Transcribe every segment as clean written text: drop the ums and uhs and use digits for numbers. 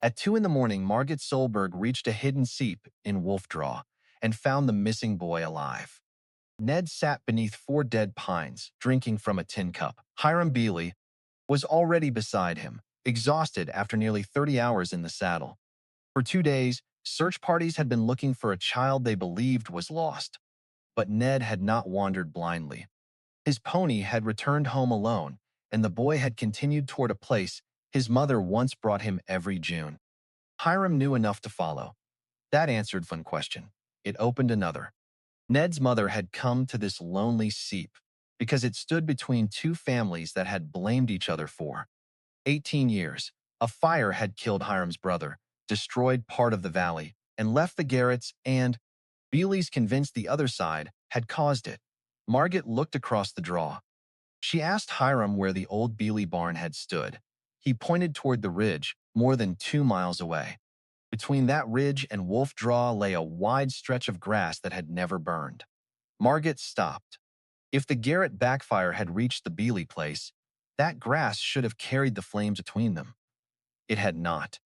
At 2 in the morning, Margit Solberg reached a hidden seep in Wolfdraw and found the missing boy alive. Ned sat beneath 4 dead pines, drinking from a tin cup. Hiram Bealey was already beside him, exhausted after nearly 30 hours in the saddle. For 2 days, search parties had been looking for a child they believed was lost. But Ned had not wandered blindly. His pony had returned home alone, and the boy had continued toward a place his mother once brought him every June. Hiram knew enough to follow. That answered one question. It opened another. Ned's mother had come to this lonely seep because it stood between 2 families that had blamed each other for 18 years. A fire had killed Hiram's brother, destroyed part of the valley, and left the Garretts and Bealey's convinced the other side had caused it. Margit looked across the draw. She asked Hiram where the old Bealey barn had stood. He pointed toward the ridge, more than 2 miles away. Between that ridge and Wolf Draw lay a wide stretch of grass that had never burned. Margit stopped. If the Garrett backfire had reached the Bealey place, that grass should have carried the flames between them. It had not.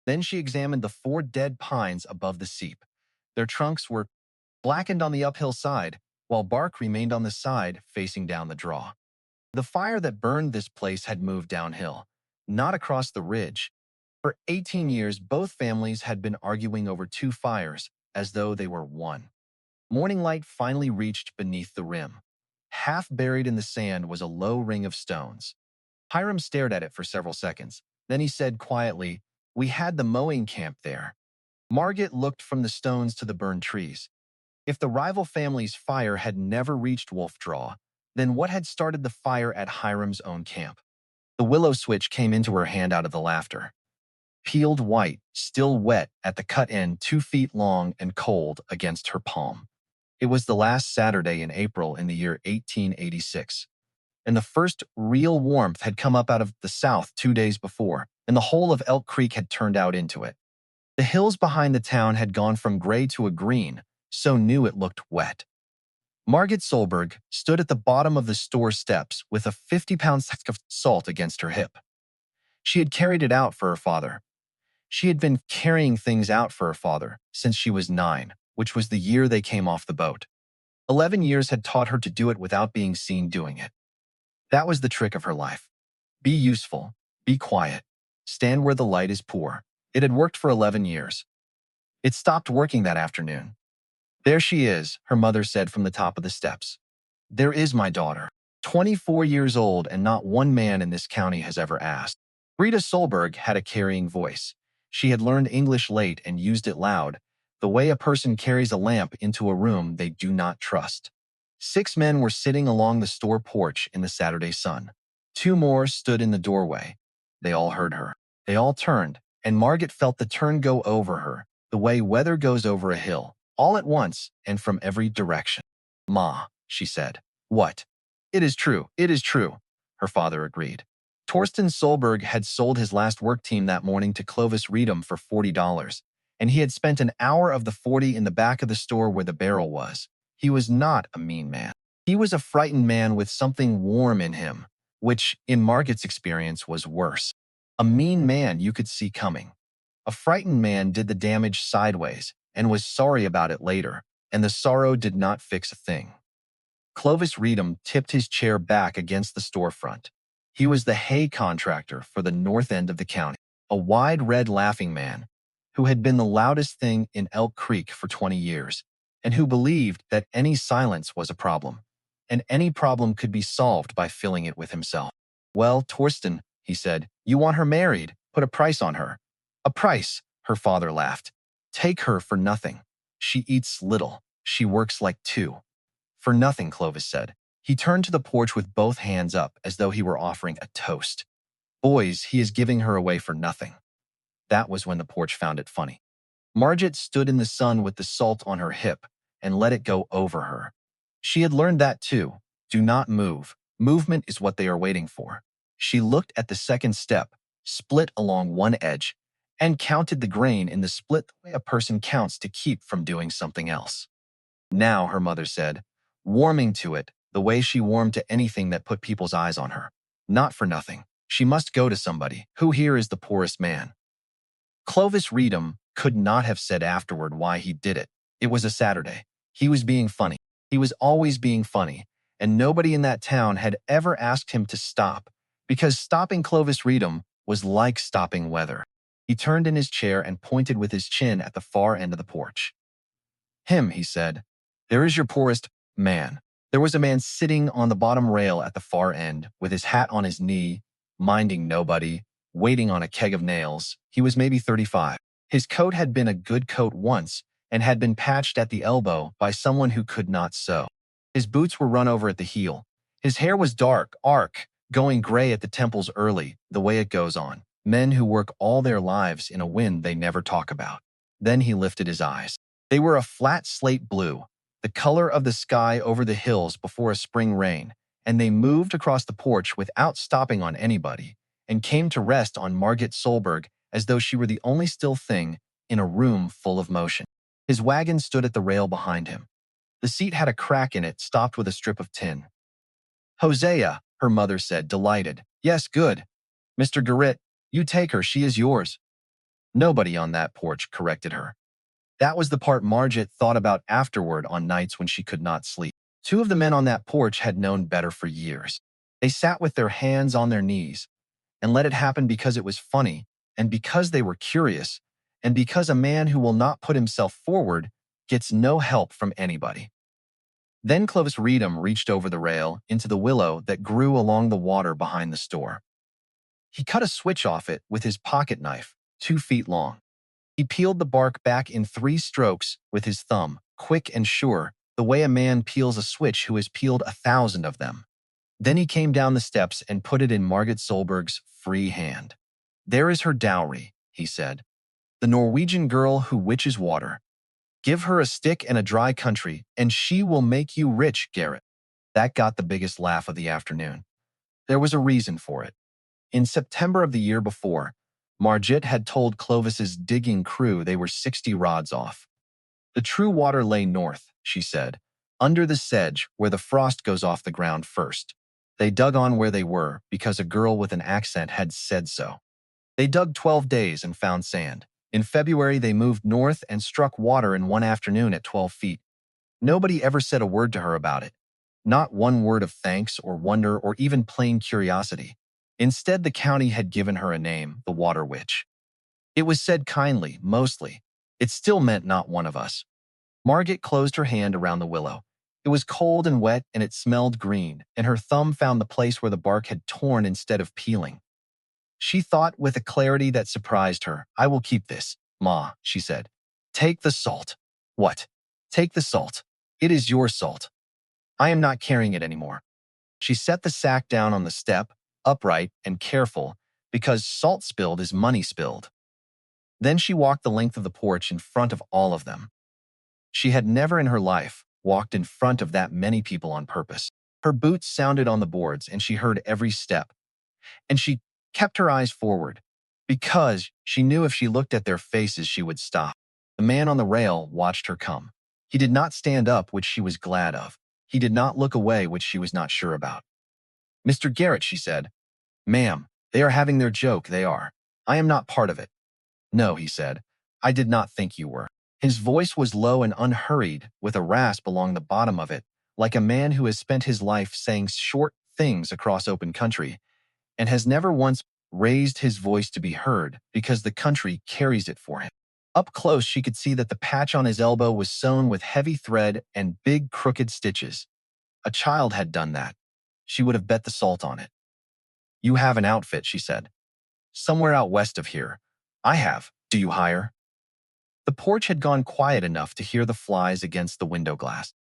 Then she examined the 4 dead pines above the seep. Their trunks were blackened on the uphill side, while bark remained on the side facing down the draw. The fire that burned this place had moved downhill, not across the ridge. For 18 years, both families had been arguing over 2 fires, as though they were one. Morning light finally reached beneath the rim. Half buried in the sand was a low ring of stones. Hiram stared at it for several seconds. Then he said quietly, "We had the mowing camp there." Margit looked from the stones to the burned trees. If the rival family's fire had never reached Wolf Draw, then what had started the fire at Hiram's own camp? The willow switch came into her hand out of the laughter. Peeled white, still wet at the cut end, 2 feet long and cold against her palm. It was the last Saturday in April in the year 1886, and the first real warmth had come up out of the south 2 days before, and the whole of Elk Creek had turned out into it. The hills behind the town had gone from gray to a green, so new it looked wet. Margit Solberg stood at the bottom of the store steps with a 50-pound sack of salt against her hip. She had carried it out for her father. She had been carrying things out for her father since she was 9, which was the year they came off the boat. 11 years had taught her to do it without being seen doing it. That was the trick of her life. Be useful, be quiet, stand where the light is poor. It had worked for 11 years. It stopped working that afternoon. "There she is," her mother said from the top of the steps. "There is my daughter. 24 years old, and not one man in this county has ever asked." Rita Solberg had a carrying voice. She had learned English late and used it loud, the way a person carries a lamp into a room they do not trust. 6 men were sitting along the store porch in the Saturday sun. 2 more stood in the doorway. They all heard her. They all turned, and Margit felt the turn go over her, the way weather goes over a hill, all at once and from every direction. "Ma," she said. "What?" It is true, her father agreed. Torsten Solberg had sold his last work team that morning to Clovis Reedham for $40, and he had spent an hour of the 40 in the back of the store where the barrel was. He was not a mean man. He was a frightened man with something warm in him, which, in Margit's experience, was worse. A mean man you could see coming. A frightened man did the damage sideways and was sorry about it later, and the sorrow did not fix a thing. Clovis Reedham tipped his chair back against the storefront. He was the hay contractor for the north end of the county, a wide red laughing man who had been the loudest thing in Elk Creek for 20 years, and who believed that any silence was a problem, and any problem could be solved by filling it with himself. "Well, Torsten," he said, "you want her married. Put a price on her." "A price," her father laughed. "Take her for nothing. She eats little. She works like 2. "For nothing," Clovis said. He turned to the porch with both hands up as though he were offering a toast. "Boys, he is giving her away for nothing." That was when the porch found it funny. Margit stood in the sun with the salt on her hip and let it go over her. She had learned that too. Do not move. Movement is what they are waiting for. She looked at the second step, split along one edge, and counted the grain in the split the way a person counts to keep from doing something else. "Now," her mother said, warming to it the way she warmed to anything that put people's eyes on her. "Not for nothing. She must go to somebody. Who here is the poorest man?" Clovis Reedham could not have said afterward why he did it. It was a Saturday. He was being funny. He was always being funny, and nobody in that town had ever asked him to stop, because stopping Clovis Reedham was like stopping weather. He turned in his chair and pointed with his chin at the far end of the porch. "Him," he said. "There is your poorest man." There was a man sitting on the bottom rail at the far end, with his hat on his knee, minding nobody, waiting on a keg of nails. He was maybe 35. His coat had been a good coat once and had been patched at the elbow by someone who could not sew. His boots were run over at the heel. His hair was dark, going gray at the temples early, the way it goes on. Men who work all their lives in a wind they never talk about. Then he lifted his eyes. They were a flat slate blue, the color of the sky over the hills before a spring rain, and they moved across the porch without stopping on anybody, and came to rest on Margit Solberg as though she were the only still thing in a room full of motion. His wagon stood at the rail behind him. The seat had a crack in it, stopped with a strip of tin. "Hosea," her mother said, delighted. "Yes, good. Mr. Garritt, you take her, she is yours." "Nobody on that porch," corrected her. That was the part Margit thought about afterward on nights when she could not sleep. Two of the men on that porch had known better for years. They sat with their hands on their knees and let it happen because it was funny, and because they were curious, and because a man who will not put himself forward gets no help from anybody. Then Clovis Reedham reached over the rail into the willow that grew along the water behind the store. He cut a switch off it with his pocket knife, 2 feet long. He peeled the bark back in 3 strokes with his thumb, quick and sure, the way a man peels a switch who has peeled 1,000 of them. Then he came down the steps and put it in Margit Solberg's free hand. "There is her dowry," he said. "The Norwegian girl who witches water. Give her a stick and a dry country, and she will make you rich, Garrett." That got the biggest laugh of the afternoon. There was a reason for it. In September of the year before, Margit had told Clovis's digging crew they were 60 rods off. The true water lay north, she said, under the sedge where the frost goes off the ground first. They dug on where they were because a girl with an accent had said so. They dug 12 days and found sand. In February, they moved north and struck water in one afternoon at 12 feet. Nobody ever said a word to her about it. Not one word of thanks or wonder or even plain curiosity. Instead, the county had given her a name, the Water Witch. It was said kindly, mostly. It still meant not one of us. Margit closed her hand around the willow. It was cold and wet, and it smelled green, and her thumb found the place where the bark had torn instead of peeling. She thought with a clarity that surprised her. "I will keep this, Ma," she said. "Take the salt." "What?" "Take the salt. It is your salt. I am not carrying it anymore." She set the sack down on the step, upright and careful, because salt spilled is money spilled. Then she walked the length of the porch in front of all of them. She had never in her life walked in front of that many people on purpose. Her boots sounded on the boards, and she heard every step. And she kept her eyes forward, because she knew if she looked at their faces, she would stop. The man on the rail watched her come. He did not stand up, which she was glad of. He did not look away, which she was not sure about. "Mr. Garrett," she said. "Ma'am, they are having their joke, they are. I am not part of it." "No," he said. "I did not think you were." His voice was low and unhurried, with a rasp along the bottom of it, like a man who has spent his life saying short things across open country, and has never once raised his voice to be heard because the country carries it for him. Up close, she could see that the patch on his elbow was sewn with heavy thread and big crooked stitches. A child had done that. She would have bet the salt on it. "You have an outfit," she said. "Somewhere out west of here. I have. Do you hire?" The porch had gone quiet enough to hear the flies against the window glass.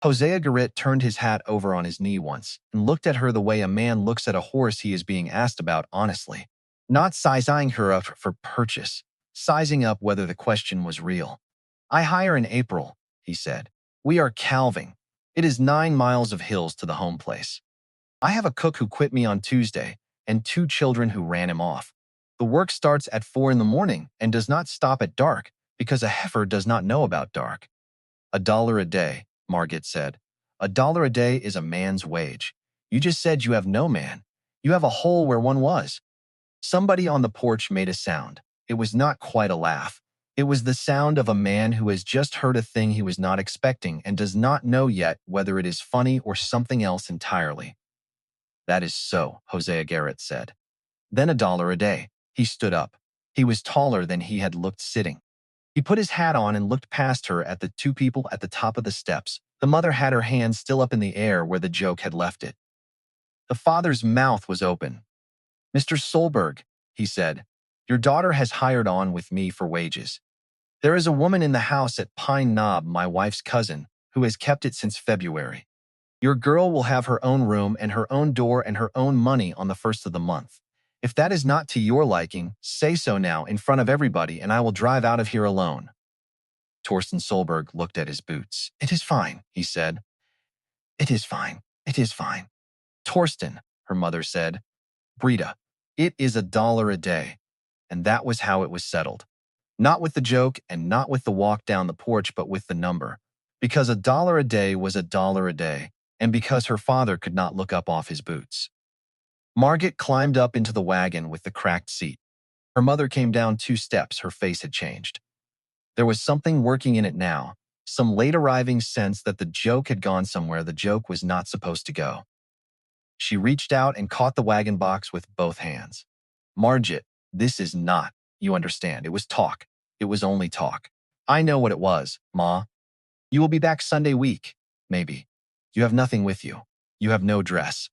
Hosea Garritt turned his hat over on his knee once and looked at her the way a man looks at a horse he is being asked about honestly, not sizing her up for purchase, sizing up whether the question was real. "I hire in April," he said. "We are calving. It is 9 miles of hills to the home place. I have a cook who quit me on Tuesday and 2 children who ran him off. The work starts at 4 in the morning and does not stop at dark because a heifer does not know about dark." $1 a day, Margit said. $1 a day is a man's wage. You just said you have no man. You have a hole where one was. Somebody on the porch made a sound. It was not quite a laugh. It was the sound of a man who has just heard a thing he was not expecting and does not know yet whether it is funny or something else entirely. That is so, Hosea Garritt said. Then $1 a day. He stood up. He was taller than he had looked sitting. He put his hat on and looked past her at the two people at the top of the steps. The mother had her hand still up in the air where the joke had left it. The father's mouth was open. "Mr. Solberg," he said, "your daughter has hired on with me for wages. There is a woman in the house at Pine Knob, my wife's cousin, who has kept it since February. Your girl will have her own room and her own door and her own money on the first of the month. If that is not to your liking, say so now in front of everybody and I will drive out of here alone." Torsten Solberg looked at his boots. "It is fine," he said. "It is fine. It is fine." "Torsten," her mother said. "Brita, it is $1 a day." And that was how it was settled. Not with the joke and not with the walk down the porch, but with the number. Because $1 a day was $1 a day, and because her father could not look up off his boots. Margit climbed up into the wagon with the cracked seat. Her mother came down 2 steps. Her face had changed. There was something working in it now, some late-arriving sense that the joke had gone somewhere the joke was not supposed to go. She reached out and caught the wagon box with both hands. "Margit, this is not, you understand, it was talk. It was only talk. I know what it was, Ma. You will be back Sunday week, maybe. You have nothing with you. You have no dress."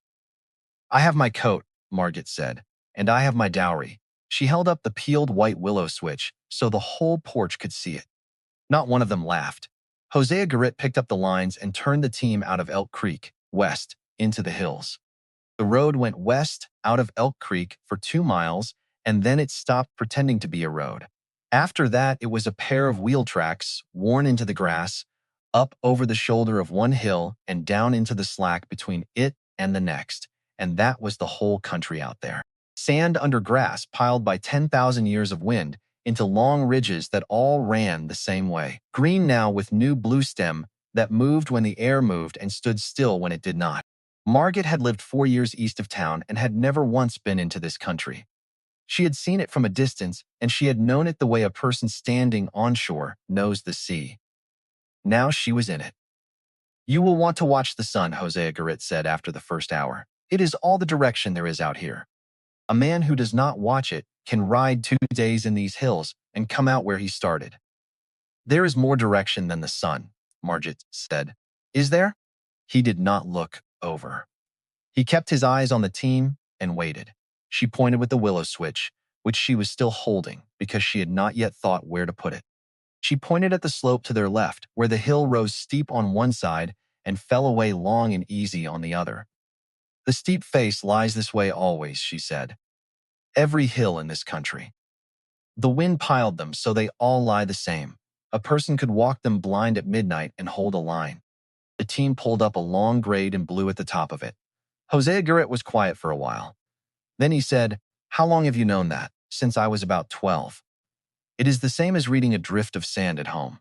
"I have my coat," Margit said, "and I have my dowry." She held up the peeled white willow switch so the whole porch could see it. Not one of them laughed. Hosea Garritt picked up the lines and turned the team out of Elk Creek, west, into the hills. The road went west out of Elk Creek for 2 miles, and then it stopped pretending to be a road. After that, it was a pair of wheel tracks worn into the grass, up over the shoulder of one hill and down into the slack between it and the next. And that was the whole country out there. Sand under grass piled by 10,000 years of wind into long ridges that all ran the same way. Green now with new blue stem that moved when the air moved and stood still when it did not. Margit had lived 4 years east of town and had never once been into this country. She had seen it from a distance, and she had known it the way a person standing onshore knows the sea. Now she was in it. "You will want to watch the sun," Hosea Garritt said after the first hour. "It is all the direction there is out here. A man who does not watch it can ride 2 days in these hills and come out where he started." "There is more direction than the sun," Margit said. "Is there?" He did not look over. He kept his eyes on the team and waited. She pointed with the willow switch, which she was still holding because she had not yet thought where to put it. She pointed at the slope to their left, where the hill rose steep on one side and fell away long and easy on the other. "The steep face lies this way always," she said. "Every hill in this country. The wind piled them so they all lie the same. A person could walk them blind at midnight and hold a line." The team pulled up a long grade and blew at the top of it. Hosea Garritt was quiet for a while. Then he said, "How long have you known that?" "Since I was about 12. It is the same as reading a drift of sand at home.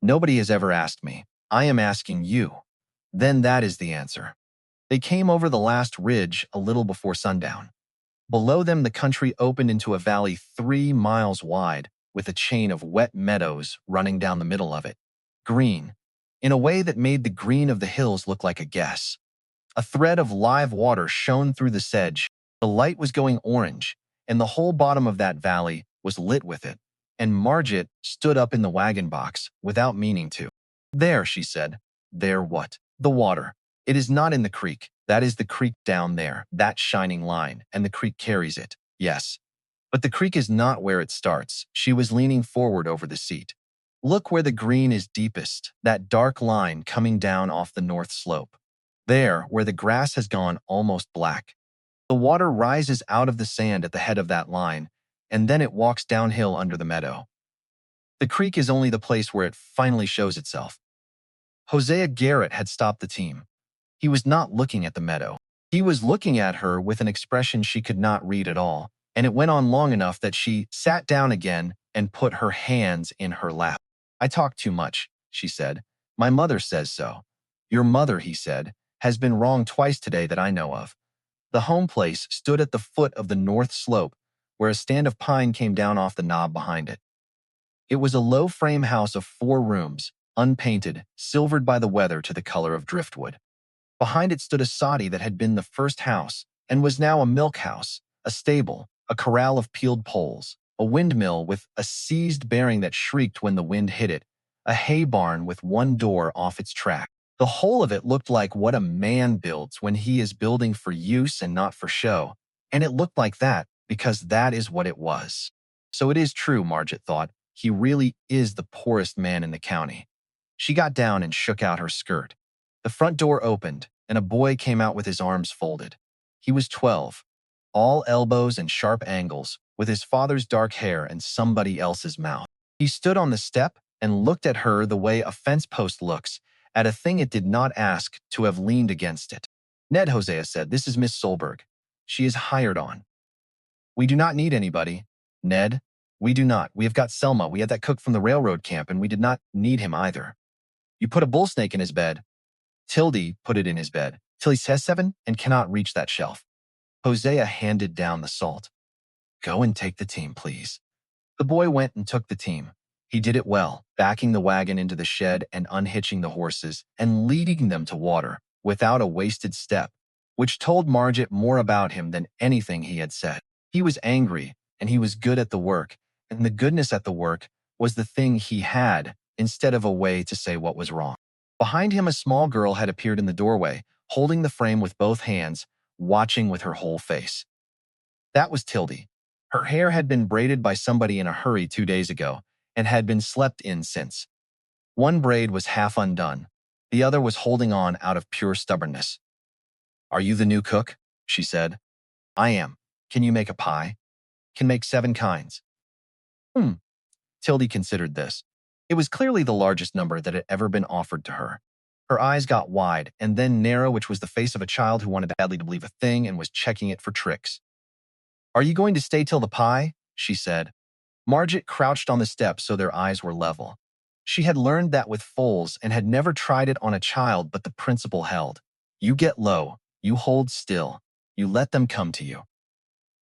Nobody has ever asked me. I am asking you. Then that is the answer." They came over the last ridge a little before sundown. Below them, the country opened into a valley 3 miles wide, with a chain of wet meadows running down the middle of it. Green, in a way that made the green of the hills look like a guess. A thread of live water shone through the sedge. The light was going orange, and the whole bottom of that valley was lit with it. And Margit stood up in the wagon box without meaning to. "There," she said. "There what?" "The water. It is not in the creek. That is the creek down there, that shining line, and the creek carries it. Yes. But the creek is not where it starts." She was leaning forward over the seat. "Look where the green is deepest, that dark line coming down off the north slope. There, where the grass has gone almost black. The water rises out of the sand at the head of that line, and then it walks downhill under the meadow. The creek is only the place where it finally shows itself." Hosea Garritt had stopped the team. He was not looking at the meadow. He was looking at her with an expression she could not read at all, and it went on long enough that she sat down again and put her hands in her lap. "I talk too much," she said. "My mother says so." "Your mother," he said, "has been wrong twice today that I know of." The home place stood at the foot of the north slope, where a stand of pine came down off the knob behind it. It was a low-frame house of 4 rooms, unpainted, silvered by the weather to the color of driftwood. Behind it stood a soddy that had been the first house and was now a milk house, a stable, a corral of peeled poles, a windmill with a seized bearing that shrieked when the wind hit it, a hay barn with one door off its track. The whole of it looked like what a man builds when he is building for use and not for show, and it looked like that because that is what it was. So it is true, Margit thought. He really is the poorest man in the county. She got down and shook out her skirt. The front door opened, and a boy came out with his arms folded. He was 12, all elbows and sharp angles, with his father's dark hair and somebody else's mouth. He stood on the step and looked at her the way a fence post looks at a thing it did not ask to have leaned against it. Ned, Hosea said, this is Miss Solberg. She is hired on. We do not need anybody. Ned, we do not. We have got Selma. We had that cook from the railroad camp, and we did not need him either. You put a bull snake in his bed. Tildy put it in his bed. Till he says 7 and cannot reach that shelf. Hosea handed down the salt. Go and take the team, please. The boy went and took the team. He did it well, backing the wagon into the shed and unhitching the horses and leading them to water without a wasted step, which told Margit more about him than anything he had said. He was angry, and he was good at the work, and the goodness at the work was the thing he had instead of a way to say what was wrong. Behind him, a small girl had appeared in the doorway, holding the frame with both hands, watching with her whole face. That was Tildy. Her hair had been braided by somebody in a hurry 2 days ago and had been slept in since. One braid was half undone. The other was holding on out of pure stubbornness. Are you the new cook? She said. I am. Can you make a pie? Can make 7 kinds. Tildy considered this. It was clearly the largest number that had ever been offered to her. Her eyes got wide and then narrow, which was the face of a child who wanted badly to believe a thing and was checking it for tricks. Are you going to stay till the pie? She said. Margit crouched on the step so their eyes were level. She had learned that with foals and had never tried it on a child, but the principle held. You get low, you hold still, you let them come to you.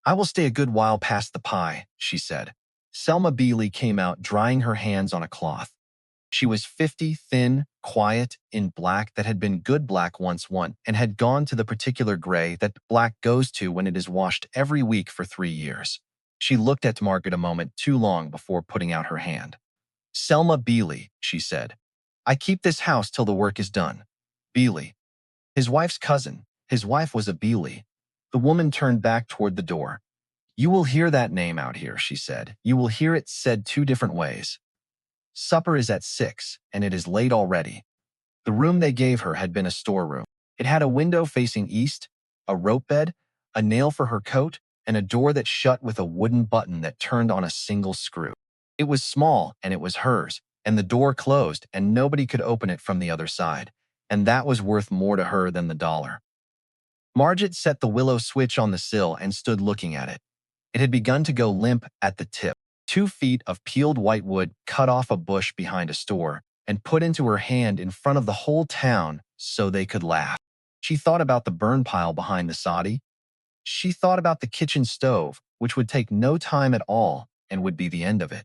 I will stay a good while past the pie, she said. Selma Bealey came out drying her hands on a cloth. She was 50, thin, quiet, in black that had been good black once and had gone to the particular gray that black goes to when it is washed every week for 3 years. She looked at Margit a moment too long before putting out her hand. Selma Bealey, she said. I keep this house till the work is done. Bealey. His wife's cousin. His wife was a Bealey. The woman turned back toward the door. You will hear that name out here, she said. You will hear it said 2 different ways. Supper is at 6, and it is late already. The room they gave her had been a storeroom. It had a window facing east, a rope bed, a nail for her coat, and a door that shut with a wooden button that turned on a single screw. It was small, and it was hers, and the door closed, and nobody could open it from the other side, and that was worth more to her than the dollar. Margit set the willow switch on the sill and stood looking at it. It had begun to go limp at the tip. 2 feet of peeled whitewood cut off a bush behind a store and put into her hand in front of the whole town so they could laugh. She thought about the burn pile behind the soddy. She thought about the kitchen stove, which would take no time at all and would be the end of it.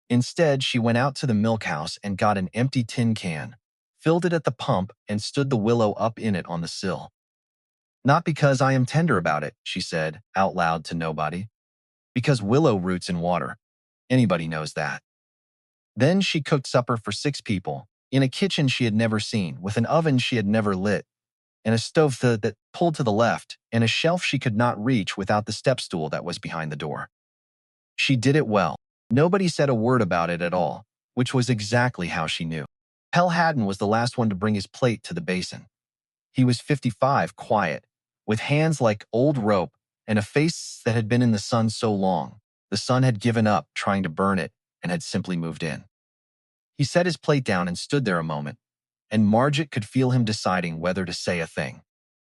Instead, she went out to the milk house and got an empty tin can, filled it at the pump, and stood the willow up in it on the sill. Not because I am tender about it, she said, out loud to nobody. Because willow roots in water. Anybody knows that. Then she cooked supper for 6 people, in a kitchen she had never seen, with an oven she had never lit, and a stove that pulled to the left, and a shelf she could not reach without the step stool that was behind the door. She did it well. Nobody said a word about it at all, which was exactly how she knew. Pell Haddon was the last one to bring his plate to the basin. He was 55, quiet, with hands like old rope, and a face that had been in the sun so long, the sun had given up trying to burn it and had simply moved in. He set his plate down and stood there a moment, and Margit could feel him deciding whether to say a thing.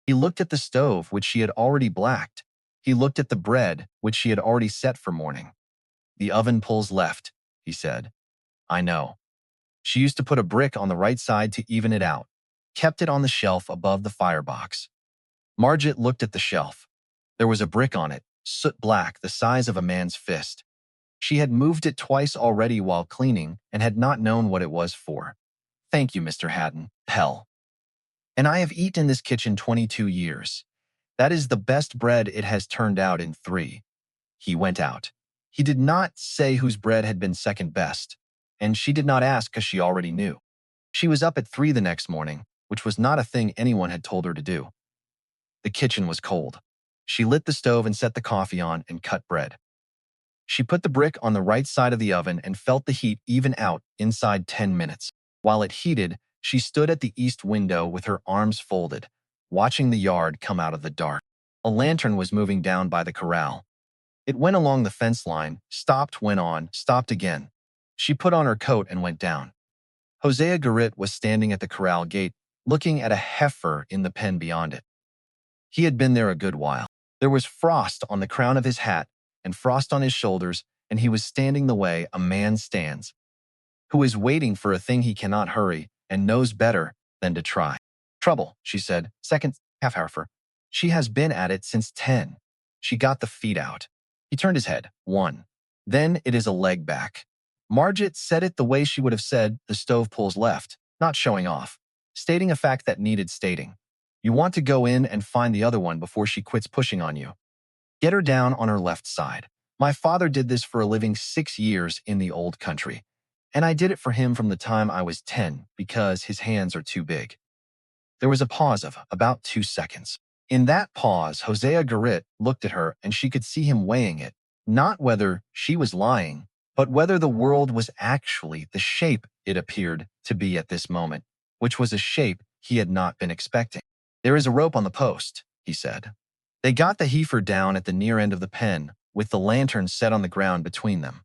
He looked at the stove, which she had already blacked. He looked at the bread, which she had already set for morning. The oven pulls left, he said. I know. She used to put a brick on the right side to even it out, kept it on the shelf above the firebox. Margit looked at the shelf. There was a brick on it, soot black, the size of a man's fist. She had moved it twice already while cleaning and had not known what it was for. Thank you, Mr. Haddon. Hell. And I have eaten in this kitchen 22 years. That is the best bread it has turned out in 3. He went out. He did not say whose bread had been second best, and she did not ask because she already knew. She was up at 3 the next morning, which was not a thing anyone had told her to do. The kitchen was cold. She lit the stove and set the coffee on and cut bread. She put the brick on the right side of the oven and felt the heat even out inside 10 minutes. While it heated, she stood at the east window with her arms folded, watching the yard come out of the dark. A lantern was moving down by the corral. It went along the fence line, stopped, went on, stopped again. She put on her coat and went down. Hosea Garritt was standing at the corral gate, looking at a heifer in the pen beyond it. He had been there a good while. There was frost on the crown of his hat and frost on his shoulders, and he was standing the way a man stands, who is waiting for a thing he cannot hurry and knows better than to try. Trouble, she said, second half heifer. She has been at it since 10. She got the feet out. He turned his head. 1. Then it is a leg back. Margit said it the way she would have said the stove pulls left, not showing off, stating a fact that needed stating. You want to go in and find the other one before she quits pushing on you. Get her down on her left side. My father did this for a living 6 years in the old country, and I did it for him from the time I was 10 because his hands are too big. There was a pause of about 2 seconds. In that pause, Hosea Garritt looked at her and she could see him weighing it, not whether she was lying, but whether the world was actually the shape it appeared to be at this moment, which was a shape he had not been expecting. There is a rope on the post, he said. They got the heifer down at the near end of the pen, with the lantern set on the ground between them.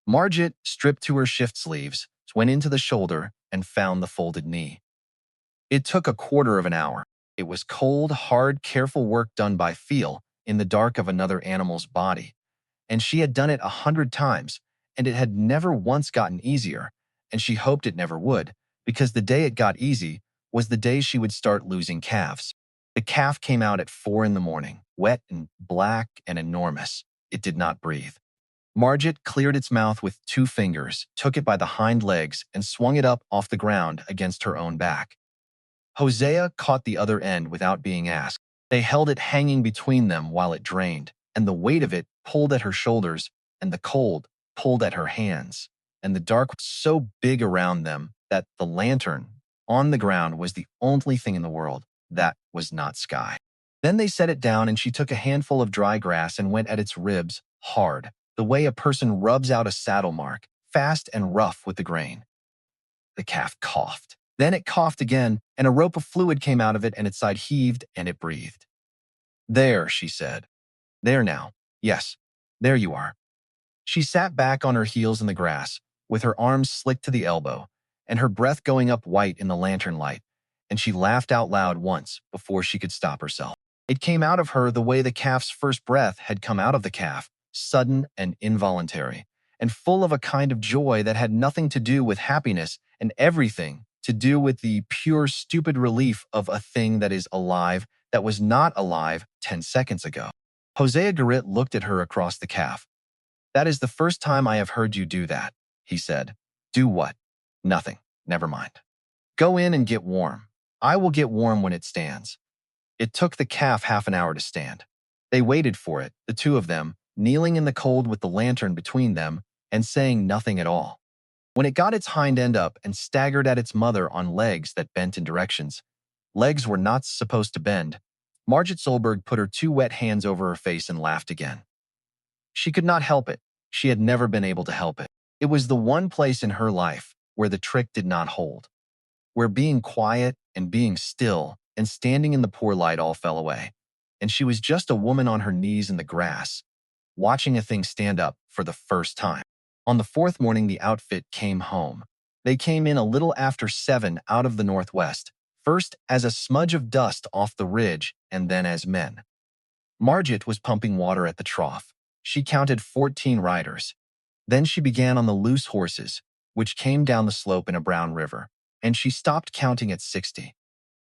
Margit stripped to her shift sleeves, went into the shoulder, and found the folded knee. It took a quarter of an hour. It was cold, hard, careful work done by feel in the dark of another animal's body. And she had done it 100 times, and it had never once gotten easier, and she hoped it never would, because the day it got easy was the day she would start losing calves. The calf came out at 4 in the morning, wet and black and enormous. It did not breathe. Margit cleared its mouth with 2 fingers, took it by the hind legs, and swung it up off the ground against her own back. Hosea caught the other end without being asked. They held it hanging between them while it drained, and the weight of it pulled at her shoulders, and the cold pulled at her hands, and the dark was so big around them that the lantern on the ground was the only thing in the world that was not sky. Then they set it down, and she took a handful of dry grass and went at its ribs hard, the way a person rubs out a saddle mark, fast and rough with the grain. The calf coughed. Then it coughed again, and a rope of fluid came out of it, and its side heaved, and it breathed. There, she said. There now. Yes, there you are. She sat back on her heels in the grass, with her arms slicked to the elbow, and her breath going up white in the lantern light, and she laughed out loud once before she could stop herself. It came out of her the way the calf's first breath had come out of the calf, sudden and involuntary, and full of a kind of joy that had nothing to do with happiness and everything to do with the pure, stupid relief of a thing that is alive that was not alive 10 seconds ago. Hosea Garritt looked at her across the calf. That is the first time I have heard you do that, he said. Do what? Nothing. Never mind. Go in and get warm. I will get warm when it stands. It took the calf half an hour to stand. They waited for it, the 2 of them, kneeling in the cold with the lantern between them and saying nothing at all. When it got its hind end up and staggered at its mother on legs that bent in directions, legs were not supposed to bend, Margit Solberg put her 2 wet hands over her face and laughed again. She could not help it. She had never been able to help it. It was the one place in her life where the trick did not hold, where being quiet and being still and standing in the poor light all fell away, and she was just a woman on her knees in the grass, watching a thing stand up for the first time. On the 4th morning, the outfit came home. They came in a little after 7 out of the northwest, first as a smudge of dust off the ridge and then as men. Margit was pumping water at the trough. She counted 14 riders. Then she began on the loose horses, which came down the slope in a brown river, and she stopped counting at 60.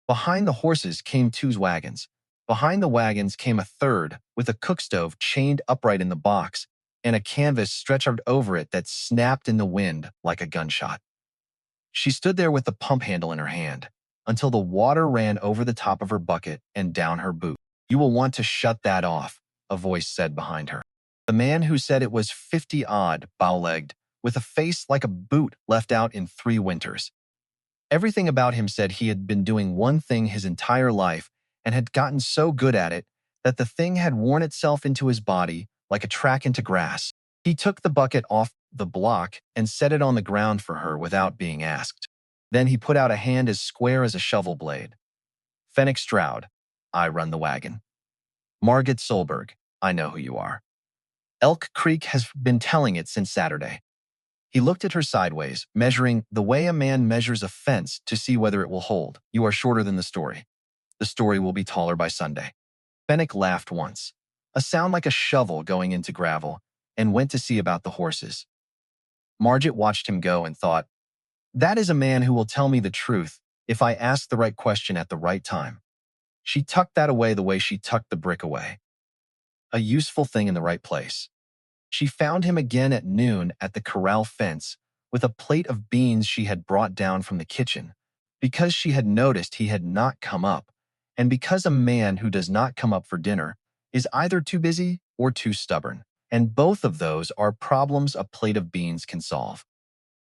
Behind the horses came 2 wagons. Behind the wagons came a third, with a cook stove chained upright in the box and a canvas stretched over it that snapped in the wind like a gunshot. She stood there with the pump handle in her hand until the water ran over the top of her bucket and down her boot. "You will want to shut that off," a voice said behind her. The man who said it was 50-odd, bow-legged, with a face like a boot left out in 3 winters. Everything about him said he had been doing one thing his entire life and had gotten so good at it that the thing had worn itself into his body like a track into grass. He took the bucket off the block and set it on the ground for her without being asked. Then he put out a hand as square as a shovel blade. "Fennec Stroud, I run the wagon. Margit Solberg, I know who you are. Elk Creek has been telling it since Saturday." He looked at her sideways, measuring the way a man measures a fence to see whether it will hold. "You are shorter than the story. The story will be taller by Sunday." Fennec laughed once, a sound like a shovel going into gravel, and went to see about the horses. Margit watched him go and thought, "That is a man who will tell me the truth if I ask the right question at the right time." She tucked that away the way she tucked the brick away. A useful thing in the right place. She found him again at noon at the corral fence with a plate of beans she had brought down from the kitchen, because she had noticed he had not come up, and because a man who does not come up for dinner is either too busy or too stubborn, and both of those are problems a plate of beans can solve.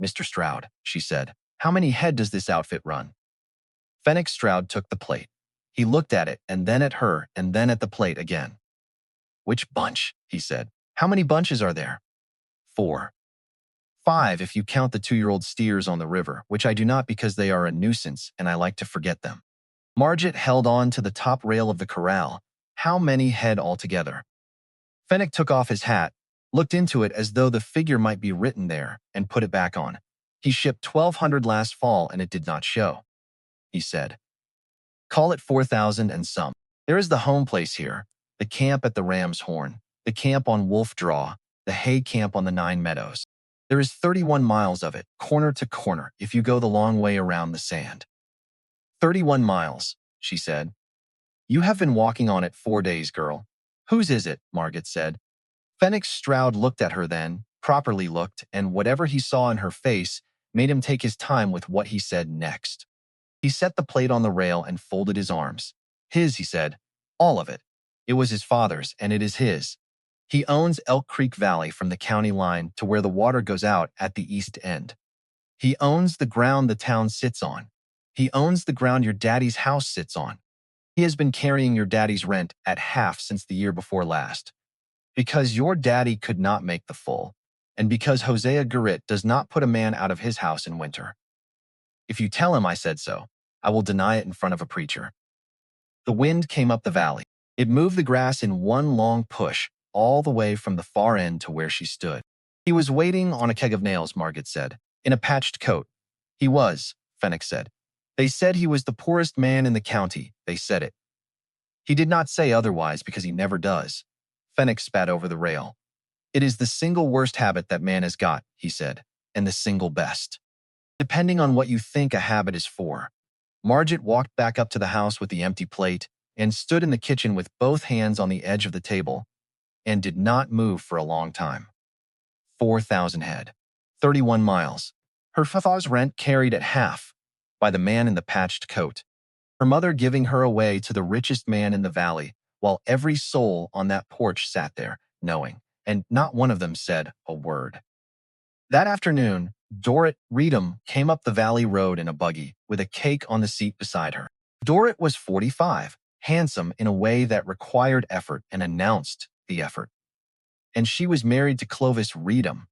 "Mr. Stroud," she said, "how many head does this outfit run?" Fennec Stroud took the plate. He looked at it and then at her and then at the plate again. "Which bunch?" he said. "How many bunches are there?" "4. 5 if you count the 2-year-old steers on the river, which I do not because they are a nuisance and I like to forget them." Margit held on to the top rail of the corral. "How many head altogether?" Fennec took off his hat, looked into it as though the figure might be written there, and put it back on. "He shipped 1,200 last fall and it did not show," he said. "Call it 4,000 and some. There is the home place here, the camp at the Ram's Horn, the camp on Wolf Draw, the hay camp on the 9 Meadows. There is 31 miles of it, corner to corner, if you go the long way around the sand." 31 miles, she said. "You have been walking on it 4 days, girl." "Whose is it?" Margit said. Fennec Stroud looked at her then, properly looked, and whatever he saw in her face made him take his time with what he said next. He set the plate on the rail and folded his arms. "His," he said. "All of it. It was his father's, and it is his. He owns Elk Creek Valley from the county line to where the water goes out at the east end. He owns the ground the town sits on. He owns the ground your daddy's house sits on. He has been carrying your daddy's rent at half since the year before last. Because your daddy could not make the full, and because Hosea Garritt does not put a man out of his house in winter. If you tell him I said so, I will deny it in front of a preacher." The wind came up the valley. It moved the grass in one long push, all the way from the far end to where she stood. "He was waiting on a keg of nails," Margit said, "in a patched coat." "He was," Fennec said. "They said he was the poorest man in the county. They said it. He did not say otherwise because he never does." Fennec spat over the rail. "It is the single worst habit that man has got," he said, "and the single best. Depending on what you think a habit is for." Margit walked back up to the house with the empty plate and stood in the kitchen with both hands on the edge of the table and did not move for a long time. 4,000 head. 31 miles. Her father's rent carried at half by the man in the patched coat. Her mother giving her away to the richest man in the valley, while every soul on that porch sat there, knowing, and not one of them said a word. That afternoon, Dorrit Reedham came up the valley road in a buggy with a cake on the seat beside her. Dorrit was 45, handsome in a way that required effort and announced the effort. And she was married to Clovis Reedham,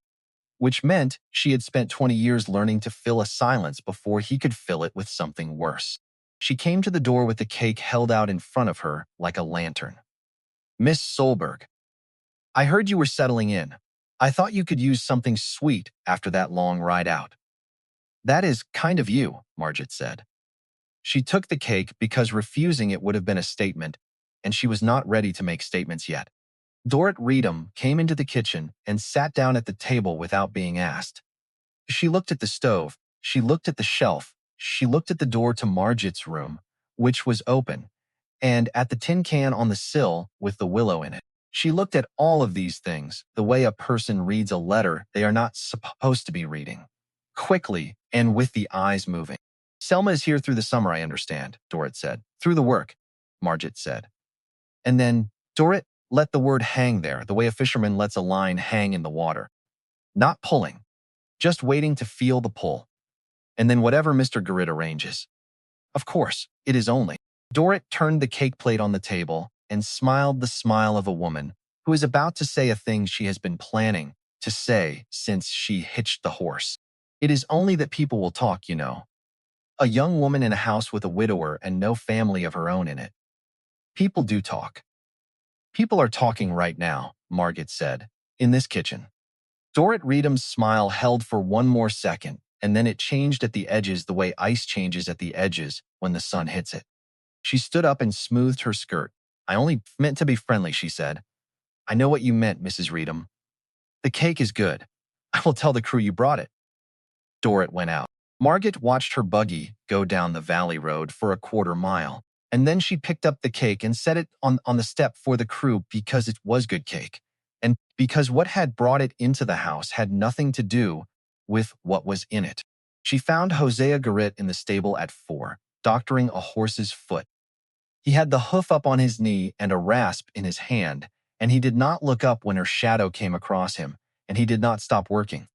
which meant she had spent 20 years learning to fill a silence before he could fill it with something worse. She came to the door with the cake held out in front of her like a lantern. "Miss Solberg, I heard you were settling in. I thought you could use something sweet after that long ride out." "That is kind of you," Margit said. She took the cake because refusing it would have been a statement, and she was not ready to make statements yet. Dorrit Reedham came into the kitchen and sat down at the table without being asked. She looked at the stove, she looked at the shelf, she looked at the door to Margit's room, which was open, and at the tin can on the sill with the willow in it. She looked at all of these things the way a person reads a letter they are not supposed to be reading. Quickly and with the eyes moving. Selma is here through the summer, I understand, Dorrit said. Through the work, Margit said. And then Dorrit let the word hang there, the way a fisherman lets a line hang in the water. Not pulling, just waiting to feel the pull. And then whatever Mr. Garritt arranges. Of course, it is only. Dorrit turned the cake plate on the table and smiled the smile of a woman who is about to say a thing she has been planning to say since she hitched the horse. It is only that people will talk, you know. A young woman in a house with a widower and no family of her own in it. People do talk. People are talking right now, Margit said, in this kitchen. Dorrit Reedham's smile held for one more second, and then it changed at the edges the way ice changes at the edges when the sun hits it. She stood up and smoothed her skirt. I only meant to be friendly, she said. I know what you meant, Mrs. Reedham. The cake is good. I will tell the crew you brought it. Dorrit went out. Margit watched her buggy go down the valley road for a quarter mile, and then she picked up the cake and set it on the step for the crew because it was good cake, and because what had brought it into the house had nothing to do with what was in it. She found Hosea Garritt in the stable at 4, doctoring a horse's foot. He had the hoof up on his knee and a rasp in his hand, and he did not look up when her shadow came across him, and he did not stop working.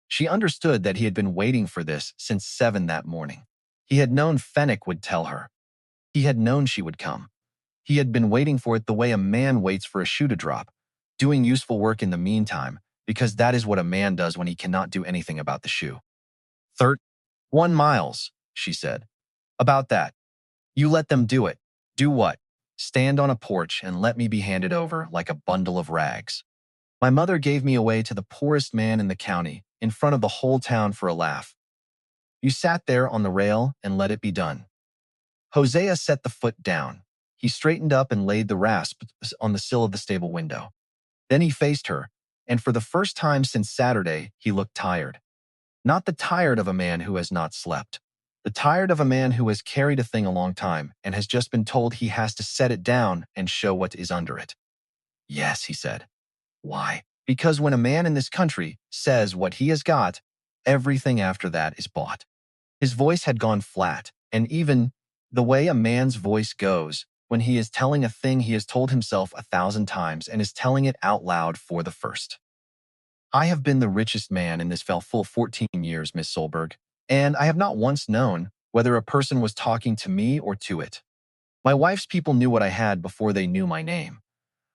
She understood that he had been waiting for this since 7 that morning. He had known Fenwick would tell her. He had known she would come. He had been waiting for it the way a man waits for a shoe to drop, doing useful work in the meantime, because that is what a man does when he cannot do anything about the shoe. 31 miles, she said. About that. You let them do it. Do what? Stand on a porch and let me be handed over like a bundle of rags. My mother gave me away to the poorest man in the county, in front of the whole town for a laugh. You sat there on the rail and let it be done. Hosea set the foot down. He straightened up and laid the rasp on the sill of the stable window. Then he faced her, and for the first time since Saturday, he looked tired. Not the tired of a man who has not slept. The tired of a man who has carried a thing a long time and has just been told he has to set it down and show what is under it. Yes, he said. Why? Because when a man in this country says what he has got, everything after that is bought. His voice had gone flat, and even the way a man's voice goes when he is telling a thing he has told himself 1,000 times and is telling it out loud for the first. I have been the richest man in this full 14 years, Miss Solberg, and I have not once known whether a person was talking to me or to it. My wife's people knew what I had before they knew my name.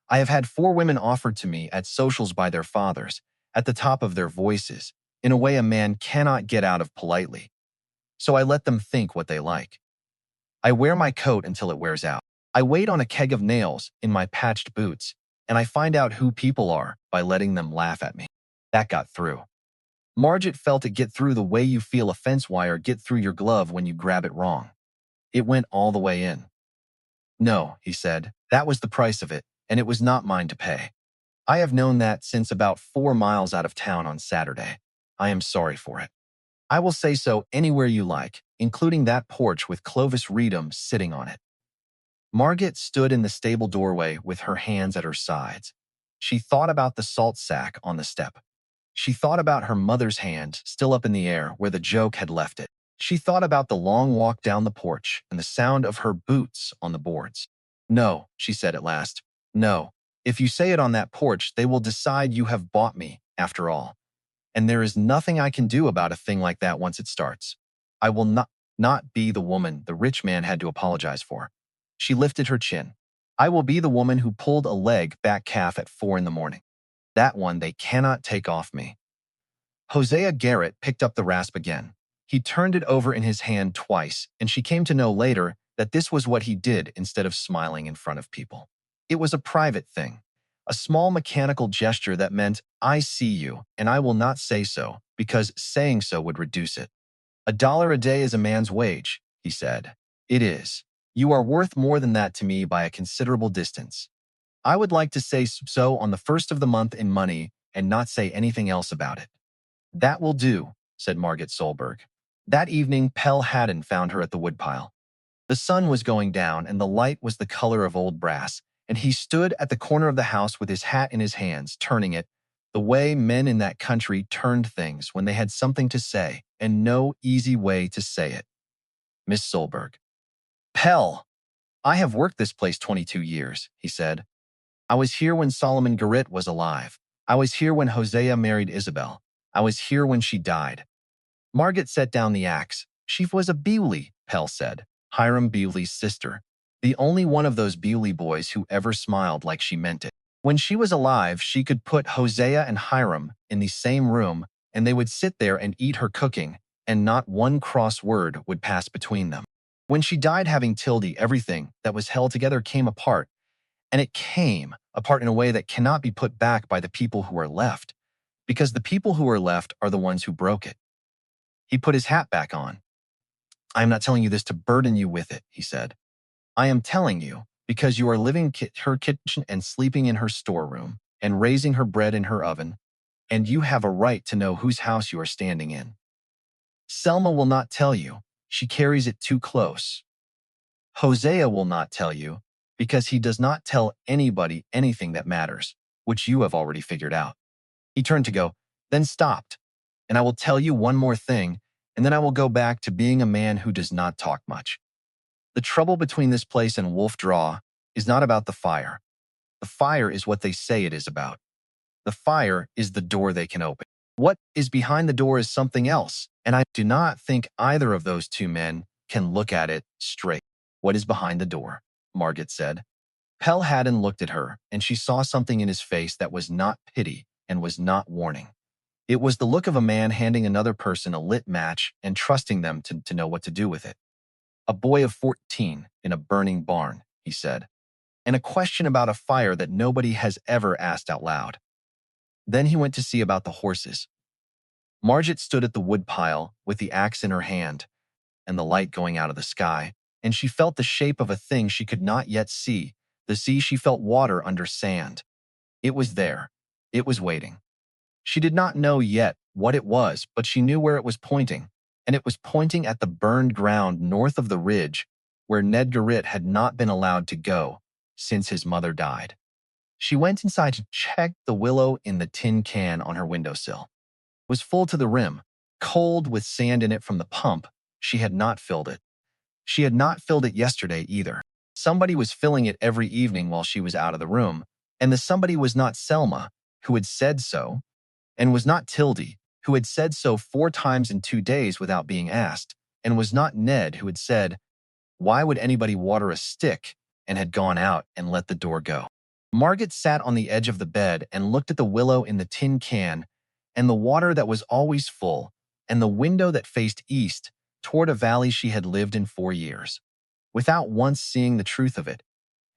I have had 4 women offered to me at socials by their fathers, at the top of their voices, in a way a man cannot get out of politely. So I let them think what they like. I wear my coat until it wears out. I wait on a keg of nails in my patched boots, and I find out who people are by letting them laugh at me. That got through. Margit felt it get through the way you feel a fence wire get through your glove when you grab it wrong. It went all the way in. No, he said, that was the price of it, and it was not mine to pay. I have known that since about 4 miles out of town on Saturday. I am sorry for it. I will say so anywhere you like, including that porch with Clovis Reedham sitting on it. Margit stood in the stable doorway with her hands at her sides. She thought about the salt sack on the step. She thought about her mother's hand still up in the air where the joke had left it. She thought about the long walk down the porch and the sound of her boots on the boards. No, she said at last. No, if you say it on that porch, they will decide you have bought me, after all. And there is nothing I can do about a thing like that once it starts. I will not be the woman the rich man had to apologize for. She lifted her chin. I will be the woman who pulled a leg back calf at 4 in the morning. That one they cannot take off me. Hosea Garritt picked up the rasp again. He turned it over in his hand twice, and she came to know later that this was what he did instead of smiling in front of people. It was a private thing, a small mechanical gesture that meant, I see you, and I will not say so, because saying so would reduce it. $1 a day is a man's wage, he said. It is. You are worth more than that to me by a considerable distance. I would like to say so on the first of the month in money and not say anything else about it. That will do, said Margit Solberg. That evening, Pell Haddon found her at the woodpile. The sun was going down, and the light was the color of old brass, and he stood at the corner of the house with his hat in his hands, turning it, the way men in that country turned things when they had something to say, and no easy way to say it. Miss Solberg. Pell, I have worked this place 22 years, he said. I was here when Solomon Garritt was alive. I was here when Hosea married Isabel. I was here when she died. Margit set down the axe. She was a Bewley, Pell said, Hiram Bewley's sister, the only one of those Bewley boys who ever smiled like she meant it. When she was alive, she could put Hosea and Hiram in the same room, and they would sit there and eat her cooking, and not one cross word would pass between them. When she died having Tildy, everything that was held together came apart, and it came apart in a way that cannot be put back by the people who are left, because the people who are left are the ones who broke it. He put his hat back on. I am not telling you this to burden you with it, he said. I am telling you because you are living in her kitchen and sleeping in her storeroom and raising her bread in her oven, and you have a right to know whose house you are standing in. Selma will not tell you. She carries it too close. Hosea will not tell you because he does not tell anybody anything that matters, which you have already figured out. He turned to go, then stopped. And I will tell you one more thing, and then I will go back to being a man who does not talk much. The trouble between this place and Wolf Draw is not about the fire. The fire is what they say it is about. The fire is the door they can open. What is behind the door is something else, and I do not think either of those two men can look at it straight. What is behind the door? Margit said. Pell Haddon looked at her, and she saw something in his face that was not pity and was not warning. It was the look of a man handing another person a lit match and trusting them to know what to do with it. A boy of 14 in a burning barn, he said, and a question about a fire that nobody has ever asked out loud. Then he went to see about the horses. Margit stood at the woodpile with the axe in her hand and the light going out of the sky, and she felt the shape of a thing she could not yet see. The sea, she felt water under sand. It was there. It was waiting. She did not know yet what it was, but she knew where it was pointing, and it was pointing at the burned ground north of the ridge where Ned Garritt had not been allowed to go since his mother died. She went inside to check the willow in the tin can on her windowsill. It was full to the rim, cold with sand in it from the pump. She had not filled it. She had not filled it yesterday either. Somebody was filling it every evening while she was out of the room, and the somebody was not Selma, who had said so, and was not Tildy, who had said so 4 times in 2 days without being asked, and was not Ned, who had said, "Why would anybody water a stick?" and had gone out and let the door go. Margit sat on the edge of the bed and looked at the willow in the tin can and the water that was always full and the window that faced east toward a valley she had lived in 4 years, without once seeing the truth of it,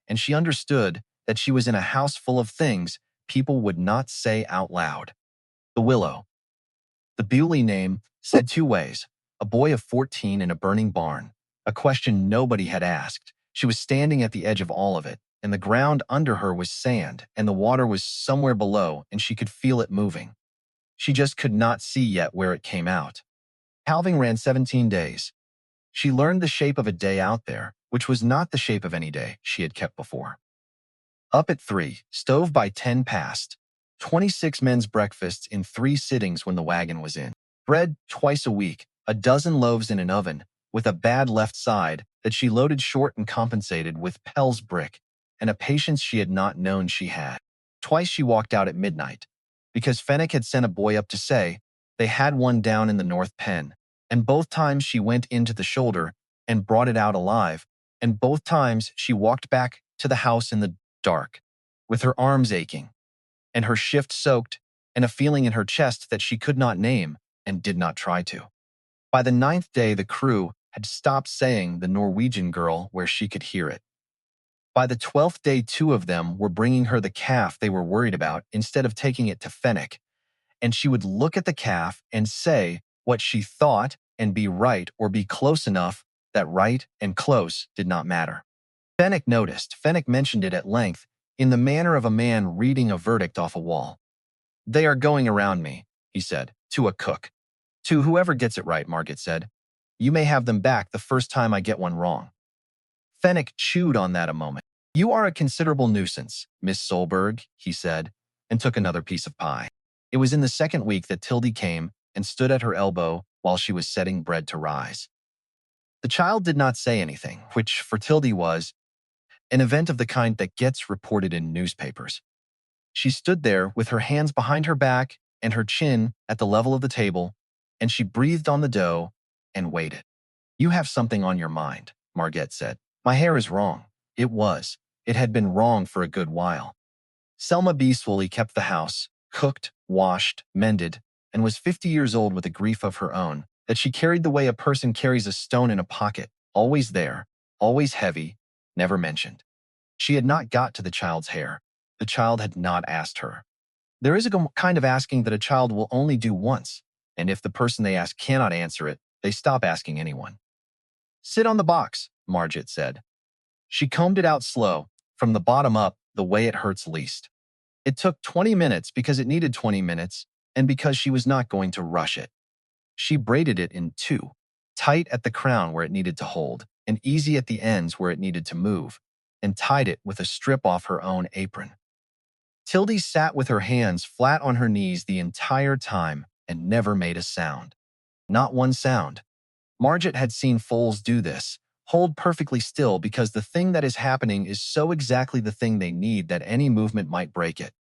and she understood that she was in a house full of things people would not say out loud. The willow. The Bewley name said 2 ways, a boy of 14 in a burning barn, a question nobody had asked. She was standing at the edge of all of it, and the ground under her was sand, and the water was somewhere below, and she could feel it moving. She just could not see yet where it came out. Halving ran 17 days. She learned the shape of a day out there, which was not the shape of any day she had kept before. Up at 3, stove by 10 past. 26 men's breakfasts in 3 sittings when the wagon was in. Bread twice a week, a dozen loaves in an oven, with a bad left side that she loaded short and compensated with Pell's brick, and a patience she had not known she had. Twice she walked out at midnight, because Fenwick had sent a boy up to say they had one down in the north pen, and both times she went into the shoulder and brought it out alive, and both times she walked back to the house in the dark, with her arms aching, and her shift soaked, and a feeling in her chest that she could not name and did not try to. By the 9th day, the crew had stopped saying the Norwegian girl where she could hear it. By the 12th day, 2 of them were bringing her the calf they were worried about instead of taking it to Fenwick, and she would look at the calf and say what she thought and be right or be close enough that right and close did not matter. Fenwick noticed. Fenwick mentioned it at length in the manner of a man reading a verdict off a wall. "They are going around me," he said, to a cook. "To whoever gets it right," Margit said. "You may have them back the first time I get one wrong." Fennec chewed on that a moment. "You are a considerable nuisance, Miss Solberg," he said, and took another piece of pie. It was in the second week that Tildy came and stood at her elbow while she was setting bread to rise. The child did not say anything, which for Tildy was an event of the kind that gets reported in newspapers. She stood there with her hands behind her back and her chin at the level of the table, and she breathed on the dough and waited. "You have something on your mind," Margit said. "My hair is wrong." It was. It had been wrong for a good while. Selma Beeswooly kept the house, cooked, washed, mended, and was 50 years old with a grief of her own that she carried the way a person carries a stone in a pocket, always there, always heavy, never mentioned. She had not got to the child's hair. The child had not asked her. There is a kind of asking that a child will only do once, and if the person they ask cannot answer it, they stop asking anyone. "Sit on the box," Margit said. She combed it out slow, from the bottom up, the way it hurts least. It took 20 minutes because it needed 20 minutes, and because she was not going to rush it. She braided it in two, tight at the crown where it needed to hold, and easy at the ends where it needed to move, and tied it with a strip off her own apron. Tildy sat with her hands flat on her knees the entire time and never made a sound. Not one sound. Margit had seen foals do this, hold perfectly still because the thing that is happening is so exactly the thing they need that any movement might break it.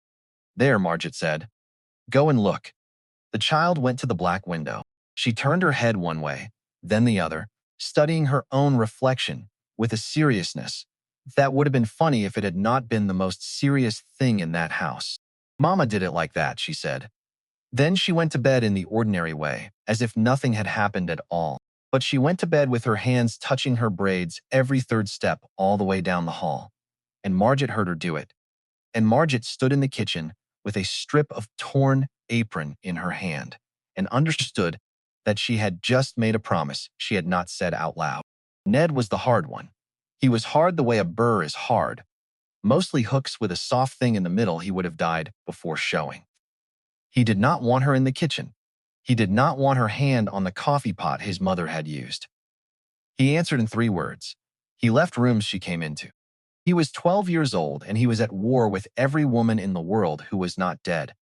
"There," Margit said. "Go and look." The child went to the black window. She turned her head one way, then the other, studying her own reflection with a seriousness that would have been funny if it had not been the most serious thing in that house. "Mama did it like that," she said. Then she went to bed in the ordinary way, as if nothing had happened at all. But she went to bed with her hands touching her braids every third step all the way down the hall. And Margit heard her do it. And Margit stood in the kitchen with a strip of torn apron in her hand and understood that she had just made a promise she had not said out loud. Ned was the hard one. He was hard the way a burr is hard. Mostly hooks with a soft thing in the middle he would have died before showing. He did not want her in the kitchen. He did not want her hand on the coffee pot his mother had used. He answered in 3 words. He left rooms she came into. He was 12 years old, and he was at war with every woman in the world who was not dead.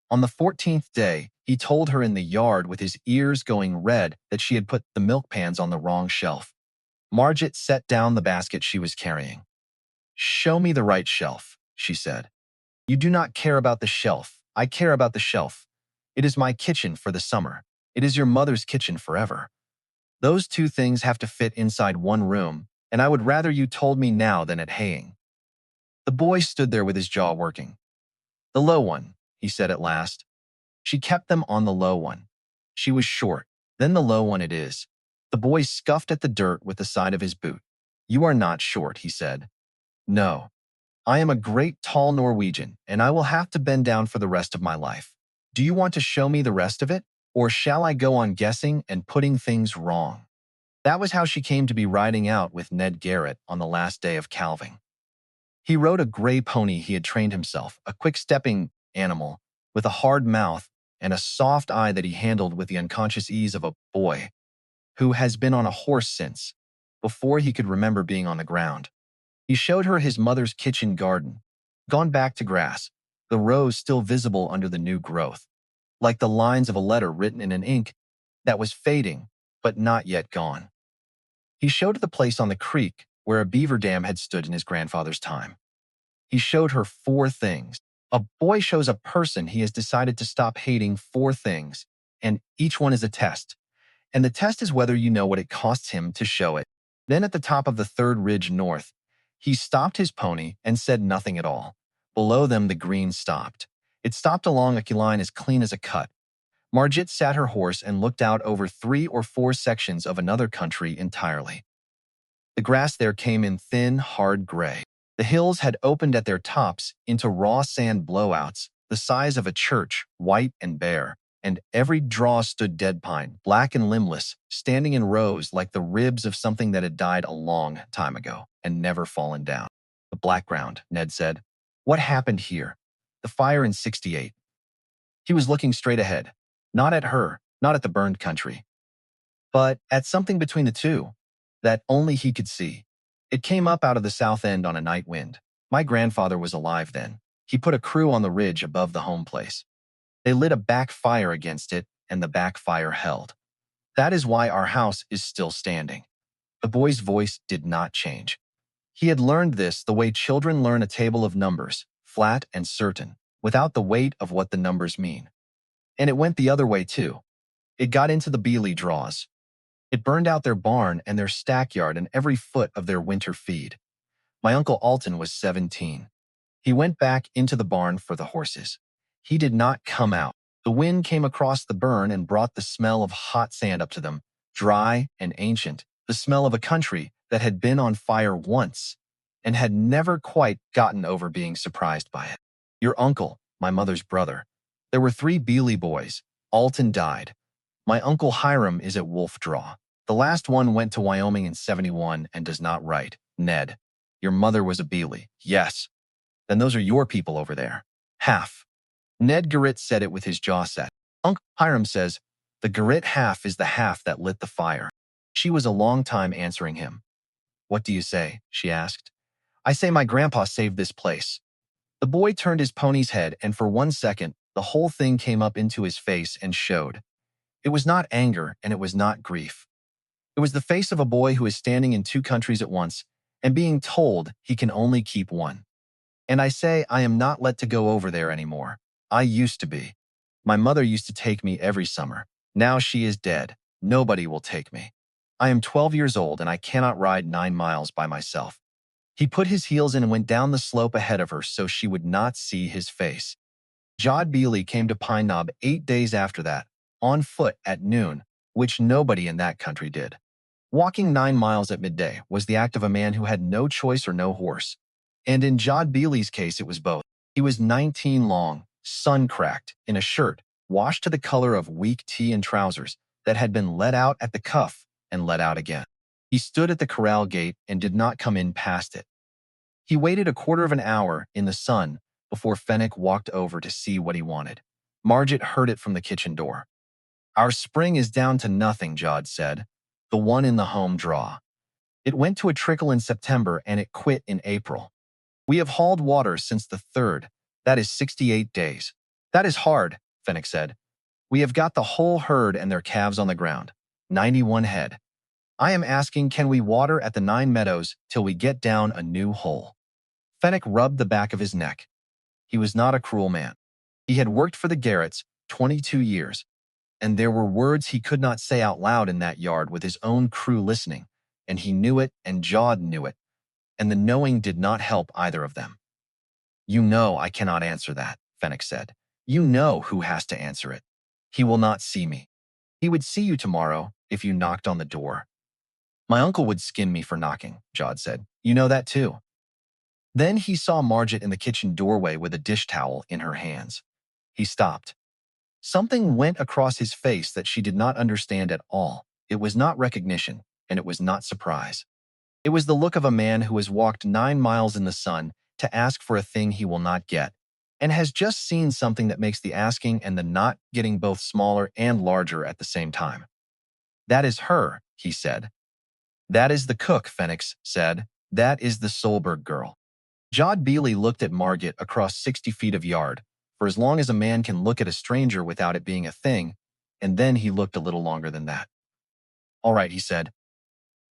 On the 14th day, he told her in the yard with his ears going red that she had put the milk pans on the wrong shelf. Margit set down the basket she was carrying. "Show me the right shelf," she said. "You do not care about the shelf. I care about the shelf. It is my kitchen for the summer. It is your mother's kitchen forever. Those 2 things have to fit inside one room, and I would rather you told me now than at haying." The boy stood there with his jaw working. "The low one," he said at last. She kept them on the low one. She was short. "Then the low one it is." The boy scuffed at the dirt with the side of his boot. "You are not short," he said. "No. I am a great tall Norwegian, and I will have to bend down for the rest of my life. Do you want to show me the rest of it? Or shall I go on guessing and putting things wrong?" That was how she came to be riding out with Ned Garritt on the last day of calving. He rode a gray pony he had trained himself, a quick-stepping animal with a hard mouth and a soft eye that he handled with the unconscious ease of a boy who has been on a horse since, before he could remember being on the ground. He showed her his mother's kitchen garden, gone back to grass, the rows still visible under the new growth, like the lines of a letter written in an ink that was fading but not yet gone. He showed her the place on the creek where a beaver dam had stood in his grandfather's time. He showed her 4 things. A boy shows a person he has decided to stop hating 4 things, and each one is a test. And the test is whether you know what it costs him to show it. Then at the top of the 3rd ridge north, he stopped his pony and said nothing at all. Below them the green stopped. It stopped along a line as clean as a cut. Margit sat her horse and looked out over 3 or 4 sections of another country entirely. The grass there came in thin, hard gray. The hills had opened at their tops into raw sand blowouts, the size of a church, white and bare, and every draw stood dead pine, black and limbless, standing in rows like the ribs of something that had died a long time ago and never fallen down. "The black ground," Ned said. "What happened here? The fire in '68. He was looking straight ahead, not at her, not at the burned country, but at something between the two that only he could see. It came up out of the south end on a night wind. My grandfather was alive then. He put a crew on the ridge above the home place. They lit a back fire against it, and the back fire held. That is why our house is still standing. The boy's voice did not change. He had learned this the way children learn a table of numbers, flat and certain, without the weight of what the numbers mean. And it went the other way too. It got into the Beely draws. It burned out their barn and their stackyard and every foot of their winter feed. My Uncle Alton was 17. He went back into the barn for the horses. He did not come out. The wind came across the burn and brought the smell of hot sand up to them, dry and ancient, the smell of a country that had been on fire once and had never quite gotten over being surprised by it. Your uncle, my mother's brother. There were 3 Beely boys. Alton died. My Uncle Hiram is at Wolf Draw. The last one went to Wyoming in 71 and does not write. Ned, your mother was a Beely. Yes. Then those are your people over there. Half. Ned Garritt said it with his jaw set. Uncle Hiram says, the Garritt half is the half that lit the fire. She was a long time answering him. What do you say? She asked. I say my grandpa saved this place. The boy turned his pony's head, and for 1 second, the whole thing came up into his face and showed. It was not anger, and it was not grief. It was the face of a boy who is standing in 2 countries at once and being told he can only keep one. And I say I am not let to go over there anymore. I used to be. My mother used to take me every summer. Now she is dead. Nobody will take me. I am 12 years old and I cannot ride 9 miles by myself. He put his heels in and went down the slope ahead of her so she would not see his face. Jod Beely came to Pine Knob 8 days after that, on foot at noon, which nobody in that country did. Walking 9 miles at midday was the act of a man who had no choice or no horse. And in Jod Beely's case, it was both. He was 19 long, sun-cracked, in a shirt, washed to the color of weak tea and trousers that had been let out at the cuff and let out again. He stood at the corral gate and did not come in past it. He waited a quarter of an hour in the sun before Fenwick walked over to see what he wanted. Margit heard it from the kitchen door. Our spring is down to nothing, Jod said. The one in the home draw. It went to a trickle in September and it quit in April. We have hauled water since the 3rd. That is 68 days. That is hard, Fenwick said. We have got the whole herd and their calves on the ground. 91 head. I am asking, can we water at the 9 meadows till we get down a new hole? Fenwick rubbed the back of his neck. He was not a cruel man. He had worked for the Garretts 22 years, and there were words he could not say out loud in that yard with his own crew listening, and he knew it and Jod knew it, and the knowing did not help either of them. You know I cannot answer that, Fenwick said. You know who has to answer it. He will not see me. He would see you tomorrow if you knocked on the door. My uncle would skin me for knocking, Jod said. You know that too. Then he saw Margit in the kitchen doorway with a dish towel in her hands. He stopped. Something went across his face that she did not understand at all. It was not recognition, and it was not surprise. It was the look of a man who has walked 9 miles in the sun to ask for a thing he will not get, and has just seen something that makes the asking and the not getting both smaller and larger at the same time. That is her, he said. That is the cook, Fenwick said. That is the Solberg girl. Jod Beely looked at Margit across 60 feet of yard, for as long as a man can look at a stranger without it being a thing, and then he looked a little longer than that. All right, he said.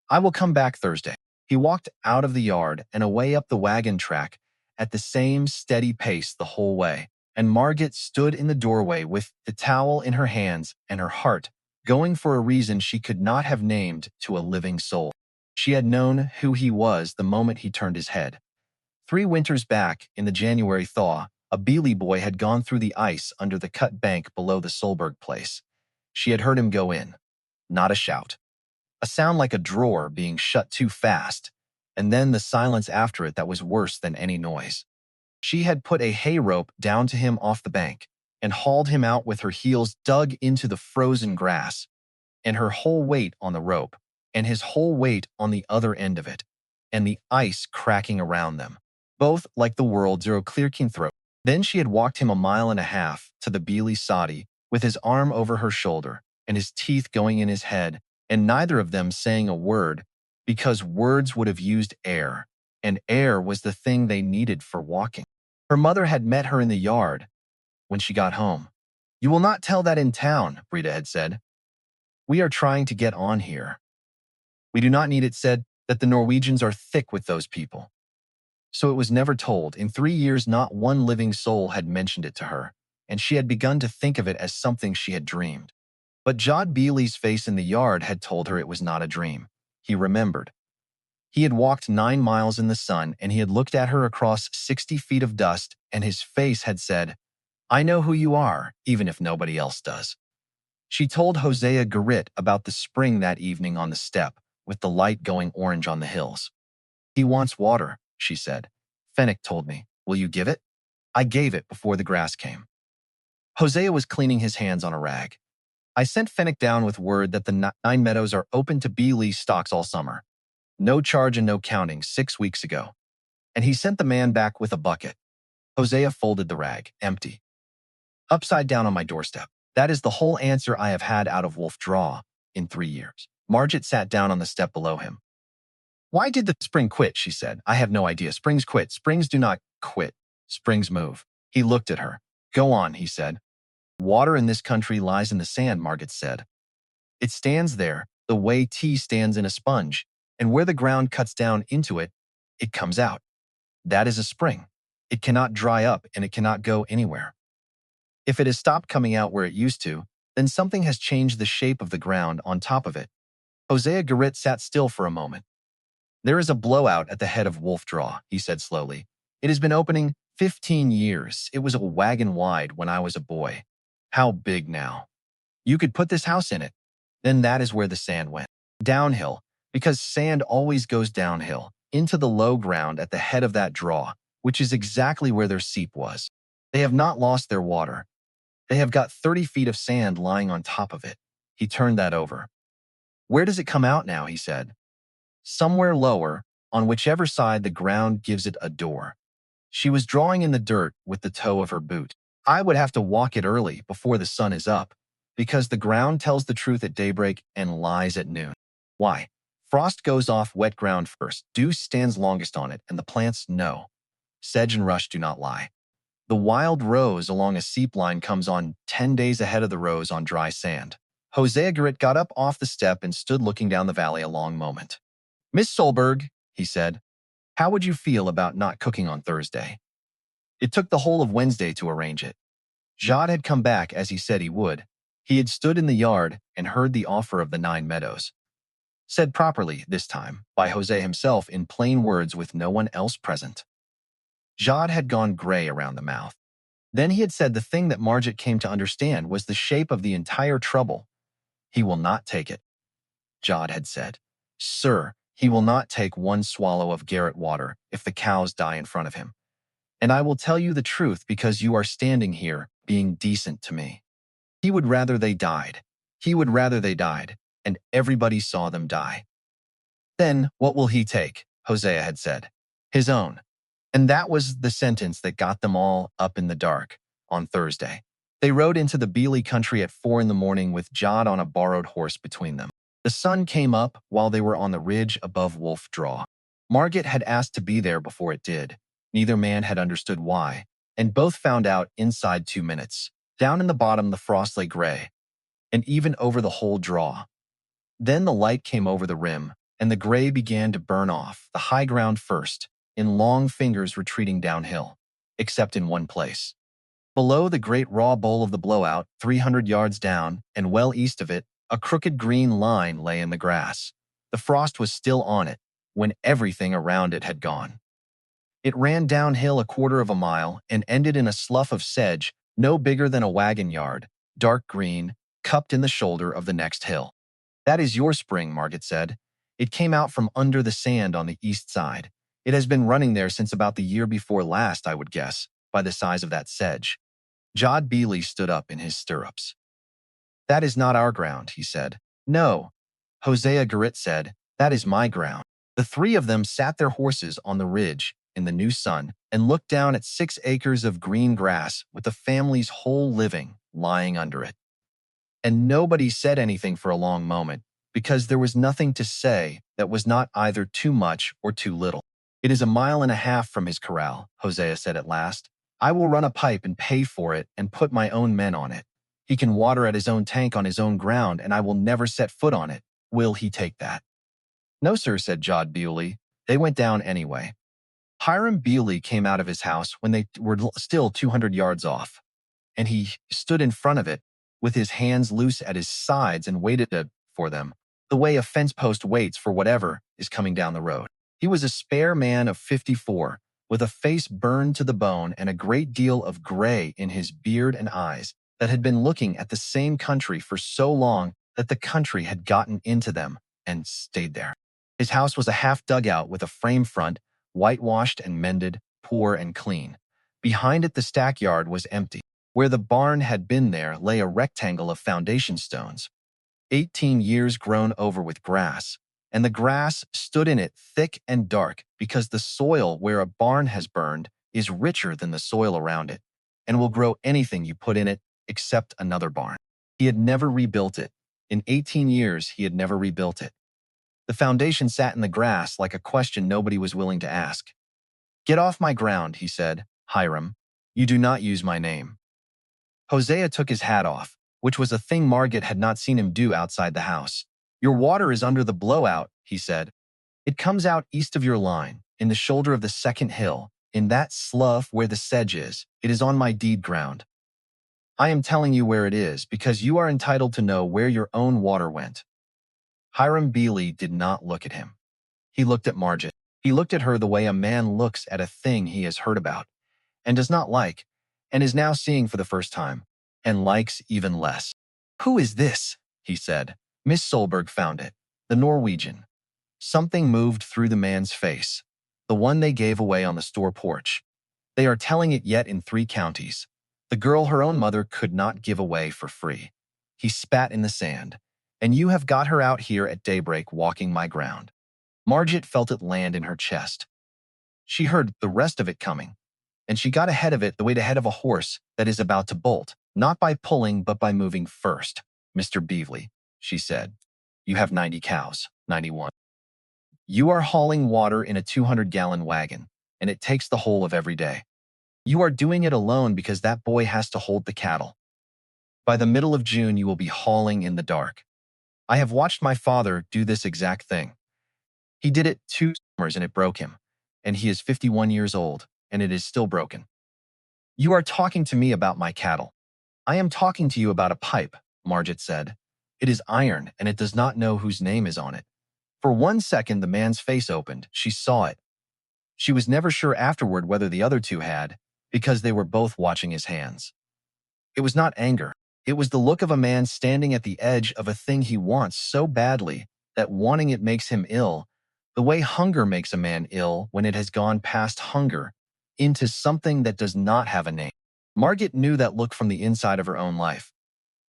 I will come back Thursday. He walked out of the yard and away up the wagon track at the same steady pace the whole way, and Margit stood in the doorway with the towel in her hands and her heart going for a reason she could not have named to a living soul. She had known who he was the moment he turned his head. 3 winters back, in the January thaw, a Beely boy had gone through the ice under the cut bank below the Solberg place. She had heard him go in. Not a shout. A sound like a drawer being shut too fast, and then the silence after it that was worse than any noise. She had put a hay rope down to him off the bank and hauled him out with her heels dug into the frozen grass, and her whole weight on the rope, and his whole weight on the other end of it, and the ice cracking around them, both like the world zero clear keen throat. Then she had walked him a mile and a half to the Beely soddy with his arm over her shoulder and his teeth going in his head, and neither of them saying a word because words would have used air, and air was the thing they needed for walking. Her mother had met her in the yard when she got home. "You will not tell that in town," Brita had said. "We are trying to get on here. We do not need it said that the Norwegians are thick with those people." So it was never told. In 3 years, not one living soul had mentioned it to her, and she had begun to think of it as something she had dreamed. But Jod Beely's face in the yard had told her it was not a dream. He remembered. He had walked 9 miles in the sun, and he had looked at her across 60 feet of dust, and his face had said, "I know who you are, even if nobody else does." She told Hosea Garritt about the spring that evening on the step, with the light going orange on the hills. "He wants water," she said. "Fennec told me. Will you give it?" "I gave it before the grass came." Hosea was cleaning his hands on a rag. "I sent Fennec down with word that the 9 meadows are open to Beely's stocks all summer. No charge and no counting 6 weeks ago. And he sent the man back with a bucket." Hosea folded the rag, empty, upside down on my doorstep. "That is the whole answer I have had out of Wolf Draw in 3 years." Margit sat down on the step below him. "Why did the spring quit?" she said. "I have no idea. Springs quit. Springs do not quit. Springs move." He looked at her. "Go on," he said. "Water in this country lies in the sand," Margit said. "It stands there the way tea stands in a sponge, and where the ground cuts down into it, it comes out. That is a spring. It cannot dry up and it cannot go anywhere. If it has stopped coming out where it used to, then something has changed the shape of the ground on top of it." Hosea Garritt sat still for a moment. "There is a blowout at the head of Wolf Draw," he said slowly. "It has been opening 15 years. It was a wagon wide when I was a boy. How big now? You could put this house in it." Then that is where the sand went. Downhill, because sand always goes downhill, into the low ground at the head of that draw, which is exactly where their seep was. They have not lost their water. They have got 30 feet of sand lying on top of it. He turned that over. "Where does it come out now?" he said. "Somewhere lower, on whichever side the ground gives it a door." She was drawing in the dirt with the toe of her boot. "I would have to walk it early, before the sun is up, because the ground tells the truth at daybreak and lies at noon." "Why?" "Frost goes off wet ground first. Dew stands longest on it, and the plants know. Sedge and rush do not lie. The wild rose along a seep line comes on 10 days ahead of the rose on dry sand." Hosea Garritt got up off the step and stood looking down the valley a long moment. "Miss Solberg," he said, "how would you feel about not cooking on Thursday?" It took the whole of Wednesday to arrange it. Jod had come back as he said he would. He had stood in the yard and heard the offer of the 9 meadows. Said properly, this time, by Hosea himself in plain words with no one else present. Jod had gone gray around the mouth. Then he had said the thing that Margit came to understand was the shape of the entire trouble. "He will not take it," Jod had said. "Sir, he will not take one swallow of Garrett water if the cows die in front of him. And I will tell you the truth because you are standing here being decent to me. He would rather they died. He would rather they died, and everybody saw them die." "Then what will he take?" Hosea had said. "His own." And that was the sentence that got them all up in the dark on Thursday. They rode into the Beely country at 4 in the morning with Jod on a borrowed horse between them. The sun came up while they were on the ridge above Wolf Draw. Margit had asked to be there before it did. Neither man had understood why, and both found out inside 2 minutes. Down in the bottom, the frost lay gray, and even over the whole draw. Then the light came over the rim, and the gray began to burn off, the high ground first, in long fingers retreating downhill, except in one place. Below the great raw bowl of the blowout, 300 yards down, and well east of it, a crooked green line lay in the grass. The frost was still on it, when everything around it had gone. It ran downhill a quarter of a mile and ended in a slough of sedge no bigger than a wagon yard, dark green, cupped in the shoulder of the next hill. "That is your spring," Margit said. "It came out from under the sand on the east side. It has been running there since about the year before last, I would guess, by the size of that sedge." Jod Beely stood up in his stirrups. "That is not our ground," he said. "No," Hosea Garritt said, "that is my ground." The three of them sat their horses on the ridge in the new sun and looked down at 6 acres of green grass with the family's whole living lying under it. And nobody said anything for a long moment, because there was nothing to say that was not either too much or too little. "It is a mile and a half from his corral," Hosea said at last. "I will run a pipe and pay for it and put my own men on it. He can water at his own tank on his own ground, and I will never set foot on it. Will he take that?" "No, sir," said Jod Bewley. They went down anyway. Hiram Bewley came out of his house when they were still 200 yards off, and he stood in front of it with his hands loose at his sides and waited for them, the way a fence post waits for whatever is coming down the road. He was a spare man of 54, with a face burned to the bone and a great deal of gray in his beard and eyes that had been looking at the same country for so long that the country had gotten into them and stayed there. His house was a half dugout with a frame front, whitewashed and mended, poor and clean. Behind it the stackyard was empty. Where the barn had been there lay a rectangle of foundation stones, 18 years grown over with grass, and the grass stood in it thick and dark because the soil where a barn has burned is richer than the soil around it, and will grow anything you put in it except another barn. He had never rebuilt it. In 18 years, he had never rebuilt it. The foundation sat in the grass like a question nobody was willing to ask. "Get off my ground," he said. "Hiram, you do not use my name." Hosea took his hat off, which was a thing Margit had not seen him do outside the house. "Your water is under the blowout," he said. "It comes out east of your line, in the shoulder of the second hill, in that slough where the sedge is. It is on my deed ground. I am telling you where it is, because you are entitled to know where your own water went." Hiram Bewley did not look at him. He looked at Margit. He looked at her the way a man looks at a thing he has heard about, and does not like, and is now seeing for the first time, and likes even less. "Who is this?" he said. Miss Solberg found it. The Norwegian. Something moved through the man's face. The one they gave away on the store porch. They are telling it yet in 3 counties. The girl her own mother could not give away for free. He spat in the sand. "And you have got her out here at daybreak walking my ground." Margit felt it land in her chest. She heard the rest of it coming, and she got ahead of it the way ahead of a horse that is about to bolt, not by pulling but by moving first. "Mr. Bewley," she said, "you have 90 cows, 91. You are hauling water in a 200-gallon wagon, and it takes the whole of every day. You are doing it alone because that boy has to hold the cattle. By the middle of June, you will be hauling in the dark. I have watched my father do this exact thing. He did it 2 summers and it broke him, and he is 51 years old, and it is still broken. You are talking to me about my cattle. I am talking to you about a pipe," Margit said. "It is iron, and it does not know whose name is on it." For 1 second, the man's face opened. She saw it. She was never sure afterward whether the other two had, because they were both watching his hands. It was not anger. It was the look of a man standing at the edge of a thing he wants so badly that wanting it makes him ill, the way hunger makes a man ill when it has gone past hunger into something that does not have a name. Margit knew that look from the inside of her own life.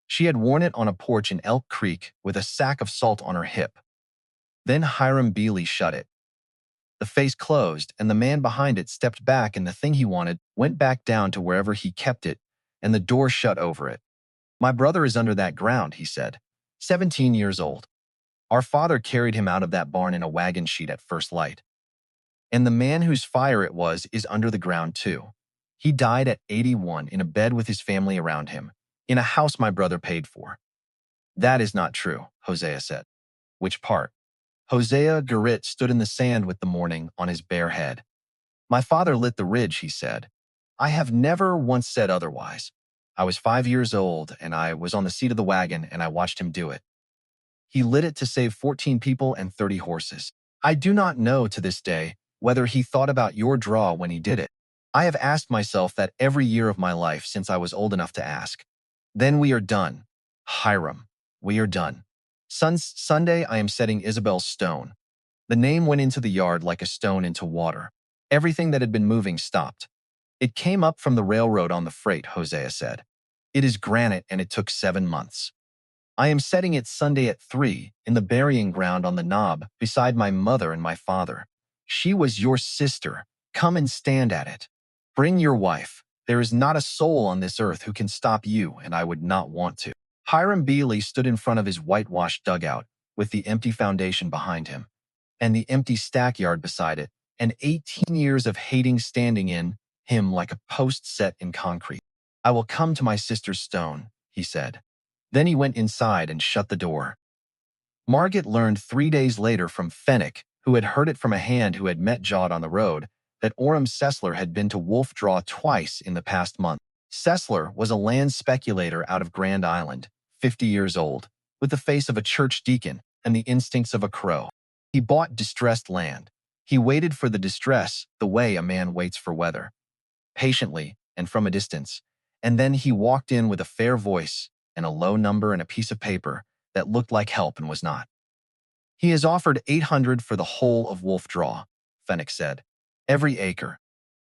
She had worn it on a porch in Elk Creek with a sack of salt on her hip. Then Hiram Bewley shut it. The face closed, and the man behind it stepped back, and the thing he wanted went back down to wherever he kept it, and the door shut over it. "My brother is under that ground," he said. 17 years old. Our father carried him out of that barn in a wagon sheet at first light. And the man whose fire it was is under the ground too. He died at 81 in a bed with his family around him, in a house my brother paid for." "That is not true," Hosea said. "Which part?" Hosea Garritt stood in the sand with the morning on his bare head. "My father lit the ridge," he said. "I have never once said otherwise. I was 5 years old, and I was on the seat of the wagon, and I watched him do it. He lit it to save 14 people and 30 horses. I do not know to this day whether he thought about your draw when he did it. I have asked myself that every year of my life since I was old enough to ask. Then we are done. Hiram, we are done. Sunday I am setting Isabel's stone." The name went into the yard like a stone into water. Everything that had been moving stopped. "It came up from the railroad on the freight," Hosea said. "It is granite, and it took 7 months. I am setting it Sunday at 3 in the burying ground on the knob beside my mother and my father. She was your sister. Come and stand at it. Bring your wife. There is not a soul on this earth who can stop you, and I would not want to." Hiram Bewley stood in front of his whitewashed dugout, with the empty foundation behind him, and the empty stackyard beside it, and 18 years of hating standing in him like a post set in concrete. "I will come to my sister's stone," he said. Then he went inside and shut the door. Margit learned 3 days later from Fenwick, who had heard it from a hand who had met Jod on the road, that Orem Sessler had been to Wolf Draw twice in the past month. Sessler was a land speculator out of Grand Island, 50 years old, with the face of a church deacon and the instincts of a crow. He bought distressed land. He waited for the distress the way a man waits for weather, patiently and from a distance, and then he walked in with a fair voice and a low number and a piece of paper that looked like help and was not. "He has offered 800 for the whole of Wolf Draw," Fenwick said. "Every acre.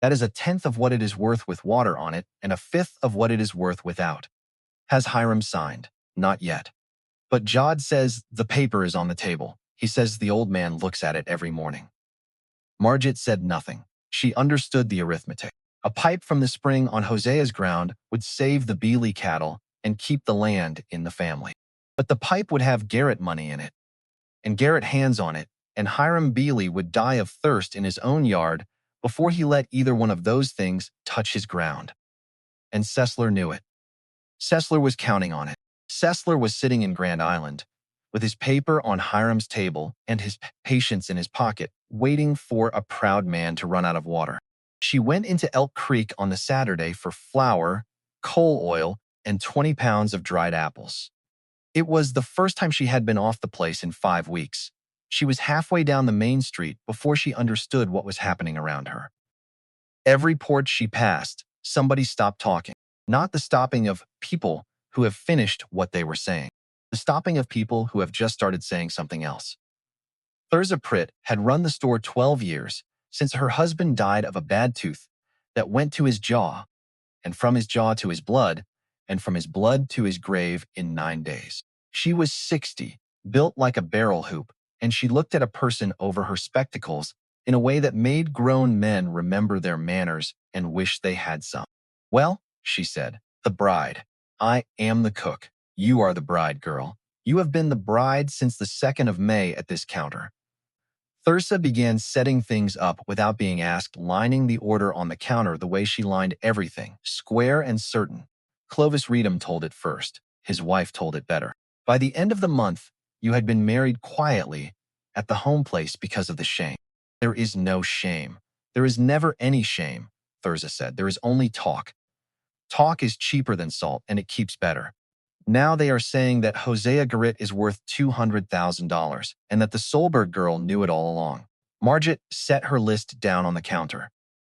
That is a tenth of what it is worth with water on it and a fifth of what it is worth without." "Has Hiram signed?" "Not yet. But Jod says the paper is on the table. He says the old man looks at it every morning." Margit said nothing. She understood the arithmetic. A pipe from the spring on Hosea's ground would save the Beely cattle and keep the land in the family. But the pipe would have Garritt money in it, and Garritt hands on it, and Hiram Beely would die of thirst in his own yard before he let either one of those things touch his ground. And Sessler knew it. Sessler was counting on it. Sessler was sitting in Grand Island, with his paper on Hiram's table and his patience in his pocket, waiting for a proud man to run out of water. She went into Elk Creek on the Saturday for flour, coal oil, and 20 pounds of dried apples. It was the first time she had been off the place in 5 weeks. She was halfway down the main street before she understood what was happening around her. Every porch she passed, somebody stopped talking. Not the stopping of people who have finished what they were saying. The stopping of people who have just started saying something else. Thurza Pritt had run the store 12 years, since her husband died of a bad tooth that went to his jaw, and from his jaw to his blood, and from his blood to his grave in 9 days. She was 60, built like a barrel hoop, and she looked at a person over her spectacles in a way that made grown men remember their manners and wish they had some. "Well," she said, "the bride. I am the cook. You are the bride, girl. You have been the bride since the 2nd of May at this counter." Thursa began setting things up without being asked, lining the order on the counter the way she lined everything, square and certain. Clovis Reedham told it first. His wife told it better. By the end of the month, you had been married quietly at the home place because of the shame. "There is no shame. There is never any shame," Thursa said. "There is only talk. Talk is cheaper than salt, and it keeps better. Now they are saying that Hosea Garritt is worth $200,000 and that the Solberg girl knew it all along." Margit set her list down on the counter.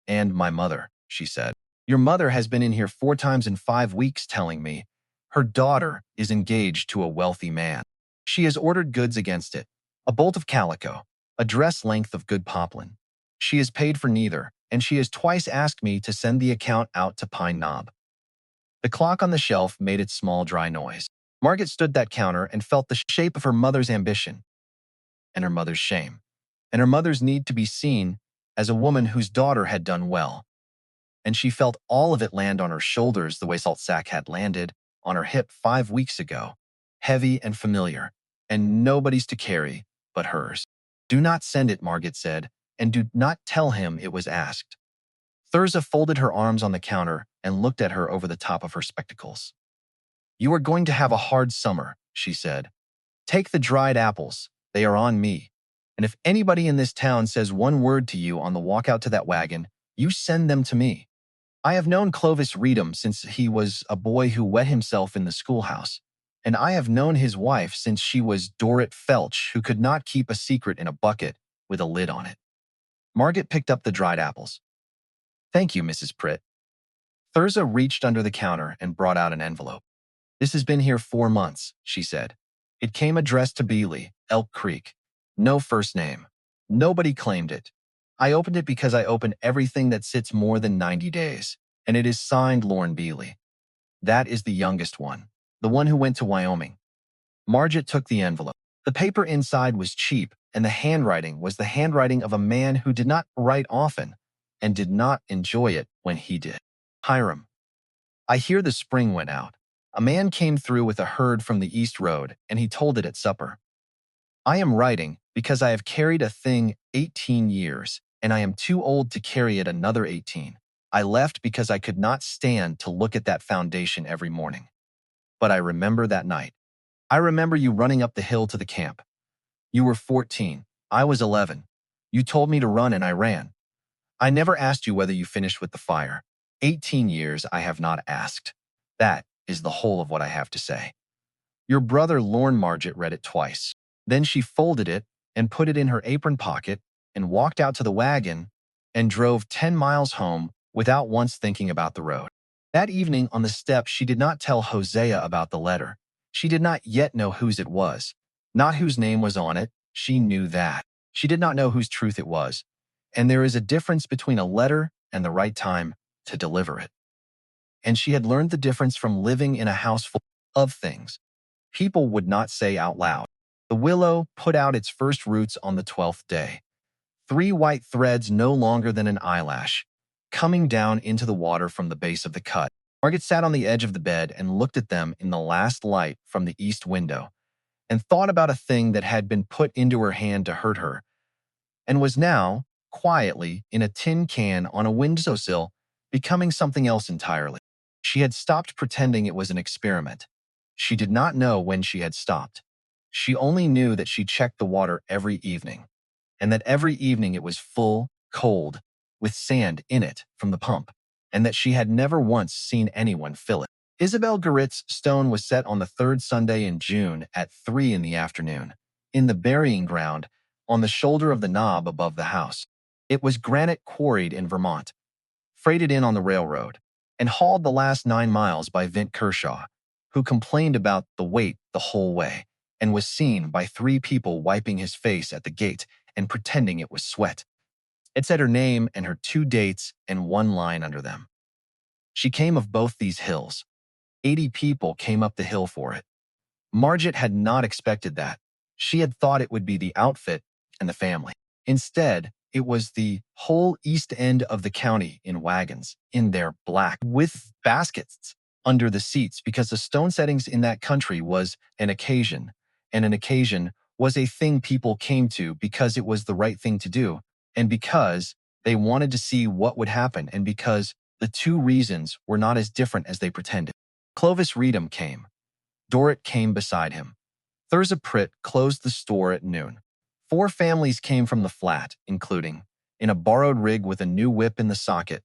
"And my mother," she said. "Your mother has been in here 4 times in 5 weeks telling me her daughter is engaged to a wealthy man. She has ordered goods against it, a bolt of calico, a dress length of good poplin. She has paid for neither, and she has twice asked me to send the account out to Pine Knob." The clock on the shelf made its small, dry noise. Margit stood that counter and felt the shape of her mother's ambition and her mother's shame, and her mother's need to be seen as a woman whose daughter had done well. And she felt all of it land on her shoulders the way Salt Sack had landed on her hip 5 weeks ago, heavy and familiar, and nobody's to carry but hers. "Do not send it," Margit said, "and do not tell him it was asked." Thurza folded her arms on the counter and looked at her over the top of her spectacles. "You are going to have a hard summer," she said. "Take the dried apples. They are on me. And if anybody in this town says one word to you on the walk out to that wagon, you send them to me. I have known Clovis Reedham since he was a boy who wet himself in the schoolhouse, and I have known his wife since she was Dorrit Felch, who could not keep a secret in a bucket with a lid on it." Margit picked up the dried apples. "Thank you, Mrs. Pritt." Thurza reached under the counter and brought out an envelope. "This has been here 4 months," she said. "It came addressed to Beely, Elk Creek. No first name. Nobody claimed it. I opened it because I open everything that sits more than 90 days, and it is signed Lorne Beely. That is the youngest one, the one who went to Wyoming." Margit took the envelope. The paper inside was cheap, and the handwriting was the handwriting of a man who did not write often and did not enjoy it when he did. "Hiram, I hear the spring went out. A man came through with a herd from the East Road, and he told it at supper. I am writing because I have carried a thing 18 years, and I am too old to carry it another 18. I left because I could not stand to look at that foundation every morning. But I remember that night. I remember you running up the hill to the camp. You were 14. I was 11. You told me to run and I ran. I never asked you whether you finished with the fire. 18 years I have not asked. That is the whole of what I have to say. Your brother Lorne Margit read it twice. Then she folded it and put it in her apron pocket and walked out to the wagon and drove 10 miles home without once thinking about the road. That evening on the steps, she did not tell Hosea about the letter. She did not yet know whose it was, not whose name was on it. She knew that. She did not know whose truth it was. And there is a difference between a letter and the right time to deliver it. And she had learned the difference from living in a house full of things people would not say out loud. The willow put out its first roots on the 12th day. 3 white threads no longer than an eyelash, coming down into the water from the base of the cut. Margit sat on the edge of the bed and looked at them in the last light from the east window, and thought about a thing that had been put into her hand to hurt her, and was now, quietly, in a tin can on a windowsill, becoming something else entirely. She had stopped pretending it was an experiment. She did not know when she had stopped. She only knew that she checked the water every evening, and that every evening it was full, cold, with sand in it from the pump, and that she had never once seen anyone fill it. Isabel Garritt's stone was set on the third Sunday in June at 3 in the afternoon, in the burying ground, on the shoulder of the knob above the house. It was granite quarried in Vermont, freighted in on the railroad, and hauled the last 9 miles by Vint Kershaw, who complained about the weight the whole way, and was seen by 3 people wiping his face at the gate and pretending it was sweat. It said her name and her 2 dates and 1 line under them. She came of both these hills. 80 people came up the hill for it. Margit had not expected that. She had thought it would be the outfit and the family. Instead, it was the whole east end of the county in wagons, in their black, with baskets under the seats, because the stone settings in that country was an occasion, and an occasion was a thing people came to because it was the right thing to do, and because they wanted to see what would happen, and because the 2 reasons were not as different as they pretended. Clovis Reedham came. Dorrit came beside him. Thurza Pritt closed the store at noon. 4 families came from the flat, including, in a borrowed rig with a new whip in the socket,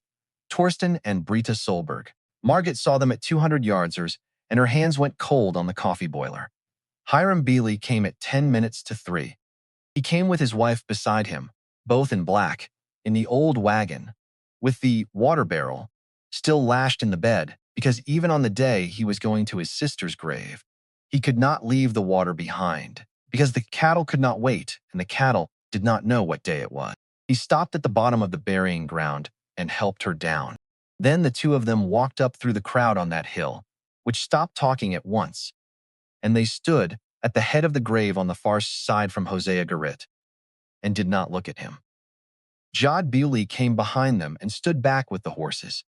Torsten and Brita Solberg. Margit saw them at 200 yardsers, and her hands went cold on the coffee boiler. Hiram Bealey came at 10 minutes to 3. He came with his wife beside him, both in black, in the old wagon, with the water barrel still lashed in the bed, because even on the day he was going to his sister's grave, he could not leave the water behind, because the cattle could not wait, and the cattle did not know what day it was. He stopped at the bottom of the burying ground and helped her down. Then the 2 of them walked up through the crowd on that hill, which stopped talking at once, and they stood at the head of the grave on the far side from Hosea Garritt, and did not look at him. Jod Bewley came behind them and stood back with the horses.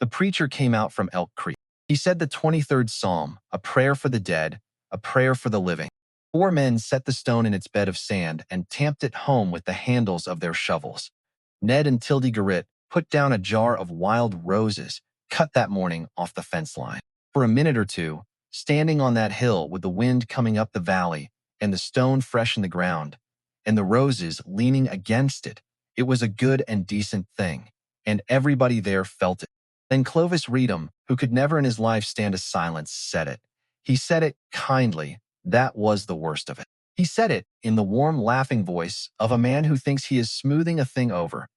The preacher came out from Elk Creek. He said the 23rd Psalm, a prayer for the dead, a prayer for the living. 4 men set the stone in its bed of sand and tamped it home with the handles of their shovels. Ned and Tildy Garritt put down a jar of wild roses, cut that morning off the fence line. For a minute or two, standing on that hill with the wind coming up the valley and the stone fresh in the ground, and the roses leaning against it, it was a good and decent thing, and everybody there felt it. Then Clovis Reedham, who could never in his life stand a silence, said it. He said it kindly. That was the worst of it. He said it in the warm, laughing voice of a man who thinks he is smoothing a thing over,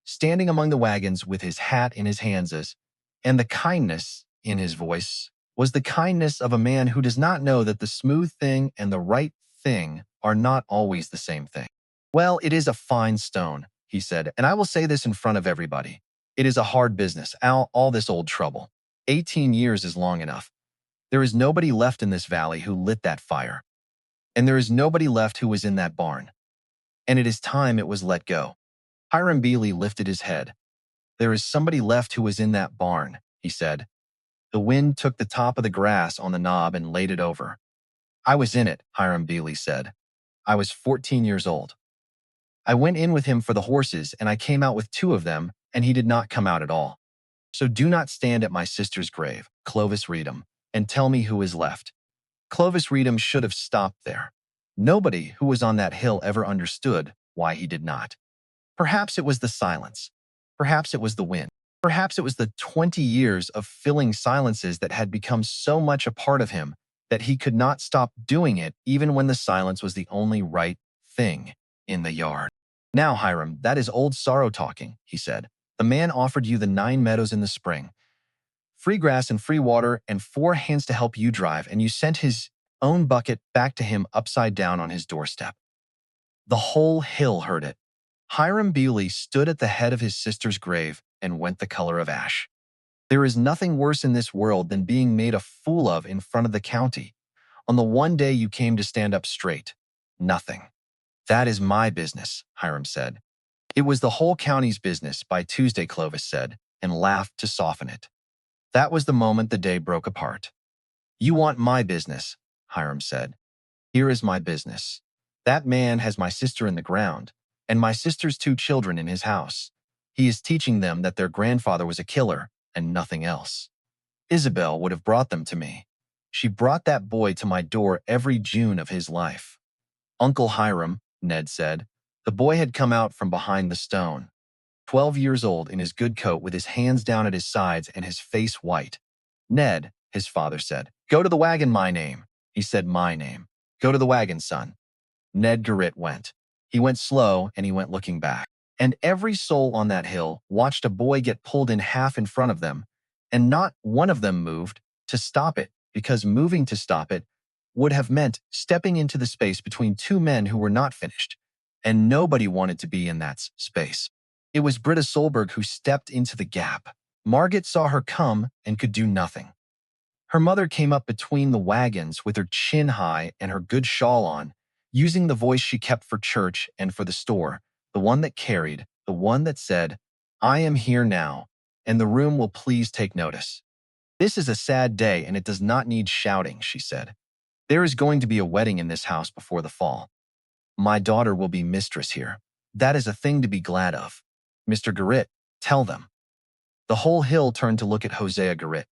standing among the wagons with his hat in his hands, and the kindness in his voice was the kindness of a man who does not know that the smooth thing and the right thing are not always the same thing. Well, it is a fine stone, he said, and I will say this in front of everybody. It is a hard business, all this old trouble. 18 years is long enough. There is nobody left in this valley who lit that fire. And there is nobody left who was in that barn. And it is time it was let go. Hiram Bealey lifted his head. There is somebody left who was in that barn, he said. The wind took the top of the grass on the knob and laid it over. I was in it, Hiram Bealey said. I was 14 years old. I went in with him for the horses and I came out with 2 of them and he did not come out at all. So do not stand at my sister's grave, Clovis Reedham, and tell me who is left. Clovis Reedham should have stopped there. Nobody who was on that hill ever understood why he did not. Perhaps it was the silence. Perhaps it was the wind. Perhaps it was the 20 years of filling silences that had become so much a part of him that he could not stop doing it even when the silence was the only right thing in the yard. Now, Hiram, that is old sorrow talking, he said. The man offered you the 9 meadows in the spring, free grass and free water and 4 hands to help you drive, and you sent his own bucket back to him upside down on his doorstep. The whole hill heard it. Hiram Bewley stood at the head of his sister's grave and went the color of ash. There is nothing worse in this world than being made a fool of in front of the county on the one day you came to stand up straight. Nothing. That is my business, Hiram said. It was the whole county's business by Tuesday, Clovis said, and laughed to soften it. That was the moment the day broke apart. You want my business, Hiram said. Here is my business. That man has my sister in the ground, and my sister's 2 children in his house. He is teaching them that their grandfather was a killer and nothing else. Isabel would have brought them to me. She brought that boy to my door every June of his life. Uncle Hiram, Ned said. The boy had come out from behind the stone, 12 years old, in his good coat with his hands down at his sides and his face white. Ned, his father said. Go to the wagon, my name. He said, my name. Go to the wagon, son. Ned Garritt went. He went slow and he went looking back. And every soul on that hill watched a boy get pulled in half in front of them, and not one of them moved to stop it, because moving to stop it would have meant stepping into the space between 2 men who were not finished, and nobody wanted to be in that space. It was Britta Solberg who stepped into the gap. Margit saw her come and could do nothing. Her mother came up between the wagons with her chin high and her good shawl on, using the voice she kept for church and for the store, the one that carried, the one that said, I am here now, and the room will please take notice. This is a sad day and it does not need shouting, she said. There is going to be a wedding in this house before the fall. My daughter will be mistress here. That is a thing to be glad of. Mr. Garritt, tell them. The whole hill turned to look at Hosea Garritt.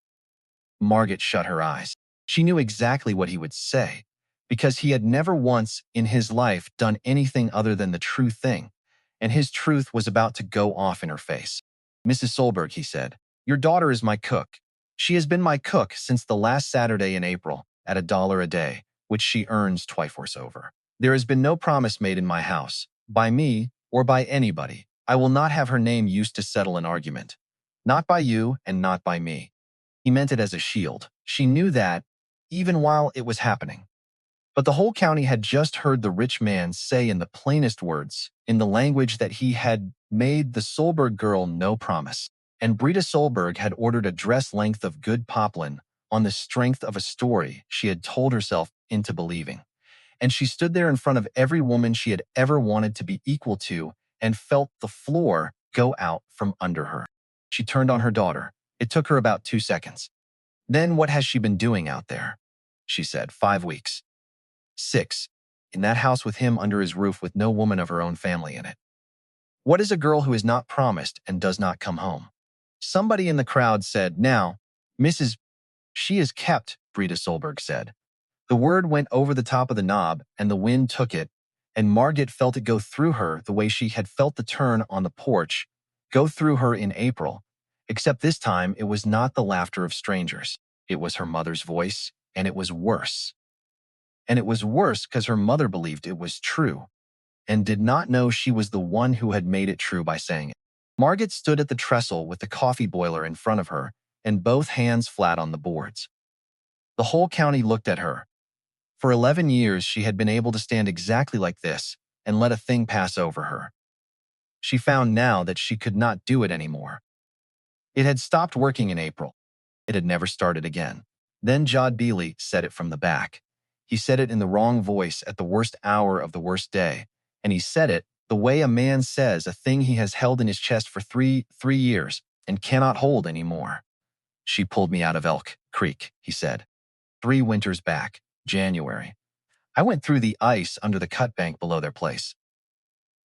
Margit shut her eyes. She knew exactly what he would say, because he had never once in his life done anything other than the true thing, and his truth was about to go off in her face. Mrs. Solberg, he said, your daughter is my cook. She has been my cook since the last Saturday in April at $1 a day, which she earns twice over. There has been no promise made in my house, by me or by anybody. I will not have her name used to settle an argument. Not by you and not by me. He meant it as a shield. She knew that, even while it was happening. But the whole county had just heard the rich man say in the plainest words, in the language that he had made the Solberg girl no promise. And Britta Solberg had ordered a dress length of good poplin on the strength of a story she had told herself into believing. And she stood there in front of every woman she had ever wanted to be equal to and felt the floor go out from under her. She turned on her daughter. It took her about 2 seconds. Then what has she been doing out there? She said, 5 weeks. 6. In that house with him under his roof with no woman of her own family in it. What is a girl who is not promised and does not come home? Somebody in the crowd said, now, Mrs. She is kept, Britta Solberg said. The word went over the top of the knob, and the wind took it, and Margit felt it go through her the way she had felt the turn on the porch go through her in April, except this time it was not the laughter of strangers. It was her mother's voice, and it was worse. And it was worse because her mother believed it was true, and did not know she was the one who had made it true by saying it. Margit stood at the trestle with the coffee boiler in front of her, and both hands flat on the boards. The whole county looked at her. For 11 years, she had been able to stand exactly like this and let a thing pass over her. She found now that she could not do it anymore. It had stopped working in April. It had never started again. Then Jod Bealey said it from the back. He said it in the wrong voice at the worst hour of the worst day, and he said it the way a man says a thing he has held in his chest for three years and cannot hold anymore. She pulled me out of Elk Creek, he said. 3 winters back, January. I went through the ice under the cut bank below their place.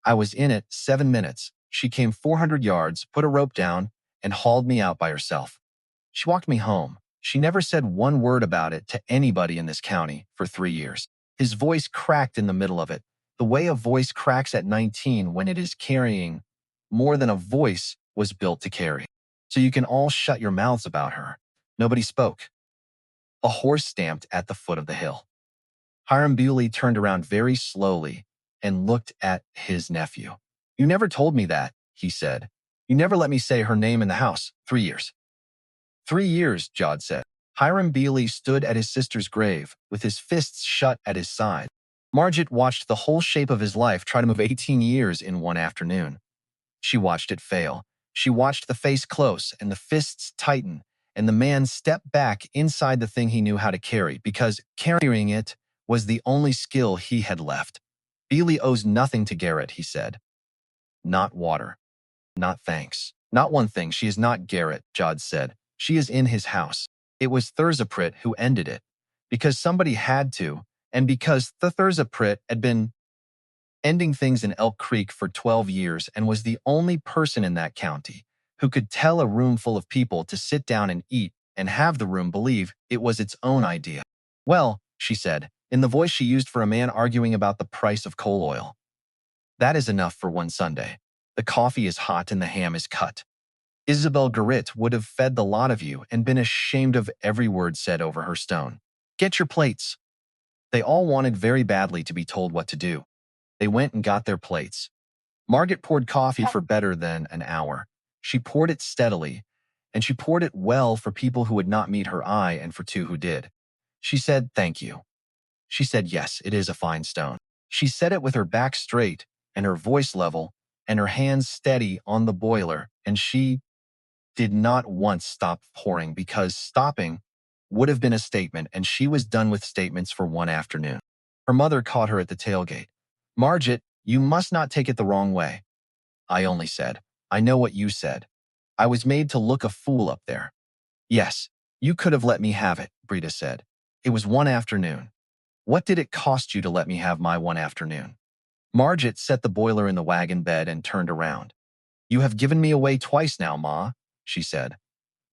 I was in it 7 minutes. She came 400 yards, put a rope down, and hauled me out by herself. She walked me home. She never said one word about it to anybody in this county for 3 years. His voice cracked in the middle of it, the way a voice cracks at 19 when it is carrying more than a voice was built to carry. So you can all shut your mouths about her. Nobody spoke. A horse stamped at the foot of the hill. Hiram Bewley turned around very slowly and looked at his nephew. You never told me that, he said. You never let me say her name in the house. 3 years. 3 years, Jod said. Hiram Bewley stood at his sister's grave with his fists shut at his side. Margit watched the whole shape of his life try to move 18 years in one afternoon. She watched it fail. She watched the face close and the fists tighten, and the man step back inside the thing he knew how to carry, because carrying it was the only skill he had left. Bewley owes nothing to Garritt, he said. Not water. Not thanks. Not one thing. She is not Garritt, Jod said. She is in his house. It was Thursaprit who ended it, because somebody had to, and because the Thursaprit had been ending things in Elk Creek for 12 years and was the only person in that county who could tell a room full of people to sit down and eat and have the room believe it was its own idea. Well, she said, in the voice she used for a man arguing about the price of coal oil. That is enough for one Sunday. The coffee is hot and the ham is cut. Isabel Garritt would have fed the lot of you and been ashamed of every word said over her stone. Get your plates. They all wanted very badly to be told what to do. They went and got their plates. Margit poured coffee for better than an hour. She poured it steadily, and she poured it well for people who would not meet her eye and for two who did. She said, thank you. She said, yes, it is a fine stone. She said it with her back straight and her voice level and her hands steady on the boiler, and she did not once stop pouring, because stopping would have been a statement, and she was done with statements for one afternoon. Her mother caught her at the tailgate. Margit, you must not take it the wrong way. I only said, I know what you said. I was made to look a fool up there. Yes, you could have let me have it, Brita said. It was one afternoon. What did it cost you to let me have my one afternoon? Margit set the boiler in the wagon bed and turned around. You have given me away twice now, Ma, she said.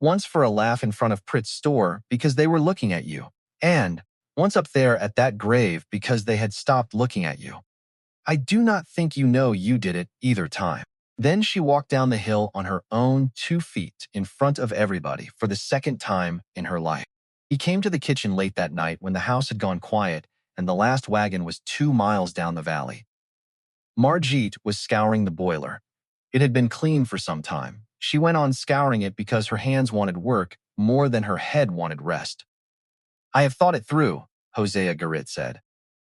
Once for a laugh in front of Pritt's store because they were looking at you, and once up there at that grave because they had stopped looking at you. I do not think you know you did it either time. Then she walked down the hill on her own 2 feet in front of everybody for the second time in her life. He came to the kitchen late that night when the house had gone quiet and the last wagon was 2 miles down the valley. Margit was scouring the boiler. It had been clean for some time. She went on scouring it because her hands wanted work more than her head wanted rest. I have thought it through, Hosea Garritt said.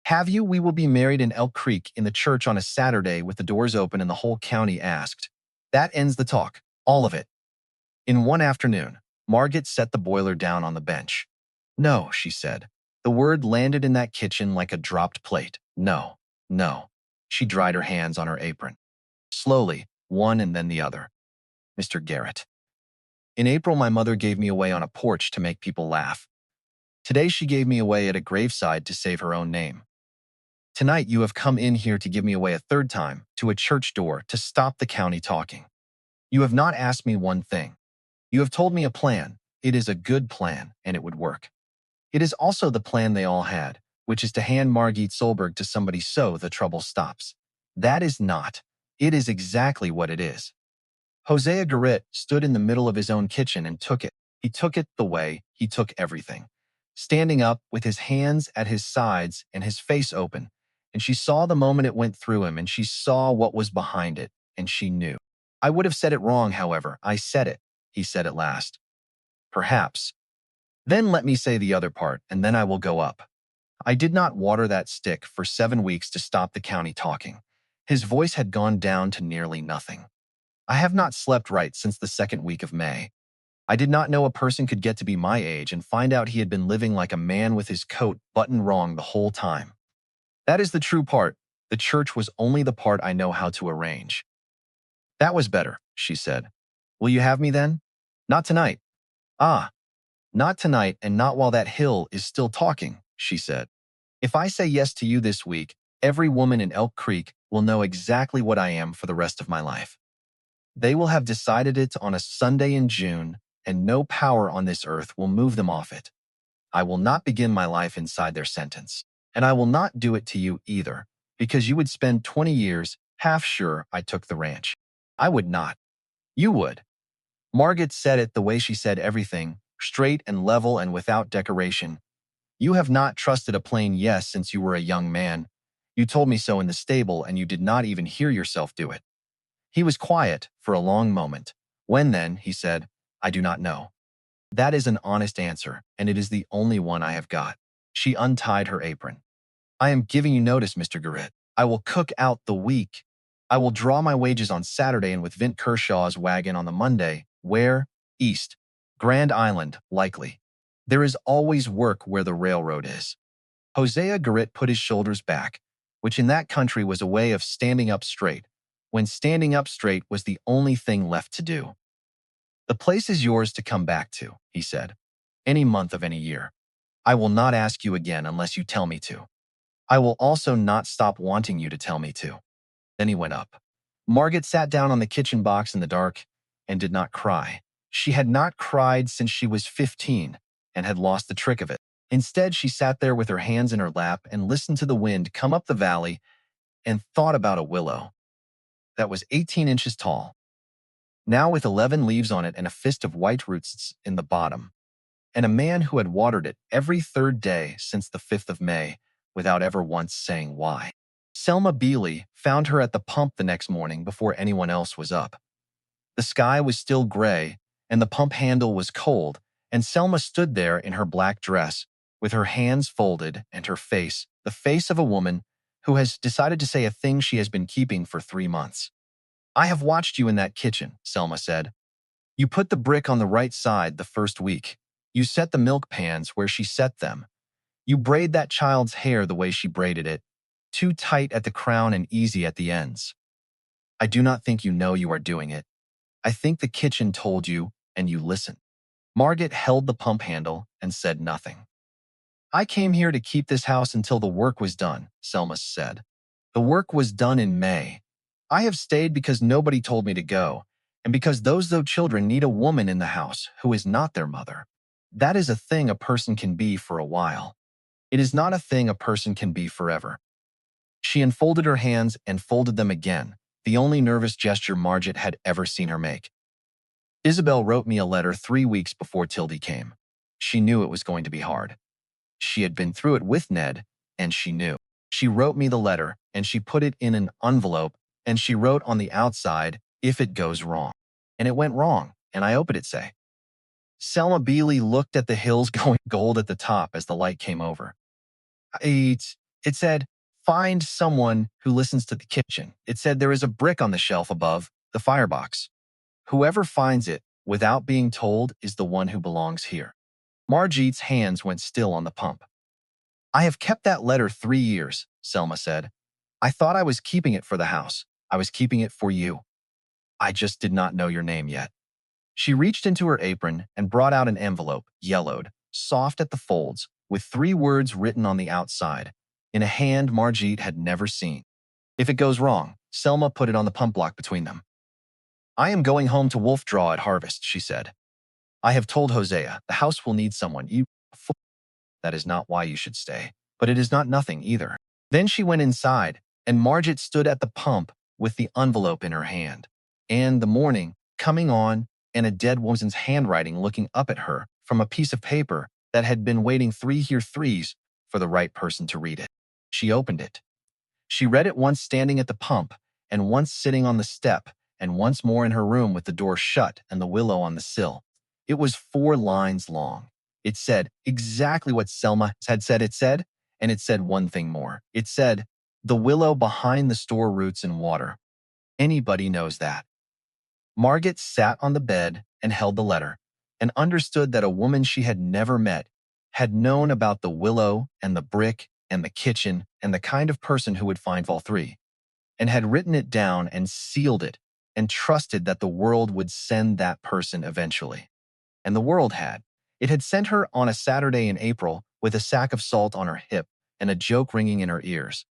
Have you? We will be married in Elk Creek in the church on a Saturday with the doors open and the whole county asked. That ends the talk, all of it. In one afternoon, Margit set the boiler down on the bench. No, she said. The word landed in that kitchen like a dropped plate. No, no. She dried her hands on her apron. Slowly, one and then the other. Mr. Garritt. In April, my mother gave me away on a porch to make people laugh. Today, she gave me away at a graveside to save her own name. Tonight, you have come in here to give me away a third time, to a church door, to stop the county talking. You have not asked me one thing. You have told me a plan. It is a good plan, and it would work. It is also the plan they all had, which is to hand Margit Solberg to somebody so the trouble stops. That is not. It is exactly what it is. Hosea Garritt stood in the middle of his own kitchen and took it. He took it the way he took everything. Standing up with his hands at his sides and his face open, and she saw the moment it went through him, and she saw what was behind it, and she knew. I would have said it wrong, however. I said it, he said at last. Perhaps. Then let me say the other part, and then I will go up. I did not water that stick for 7 weeks to stop the county talking. His voice had gone down to nearly nothing. I have not slept right since the 2nd week of May. I did not know a person could get to be my age and find out he had been living like a man with his coat buttoned wrong the whole time. That is the true part. The church was only the part I know how to arrange. That was better, she said. Will you have me then? Not tonight. Ah, not tonight and not while that hill is still talking, she said. If I say yes to you this week, every woman in Elk Creek will know exactly what I am for the rest of my life. They will have decided it on a Sunday in June, and no power on this earth will move them off it. I will not begin my life inside their sentence. And I will not do it to you either, because you would spend 20 years half sure I took the ranch. I would not. You would. Margit said it the way she said everything, straight and level and without decoration. You have not trusted a plain yes since you were a young man. You told me so in the stable, and you did not even hear yourself do it. He was quiet for a long moment. When then, he said, I do not know. That is an honest answer, and it is the only one I have got. She untied her apron. I am giving you notice, Mr. Garritt. I will cook out the week. I will draw my wages on Saturday and with Vint Kershaw's wagon on the Monday. Where? East. Grand Island, likely. There is always work where the railroad is. Hosea Garritt put his shoulders back, which in that country was a way of standing up straight, when standing up straight was the only thing left to do. The place is yours to come back to, he said, any month of any year. I will not ask you again unless you tell me to. I will also not stop wanting you to tell me to. Then he went up. Margit sat down on the kitchen box in the dark and did not cry. She had not cried since she was 15 and had lost the trick of it. Instead, she sat there with her hands in her lap and listened to the wind come up the valley and thought about a willow that was 18 inches tall, now with 11 leaves on it and a fist of white roots in the bottom, and a man who had watered it every third day since the 5th of May without ever once saying why. Selma Bealey found her at the pump the next morning before anyone else was up. The sky was still gray, and the pump handle was cold, and Selma stood there in her black dress, with her hands folded and her face, the face of a woman who has decided to say a thing she has been keeping for 3 months. I have watched you in that kitchen, Selma said. You put the brick on the right side the first week. You set the milk pans where she set them. You braid that child's hair the way she braided it, too tight at the crown and easy at the ends. I do not think you know you are doing it. I think the kitchen told you, and you listened. Margit held the pump handle and said nothing. I came here to keep this house until the work was done, Selma said. The work was done in May. I have stayed because nobody told me to go, and because those children need a woman in the house who is not their mother. That is a thing a person can be for a while. It is not a thing a person can be forever. She unfolded her hands and folded them again, the only nervous gesture Margit had ever seen her make. Isabel wrote me a letter 3 weeks before Tildy came. She knew it was going to be hard. She had been through it with Ned, and she knew. She wrote me the letter, and she put it in an envelope, and she wrote on the outside, if it goes wrong. And it went wrong, and I opened it say. Selma Bealey looked at the hills going gold at the top as the light came over. It said, find someone who listens to the kitchen. It said there is a brick on the shelf above the firebox. Whoever finds it without being told is the one who belongs here. Margit's hands went still on the pump. I have kept that letter 3 years, Selma said. I thought I was keeping it for the house. I was keeping it for you. I just did not know your name yet. She reached into her apron and brought out an envelope, yellowed, soft at the folds, with 3 words written on the outside, in a hand Margit had never seen. If it goes wrong, Selma put it on the pump block between them. I am going home to Wolf Draw at harvest, she said. I have told Hosea, the house will need someone. You fool. That is not why you should stay, but it is not nothing either. Then she went inside, and Margit stood at the pump with the envelope in her hand, and the morning coming on, and a dead woman's handwriting looking up at her from a piece of paper that had been waiting 3 for the right person to read it. She opened it. She read it once standing at the pump, and once sitting on the step, and once more in her room with the door shut and the willow on the sill. It was 4 lines long. It said exactly what Selma had said it said, and it said one thing more. It said, the willow behind the store roots in water. Anybody knows that. Margit sat on the bed and held the letter, and understood that a woman she had never met had known about the willow and the brick and the kitchen and the kind of person who would find all 3, and had written it down and sealed it and trusted that the world would send that person eventually. And the world had. It had sent her on a Saturday in April with a sack of salt on her hip, and a joke ringing in her ears.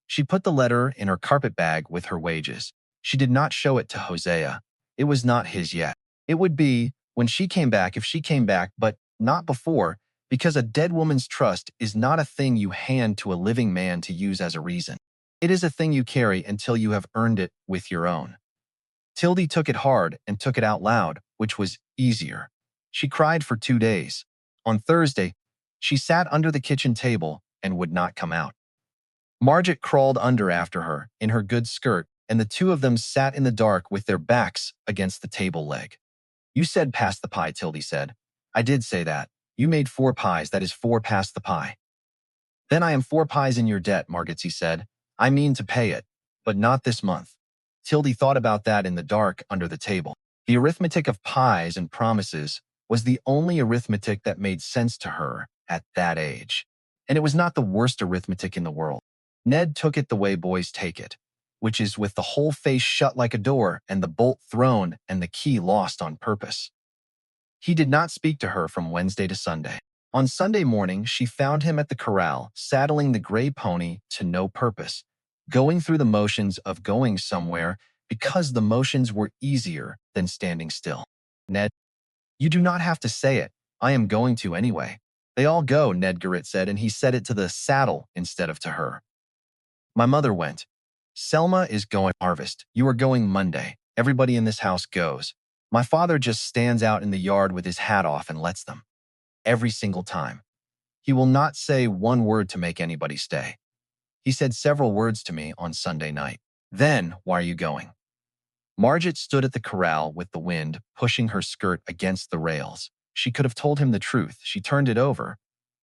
She put the letter in her carpet bag with her wages. She did not show it to Hosea. It was not his yet. It would be when she came back, if she came back, but not before, because a dead woman's trust is not a thing you hand to a living man to use as a reason. It is a thing you carry until you have earned it with your own. Tildy took it hard and took it out loud, which was easier. She cried for 2 days. On Thursday, she sat under the kitchen table and would not come out. Margit crawled under after her in her good skirt, and the two of them sat in the dark with their backs against the table leg. "You said pass the pie," Tildy said. "I did say that. You made 4 pies, that is 4 pass the pie." "Then I am 4 pies in your debt," Margitsy said. "I mean to pay it, but not this month." Tildy thought about that in the dark under the table. The arithmetic of pies and promises was the only arithmetic that made sense to her at that age. And it was not the worst arithmetic in the world. Ned took it the way boys take it, which is with the whole face shut like a door and the bolt thrown and the key lost on purpose. He did not speak to her from Wednesday to Sunday. On Sunday morning, she found him at the corral, saddling the gray pony to no purpose, going through the motions of going somewhere because the motions were easier than standing still. "Ned, you do not have to say it. I am going to anyway." "They all go," Ned Garritt said, and he said it to the saddle instead of to her. "My mother went. Selma is going harvest. You are going Monday. Everybody in this house goes. My father just stands out in the yard with his hat off and lets them. Every single time. He will not say one word to make anybody stay. He said several words to me on Sunday night. Then, why are you going?" Margit stood at the corral with the wind pushing her skirt against the rails. She could have told him the truth. She turned it over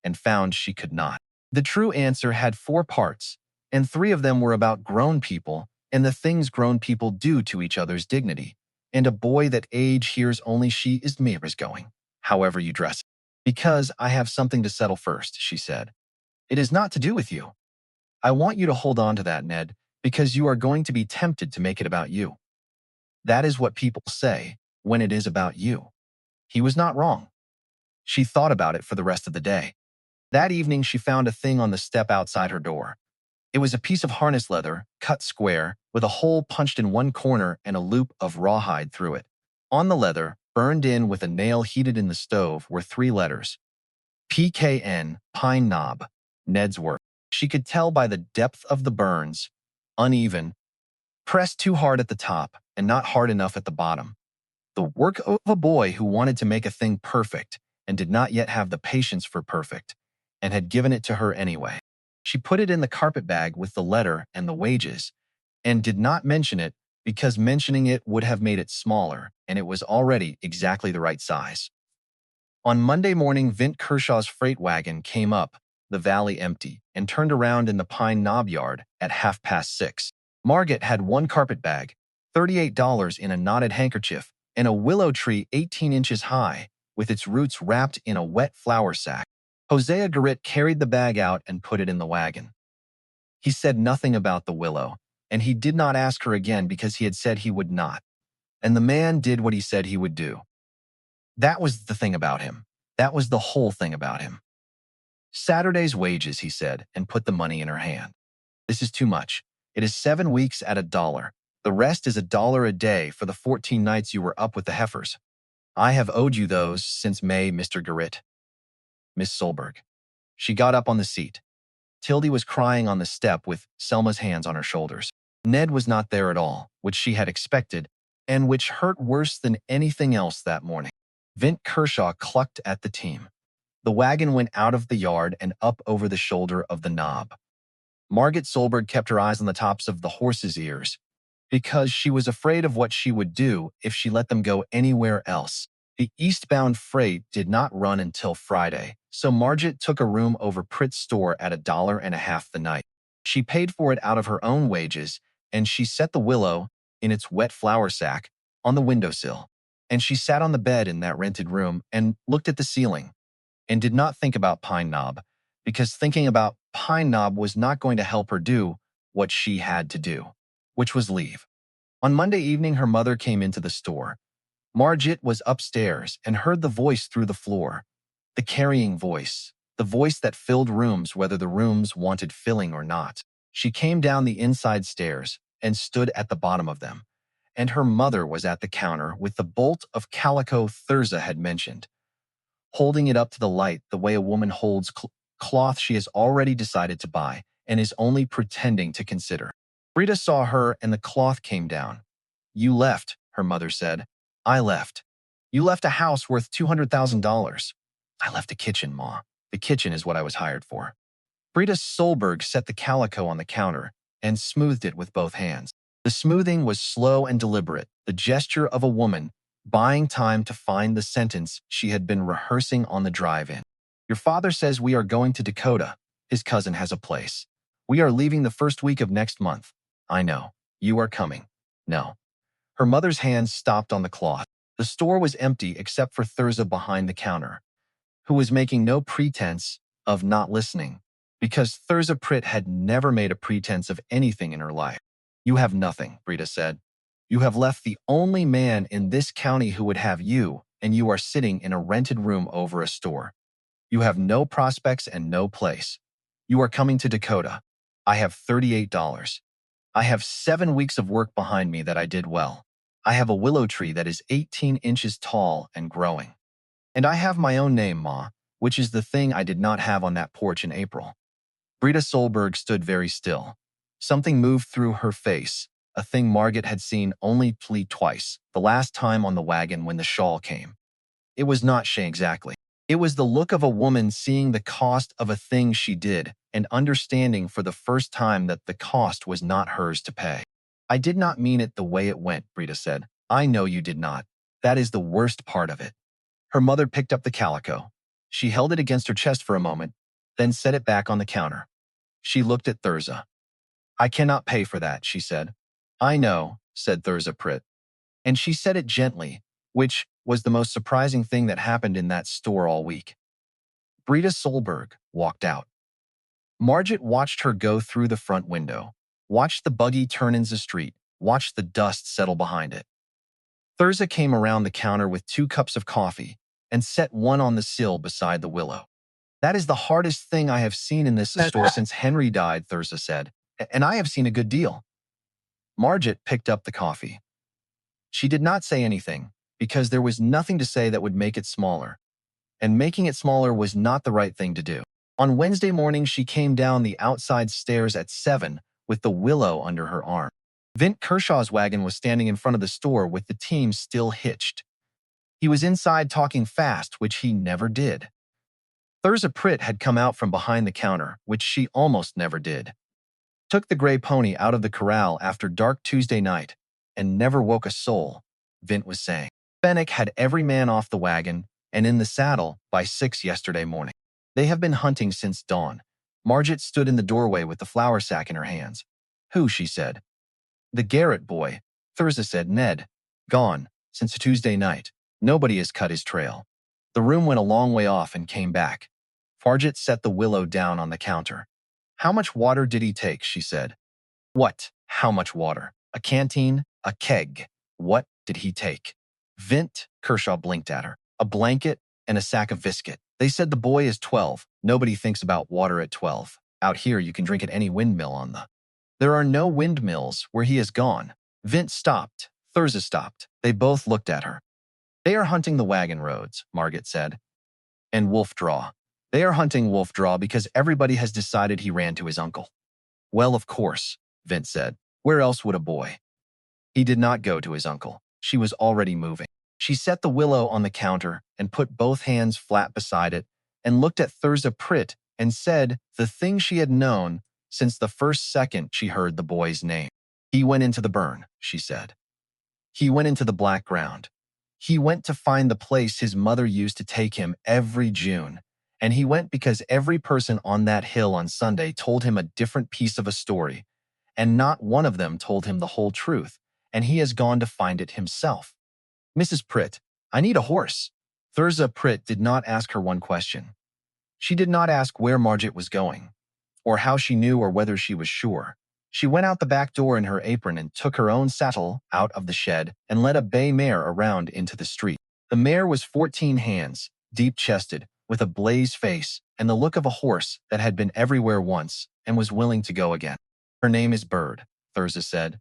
and found she could not. The true answer had 4 parts, and 3 of them were about grown people and the things grown people do to each other's dignity, and a boy that age hears only she is me is going, however you dress it. "Because I have something to settle first," she said. "It is not to do with you. I want you to hold on to that, Ned, because you are going to be tempted to make it about you. That is what people say when it is about you." He was not wrong. She thought about it for the rest of the day. That evening, she found a thing on the step outside her door. It was a piece of harness leather, cut square, with a hole punched in one corner and a loop of rawhide through it. On the leather, burned in with a nail heated in the stove, were 3 letters. PKN, Pine Knob, Ned's work. She could tell by the depth of the burns, uneven, pressed too hard at the top and not hard enough at the bottom. The work of a boy who wanted to make a thing perfect and did not yet have the patience for perfect, and had given it to her anyway. She put it in the carpet bag with the letter and the wages, and did not mention it because mentioning it would have made it smaller, and it was already exactly the right size. On Monday morning, Vint Kershaw's freight wagon came up the valley empty and turned around in the Pine Knob yard at 6:30. Margit had 1 carpet bag, $38 in a knotted handkerchief, and a willow tree 18 inches high, with its roots wrapped in a wet flour sack. Hosea Garritt carried the bag out and put it in the wagon. He said nothing about the willow, and he did not ask her again because he had said he would not. And the man did what he said he would do. That was the thing about him. That was the whole thing about him. "Saturday's wages," he said, and put the money in her hand. "This is too much. It is 7 weeks at $1. The rest is $1 a day for the 14 nights you were up with the heifers. I have owed you those since May, Mr. Garritt." "Miss Solberg." She got up on the seat. Tildy was crying on the step with Selma's hands on her shoulders. Ned was not there at all, which she had expected, and which hurt worse than anything else that morning. Vint Kershaw clucked at the team. The wagon went out of the yard and up over the shoulder of the knob. Margit Solberg kept her eyes on the tops of the horses' ears, because she was afraid of what she would do if she let them go anywhere else. The eastbound freight did not run until Friday, so Margit took a room over Pritt's store at $1.50 the night. She paid for it out of her own wages, and she set the willow, in its wet flour sack, on the windowsill. And she sat on the bed in that rented room and looked at the ceiling, and did not think about Pine Knob, because thinking about Pine Knob was not going to help her do what she had to do, which was leave. On Monday evening, her mother came into the store. Margit was upstairs and heard the voice through the floor, the carrying voice, the voice that filled rooms whether the rooms wanted filling or not. She came down the inside stairs and stood at the bottom of them, and her mother was at the counter with the bolt of calico Thirza had mentioned, holding it up to the light the way a woman holds cloth she has already decided to buy and is only pretending to consider. Brita saw her and the cloth came down. "You left," her mother said. "I left. You left a house worth $200,000. I left a kitchen, Ma. The kitchen is what I was hired for." Brita Solberg set the calico on the counter and smoothed it with both hands. The smoothing was slow and deliberate, the gesture of a woman buying time to find the sentence she had been rehearsing on the drive-in. "Your father says we are going to Dakota. His cousin has a place. We are leaving the first week of next month. I know. You are coming." "No." Her mother's hands stopped on the cloth. The store was empty except for Thirza behind the counter, who was making no pretense of not listening, because Thirza Pritt had never made a pretense of anything in her life. "You have nothing," Brita said. "You have left the only man in this county who would have you, and you are sitting in a rented room over a store. You have no prospects and no place. You are coming to Dakota. I have $38. I have 7 weeks of work behind me that I did well. I have a willow tree that is 18 inches tall and growing. And I have my own name, Ma, which is the thing I did not have on that porch in April." Brita Solberg stood very still. Something moved through her face, a thing Margit had seen only twice, the last time on the wagon when the shawl came. It was not she exactly. It was the look of a woman seeing the cost of a thing she did and understanding for the first time that the cost was not hers to pay. "I did not mean it the way it went," Brita said. "I know you did not. That is the worst part of it." Her mother picked up the calico. She held it against her chest for a moment, then set it back on the counter. She looked at Thirza. "I cannot pay for that," she said. "I know," said Thirza Pritt. And she said it gently, which was the most surprising thing that happened in that store all week. Brita Solberg walked out. Margit watched her go through the front window, watched the buggy turn into the street, watched the dust settle behind it. Thirza came around the counter with 2 cups of coffee and set one on the sill beside the willow. "That is the hardest thing I have seen in this store since Henry died," Thirza said, "and I have seen a good deal." Margit picked up the coffee. She did not say anything, because there was nothing to say that would make it smaller, and making it smaller was not the right thing to do. On Wednesday morning, she came down the outside stairs at 7 with the willow under her arm. Vint Kershaw's wagon was standing in front of the store with the team still hitched. He was inside talking fast, which he never did. Thirza Pritt had come out from behind the counter, which she almost never did. "Took the gray pony out of the corral after dark Tuesday night and never woke a soul," Vint was saying. "Fennick had every man off the wagon and in the saddle by 6 yesterday morning. They have been hunting since dawn." Margit stood in the doorway with the flour sack in her hands. "Who?" she said. "The Garritt boy," Thirza said. "Ned. Gone since Tuesday night. Nobody has cut his trail." The room went a long way off and came back. Margit set the willow down on the counter. "How much water did he take?" she said. "What? How much water? A canteen? A keg? What did he take?" Vint Kershaw blinked at her. "A blanket and a sack of biscuit. They said the boy is 12. Nobody thinks about water at 12. Out here you can drink at any windmill on the... There are no windmills where he has gone." Vint stopped. Thirza stopped. They both looked at her. "They are hunting the wagon roads," Margit said. "And Wolf Draw. They are hunting Wolf Draw because everybody has decided he ran to his uncle." "Well, of course," Vint said. "Where else would a boy?" "He did not go to his uncle. She was already moving." She set the willow on the counter and put both hands flat beside it and looked at Thirza Pritt and said the thing she had known since the first second she heard the boy's name. "He went into the burn," she said. "He went into the black ground. He went to find the place his mother used to take him every June. And he went because every person on that hill on Sunday told him a different piece of a story, and not one of them told him the whole truth, and he has gone to find it himself." "Mrs. Pritt, I need a horse." Thirza Pritt did not ask her one question. She did not ask where Margit was going, or how she knew or whether she was sure. She went out the back door in her apron and took her own saddle out of the shed and led a bay mare around into the street. The mare was 14 hands, deep-chested, with a blazed face and the look of a horse that had been everywhere once and was willing to go again. Her name is Bird, Thirza said.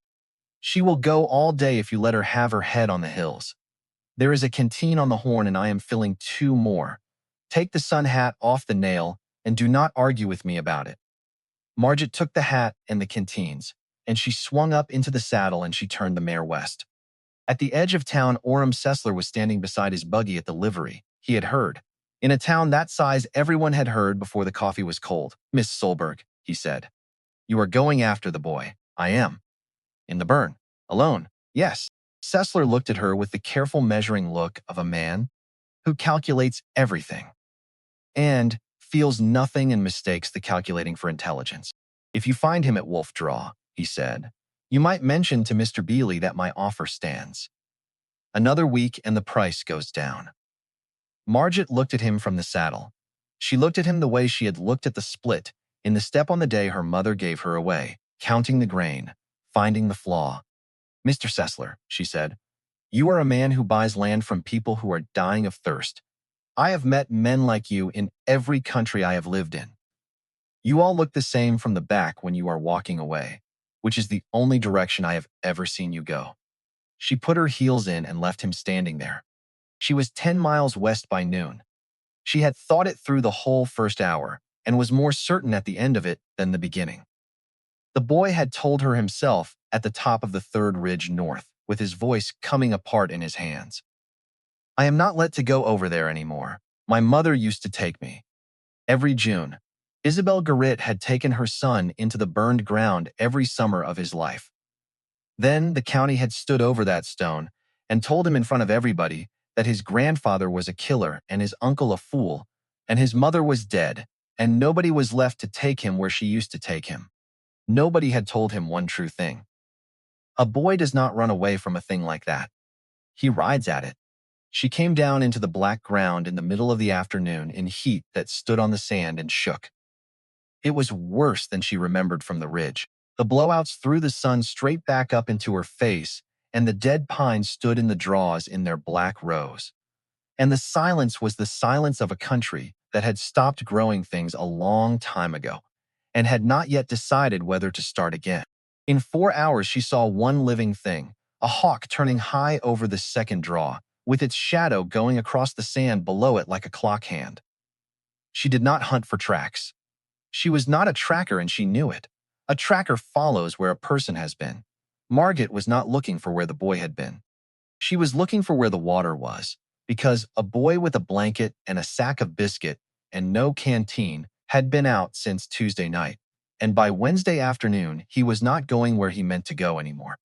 She will go all day if you let her have her head on the hills. There is a canteen on the horn and I am filling 2 more. Take the sun hat off the nail and do not argue with me about it. Margit took the hat and the canteens, and she swung up into the saddle and she turned the mare west. At the edge of town, Orem Sessler was standing beside his buggy at the livery. He had heard. In a town that size, everyone had heard before the coffee was cold. Miss Solberg, he said. You are going after the boy. I am. In the burn. Alone. Yes. Sessler looked at her with the careful measuring look of a man who calculates everything and feels nothing and mistakes the calculating for intelligence. If you find him at Wolf Draw, he said, you might mention to Mr. Bealey that my offer stands. Another week and the price goes down. Margit looked at him from the saddle. She looked at him the way she had looked at the split in the step on the day her mother gave her away, counting the grain, finding the flaw. Mr. Sessler, she said, you are a man who buys land from people who are dying of thirst. I have met men like you in every country I have lived in. You all look the same from the back when you are walking away, which is the only direction I have ever seen you go. She put her heels in and left him standing there. She was 10 miles west by noon. She had thought it through the whole first hour and was more certain at the end of it than the beginning. The boy had told her himself at the top of the third ridge north, with his voice coming apart in his hands. I am not let to go over there anymore. My mother used to take me. Every June, Isabel Garritt had taken her son into the burned ground every summer of his life. Then the county had stood over that stone and told him in front of everybody that his grandfather was a killer and his uncle a fool, and his mother was dead, and nobody was left to take him where she used to take him. Nobody had told him one true thing. A boy does not run away from a thing like that. He rides at it. She came down into the black ground in the middle of the afternoon in heat that stood on the sand and shook. It was worse than she remembered from the ridge. The blowouts threw the sun straight back up into her face, and the dead pines stood in the draws in their black rows. And the silence was the silence of a country that had stopped growing things a long time ago and had not yet decided whether to start again. In 4 hours, she saw one living thing, a hawk turning high over the second draw, with its shadow going across the sand below it like a clock hand. She did not hunt for tracks. She was not a tracker and she knew it. A tracker follows where a person has been. Margit was not looking for where the boy had been. She was looking for where the water was, because a boy with a blanket and a sack of biscuit and no canteen had been out since Tuesday night, and by Wednesday afternoon he was not going where he meant to go anymore.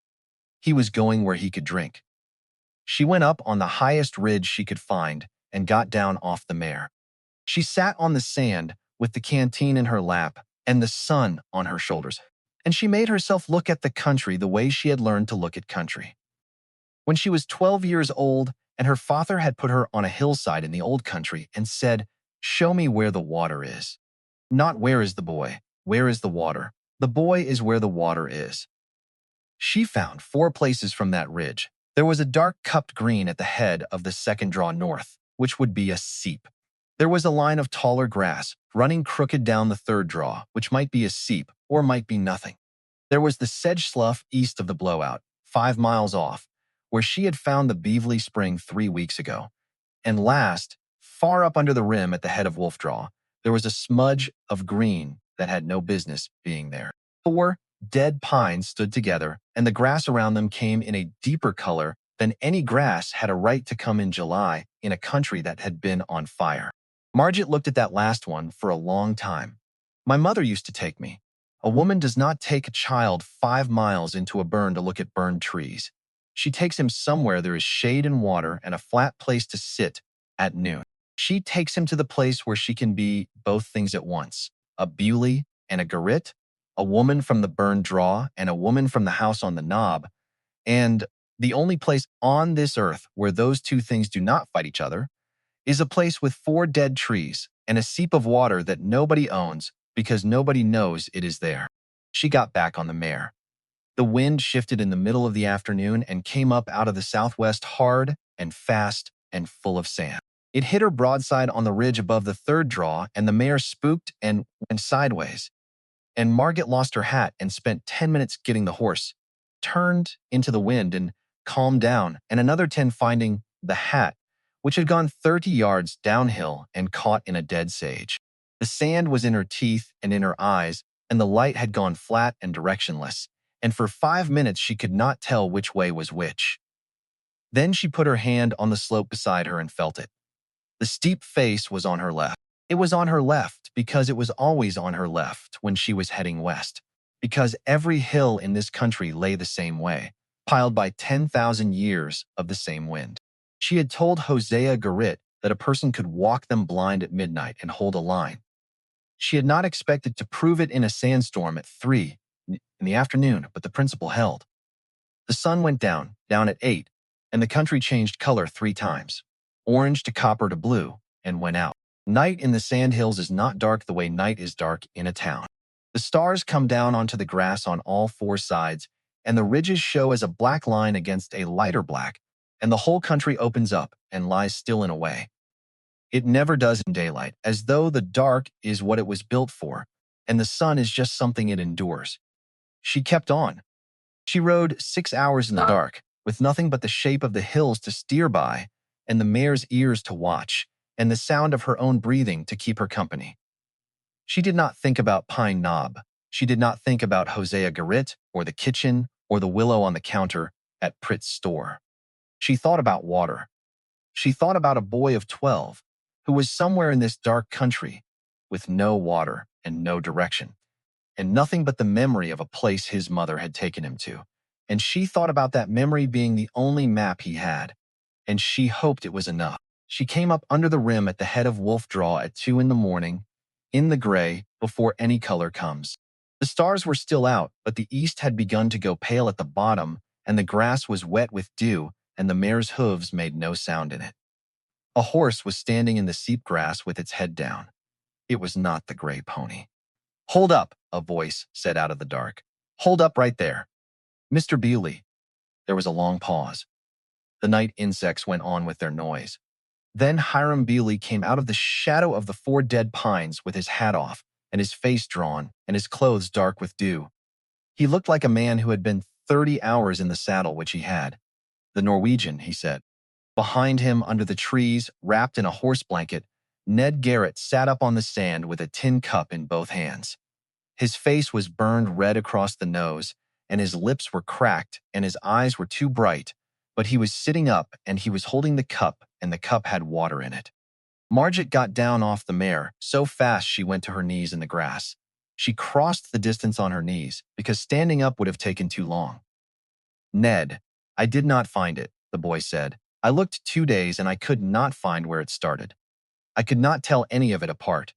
He was going where he could drink. She went up on the highest ridge she could find and got down off the mare. She sat on the sand with the canteen in her lap and the sun on her shoulders, and she made herself look at the country the way she had learned to look at country. When she was 12 years old and her father had put her on a hillside in the old country and said, "Show me where the water is." Not where is the boy, where is the water? The boy is where the water is. She found 4 places from that ridge. There was a dark cupped green at the head of the second draw north, which would be a seep. There was a line of taller grass running crooked down the third draw, which might be a seep or might be nothing. There was the sedge slough east of the blowout, 5 miles off, where she had found the Beevely Spring 3 weeks ago. And last, far up under the rim at the head of Wolf Draw, there was a smudge of green that had no business being there. 4 dead pines stood together, and the grass around them came in a deeper color than any grass had a right to come in July in a country that had been on fire. Margit looked at that last one for a long time. My mother used to take me. A woman does not take a child 5 miles into a burn to look at burned trees. She takes him somewhere there is shade and water and a flat place to sit at noon. She takes him to the place where she can be both things at once, a Bewley and a Garritt, a woman from the burned draw and a woman from the house on the knob, and the only place on this earth where those two things do not fight each other is a place with 4 dead trees and a seep of water that nobody owns because nobody knows it is there. She got back on the mare. The wind shifted in the middle of the afternoon and came up out of the southwest hard and fast and full of sand. It hit her broadside on the ridge above the third draw, and the mare spooked and went sideways. And Margit lost her hat and spent 10 minutes getting the horse turned into the wind and calmed down, and another 10 finding the hat, which had gone 30 yards downhill and caught in a dead sage. The sand was in her teeth and in her eyes, and the light had gone flat and directionless, and for 5 minutes she could not tell which way was which. Then she put her hand on the slope beside her and felt it. The steep face was on her left. It was on her left because it was always on her left when she was heading west, because every hill in this country lay the same way, piled by 10,000 years of the same wind. She had told Hosea Garritt that a person could walk them blind at midnight and hold a line. She had not expected to prove it in a sandstorm at 3 in the afternoon, but the principle held. The sun went down at 8, and the country changed color 3 times, orange to copper to blue, and went out. Night in the sandhills is not dark the way night is dark in a town. The stars come down onto the grass on all 4 sides, and the ridges show as a black line against a lighter black, and the whole country opens up and lies still in a way. It never does in daylight, as though the dark is what it was built for, and the sun is just something it endures. She kept on. She rode 6 hours in the dark, with nothing but the shape of the hills to steer by, and the mare's ears to watch, and the sound of her own breathing to keep her company. She did not think about Pine Knob. She did not think about Hosea Garritt, or the kitchen, or the willow on the counter at Pritt's store. She thought about water. She thought about a boy of 12 who was somewhere in this dark country with no water and no direction, and nothing but the memory of a place his mother had taken him to. And she thought about that memory being the only map he had, and she hoped it was enough. She came up under the rim at the head of Wolf Draw at 2 in the morning, in the gray, before any color comes. The stars were still out, but the east had begun to go pale at the bottom, and the grass was wet with dew, and the mare's hooves made no sound in it. A horse was standing in the seep grass with its head down. It was not the gray pony. "Hold up," a voice said out of the dark. "Hold up right there. Mr. Bewley." There was a long pause. The night insects went on with their noise. Then Hiram Bewley came out of the shadow of the 4 dead pines with his hat off and his face drawn and his clothes dark with dew. He looked like a man who had been 30 hours in the saddle, which he had. "The Norwegian," he said. Behind him, under the trees, wrapped in a horse blanket, Ned Garrett sat up on the sand with a tin cup in both hands. His face was burned red across the nose, and his lips were cracked, and his eyes were too bright, but he was sitting up, and he was holding the cup, and the cup had water in it. Margit got down off the mare so fast she went to her knees in the grass. She crossed the distance on her knees, because standing up would have taken too long. "Ned, I did not find it," the boy said. "I looked 2 days, and I could not find where it started. I could not tell any of it apart."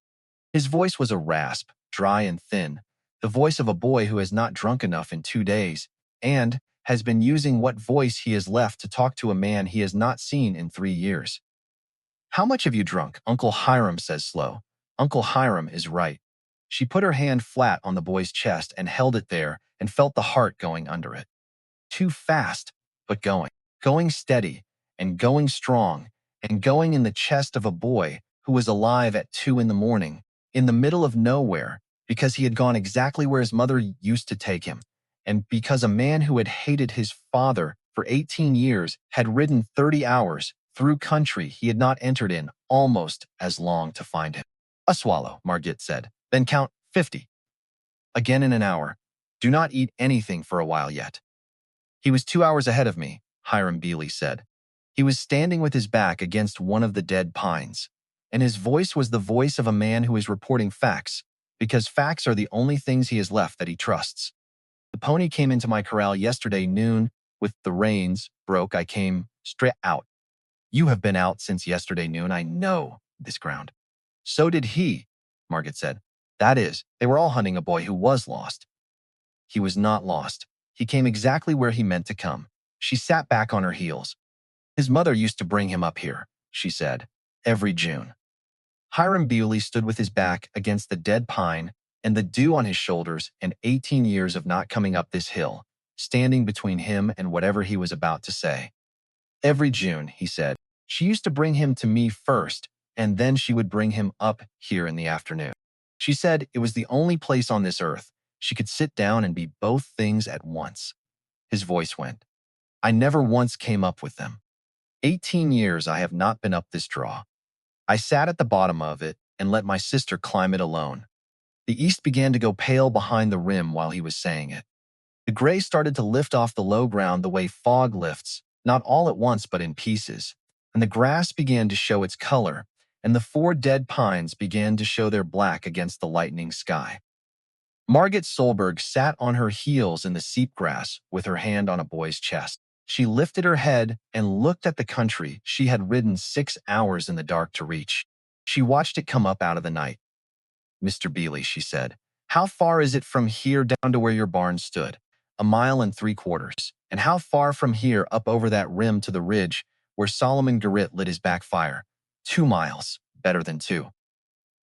His voice was a rasp, dry and thin, the voice of a boy who has not drunk enough in 2 days, and has been using what voice he has left to talk to a man he has not seen in 3 years. "How much have you drunk?" Uncle Hiram says slow. Uncle Hiram is right. She put her hand flat on the boy's chest and held it there and felt the heart going under it. Too fast, but going. Going steady, and going strong, and going in the chest of a boy who was alive at 2 in the morning, in the middle of nowhere, because he had gone exactly where his mother used to take him, and because a man who had hated his father for 18 years had ridden 30 hours through country he had not entered in almost as long to find him. "A swallow," Margit said. "Then count 50. Again in an hour. Do not eat anything for a while yet." "He was 2 hours ahead of me," Hiram Bewley said. He was standing with his back against one of the dead pines, and his voice was the voice of a man who is reporting facts, because facts are the only things he has left that he trusts. "The pony came into my corral yesterday noon with the reins broke. I came straight out." "You have been out since yesterday noon. I know this ground." "So did he," Margit said. "That is, they were all hunting a boy who was lost." "He was not lost. He came exactly where he meant to come." She sat back on her heels. "His mother used to bring him up here," she said, "every June." Hiram Bewley stood with his back against the dead pine and the dew on his shoulders and 18 years of not coming up this hill, standing between him and whatever he was about to say. "Every June," he said. She used to bring him to me first, and then she would bring him up here in the afternoon. She said it was the only place on this earth she could sit down and be both things at once. His voice went. I never once came up with them. 18 years I have not been up this draw. I sat at the bottom of it and let my sister climb it alone. The east began to go pale behind the rim while he was saying it. The gray started to lift off the low ground the way fog lifts, not all at once but in pieces, and the grass began to show its color, and the 4 dead pines began to show their black against the lightening sky. Margit Solberg sat on her heels in the seepgrass with her hand on a boy's chest. She lifted her head and looked at the country she had ridden 6 hours in the dark to reach. She watched it come up out of the night. Mr. Bealey, she said, how far is it from here down to where your barn stood? 1.75 miles. And how far from here up over that rim to the ridge where Solomon Garritt lit his backfire? 2 miles. Better than 2.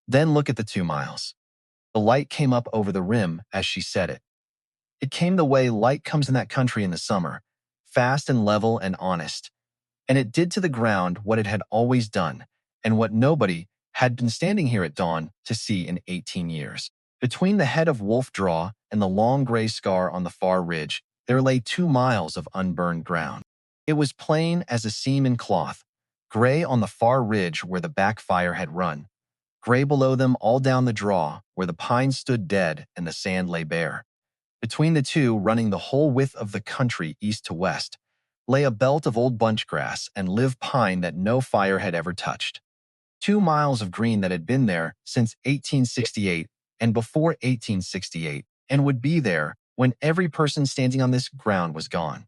Then look at the 2 miles. The light came up over the rim as she said it. It came the way light comes in that country in the summer, fast and level and honest. And it did to the ground what it had always done, and what nobody had been standing here at dawn to see in 18 years. Between the head of Wolf Draw and the long gray scar on the far ridge, there lay 2 miles of unburned ground. It was plain as a seam in cloth, gray on the far ridge where the backfire had run, gray below them all down the draw where the pines stood dead and the sand lay bare. Between the two, running the whole width of the country east to west, lay a belt of old bunchgrass and live pine that no fire had ever touched. 2 miles of green that had been there since 1868 and before 1868 and would be there when every person standing on this ground was gone.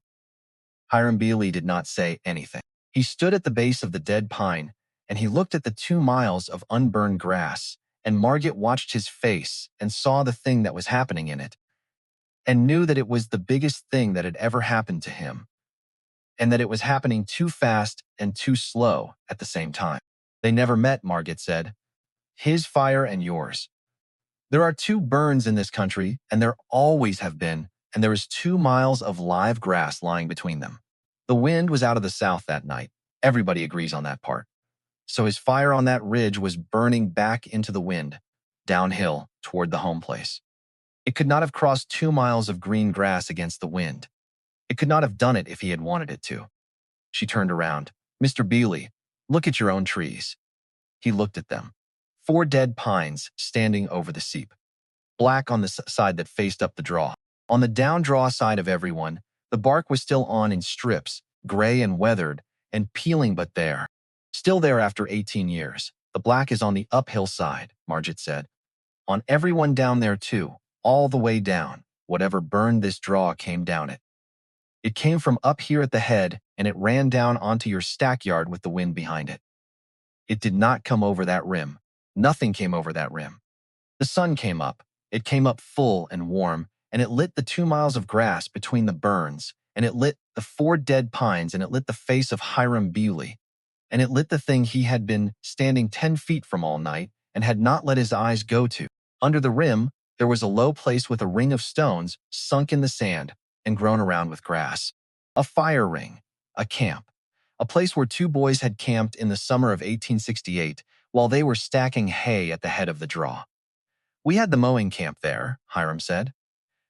Hiram Bealey did not say anything. He stood at the base of the dead pine and he looked at the 2 miles of unburned grass, and Margit watched his face and saw the thing that was happening in it, and knew that it was the biggest thing that had ever happened to him, and that it was happening too fast and too slow at the same time. They never met, Margit said. His fire and yours. There are 2 burns in this country, and there always have been, and there is 2 miles of live grass lying between them. The wind was out of the south that night. Everybody agrees on that part. So his fire on that ridge was burning back into the wind, downhill toward the home place. It could not have crossed 2 miles of green grass against the wind. It could not have done it if he had wanted it to. She turned around. Mr. Bealey, look at your own trees. He looked at them. 4 dead pines standing over the seep. Black on the side that faced up the draw. On the down draw side of everyone, the bark was still on in strips, gray and weathered, and peeling but there. Still there after 18 years. The black is on the uphill side, Margit said. On everyone down there too, all the way down. Whatever burned this draw came down it. It came from up here at the head, and it ran down onto your stackyard with the wind behind it. It did not come over that rim. Nothing came over that rim. The sun came up. It came up full and warm, and it lit the 2 miles of grass between the burns, and it lit the 4 dead pines, and it lit the face of Hiram Bealey, and it lit the thing he had been standing 10 feet from all night and had not let his eyes go to. Under the rim, there was a low place with a ring of stones sunk in the sand and grown around with grass. A fire ring, a camp, a place where 2 boys had camped in the summer of 1868 while they were stacking hay at the head of the draw. We had the mowing camp there, Hiram said.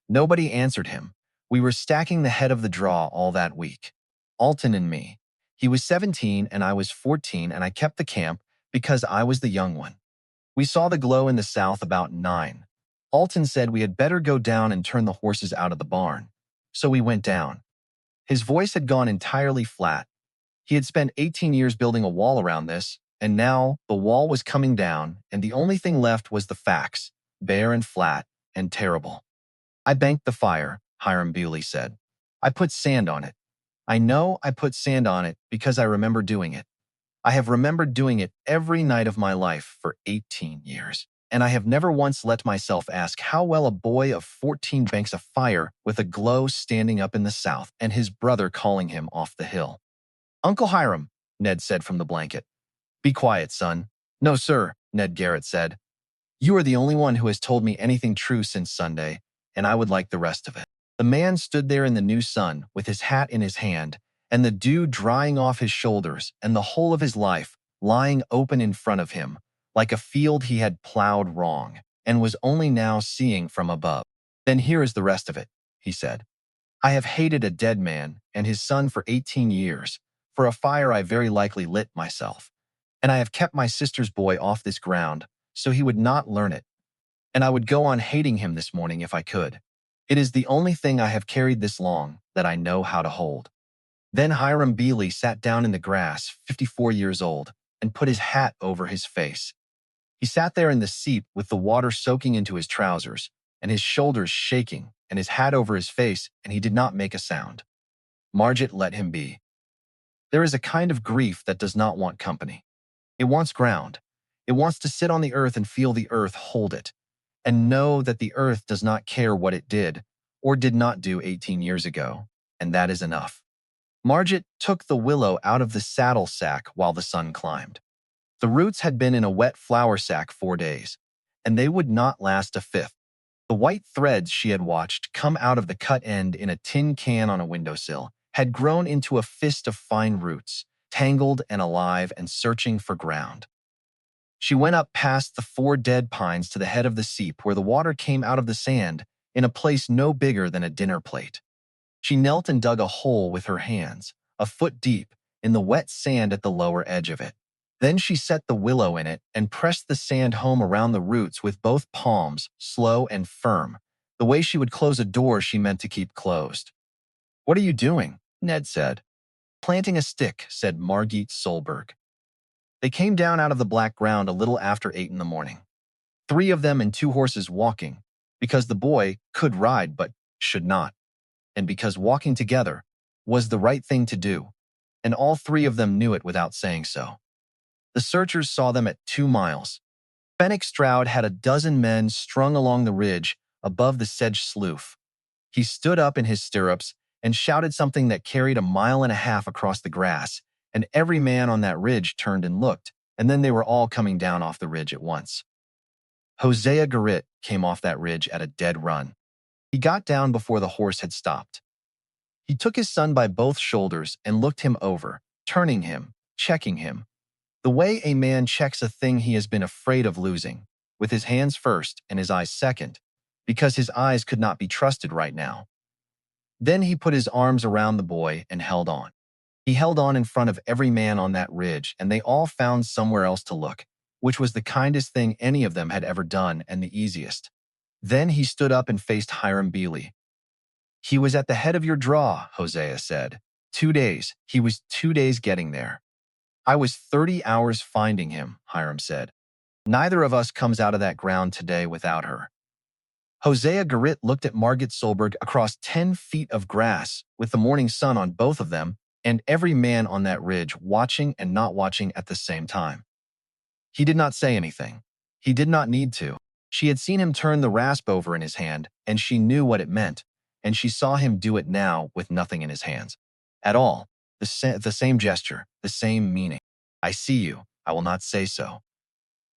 Nobody answered him. We were stacking the head of the draw all that week. Alton and me. He was 17 and I was 14, and I kept the camp because I was the young one. We saw the glow in the south about 9. Alton said we had better go down and turn the horses out of the barn. So we went down. His voice had gone entirely flat. He had spent 18 years building a wall around this, and now the wall was coming down, and the only thing left was the facts, bare and flat and terrible. I banked the fire, Hiram Bealey said. I put sand on it. I know I put sand on it because I remember doing it. I have remembered doing it every night of my life for 18 years, and I have never once let myself ask how well a boy of 14 banks a fire with a glow standing up in the south and his brother calling him off the hill. Uncle Hiram, Ned said from the blanket. Be quiet, son. No, sir, Ned Garrett said. You are the only one who has told me anything true since Sunday, and I would like the rest of it. The man stood there in the new sun with his hat in his hand, and the dew drying off his shoulders, and the whole of his life lying open in front of him, like a field he had plowed wrong, and was only now seeing from above. "Then here is the rest of it," he said. "I have hated a dead man and his son for 18 years, for a fire I very likely lit myself. And I have kept my sister's boy off this ground, so he would not learn it. And I would go on hating him this morning if I could. It is the only thing I have carried this long that I know how to hold." Then Hiram Bealey sat down in the grass, 54 years old, and put his hat over his face. He sat there in the seat with the water soaking into his trousers, and his shoulders shaking, and his hat over his face, and he did not make a sound. Margit let him be. There is a kind of grief that does not want company. It wants ground. It wants to sit on the earth and feel the earth hold it, and know that the earth does not care what it did or did not do 18 years ago, and that is enough. Margit took the willow out of the saddle sack while the sun climbed. The roots had been in a wet flour sack 4 days, and they would not last a fifth. The white threads she had watched come out of the cut end in a tin can on a windowsill had grown into a fist of fine roots, tangled and alive and searching for ground. She went up past the 4 dead pines to the head of the seep where the water came out of the sand in a place no bigger than a dinner plate. She knelt and dug a hole with her hands, a foot deep, in the wet sand at the lower edge of it. Then she set the willow in it and pressed the sand home around the roots with both palms, slow and firm, the way she would close a door she meant to keep closed. "What are you doing?" Ned said. "Planting a stick," said Margit Solberg. They came down out of the black ground a little after 8 in the morning. 3 of them and 2 horses walking, because the boy could ride but should not, and because walking together was the right thing to do, and all 3 of them knew it without saying so. The searchers saw them at 2 miles. Fenwick Stroud had a dozen men strung along the ridge above the sedge slough. He stood up in his stirrups and shouted something that carried a mile and a half across the grass, and every man on that ridge turned and looked, and then they were all coming down off the ridge at once. Hosea Garritt came off that ridge at a dead run. He got down before the horse had stopped. He took his son by both shoulders and looked him over, turning him, checking him, the way a man checks a thing he has been afraid of losing, with his hands first and his eyes second, because his eyes could not be trusted right now. Then he put his arms around the boy and held on. He held on in front of every man on that ridge, and they all found somewhere else to look, which was the kindest thing any of them had ever done and the easiest. Then he stood up and faced Hiram Bealey. "He was at the head of your draw," Hosea said. 2 days. He was 2 days getting there. "I was 30 hours finding him," Hiram said. "Neither of us comes out of that ground today without her." Hosea Garritt looked at Margit Solberg across 10 feet of grass with the morning sun on both of them and every man on that ridge watching and not watching at the same time. He did not say anything. He did not need to. She had seen him turn the rasp over in his hand, and she knew what it meant, and she saw him do it now with nothing in his hands. At all. The same gesture, the same meaning. "I see you. I will not say so."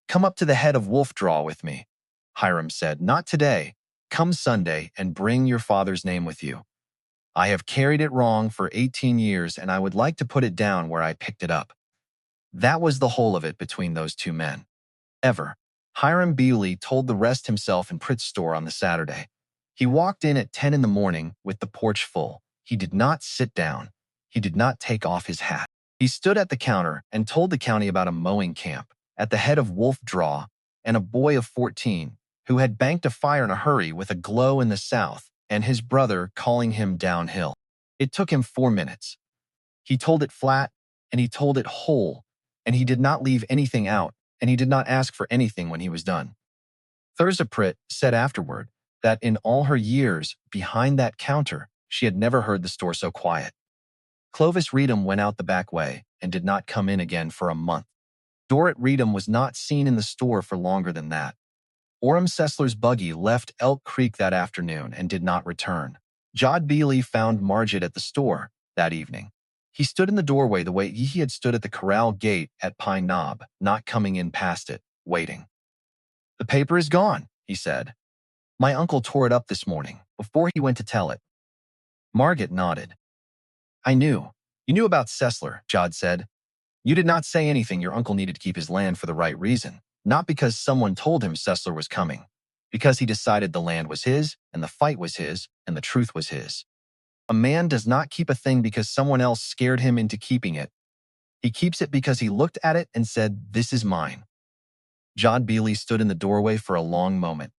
"Come up to the head of Wolf Draw with me," Hiram said. "Not today. Come Sunday and bring your father's name with you. I have carried it wrong for 18 years, and I would like to put it down where I picked it up." That was the whole of it between those 2 men. Ever. Hiram Bealey told the rest himself in Pritt's store on the Saturday. He walked in at 10 in the morning with the porch full. He did not sit down. He did not take off his hat. He stood at the counter and told the county about a mowing camp at the head of Wolf Draw and a boy of 14 who had banked a fire in a hurry with a glow in the south and his brother calling him downhill. It took him 4 minutes. He told it flat, and he told it whole, and he did not leave anything out, and he did not ask for anything when he was done. Thurza Pritt said afterward that in all her years behind that counter, she had never heard the store so quiet. Clovis Reedham went out the back way and did not come in again for a month. Dorrit Reedham was not seen in the store for longer than that. Orem Sessler's buggy left Elk Creek that afternoon and did not return. Jod Bealey found Margit at the store that evening. He stood in the doorway the way he had stood at the corral gate at Pine Knob, not coming in past it, waiting. "The paper is gone," he said. "My uncle tore it up this morning, before he went to tell it." Margit nodded. "I knew. You knew about Sessler, Jod said. You did not say anything. Your uncle needed to keep his land for the right reason, not because someone told him Sessler was coming, because he decided the land was his, and the fight was his, and the truth was his. A man does not keep a thing because someone else scared him into keeping it. He keeps it because he looked at it and said, "This is mine." John Bealey stood in the doorway for a long moment.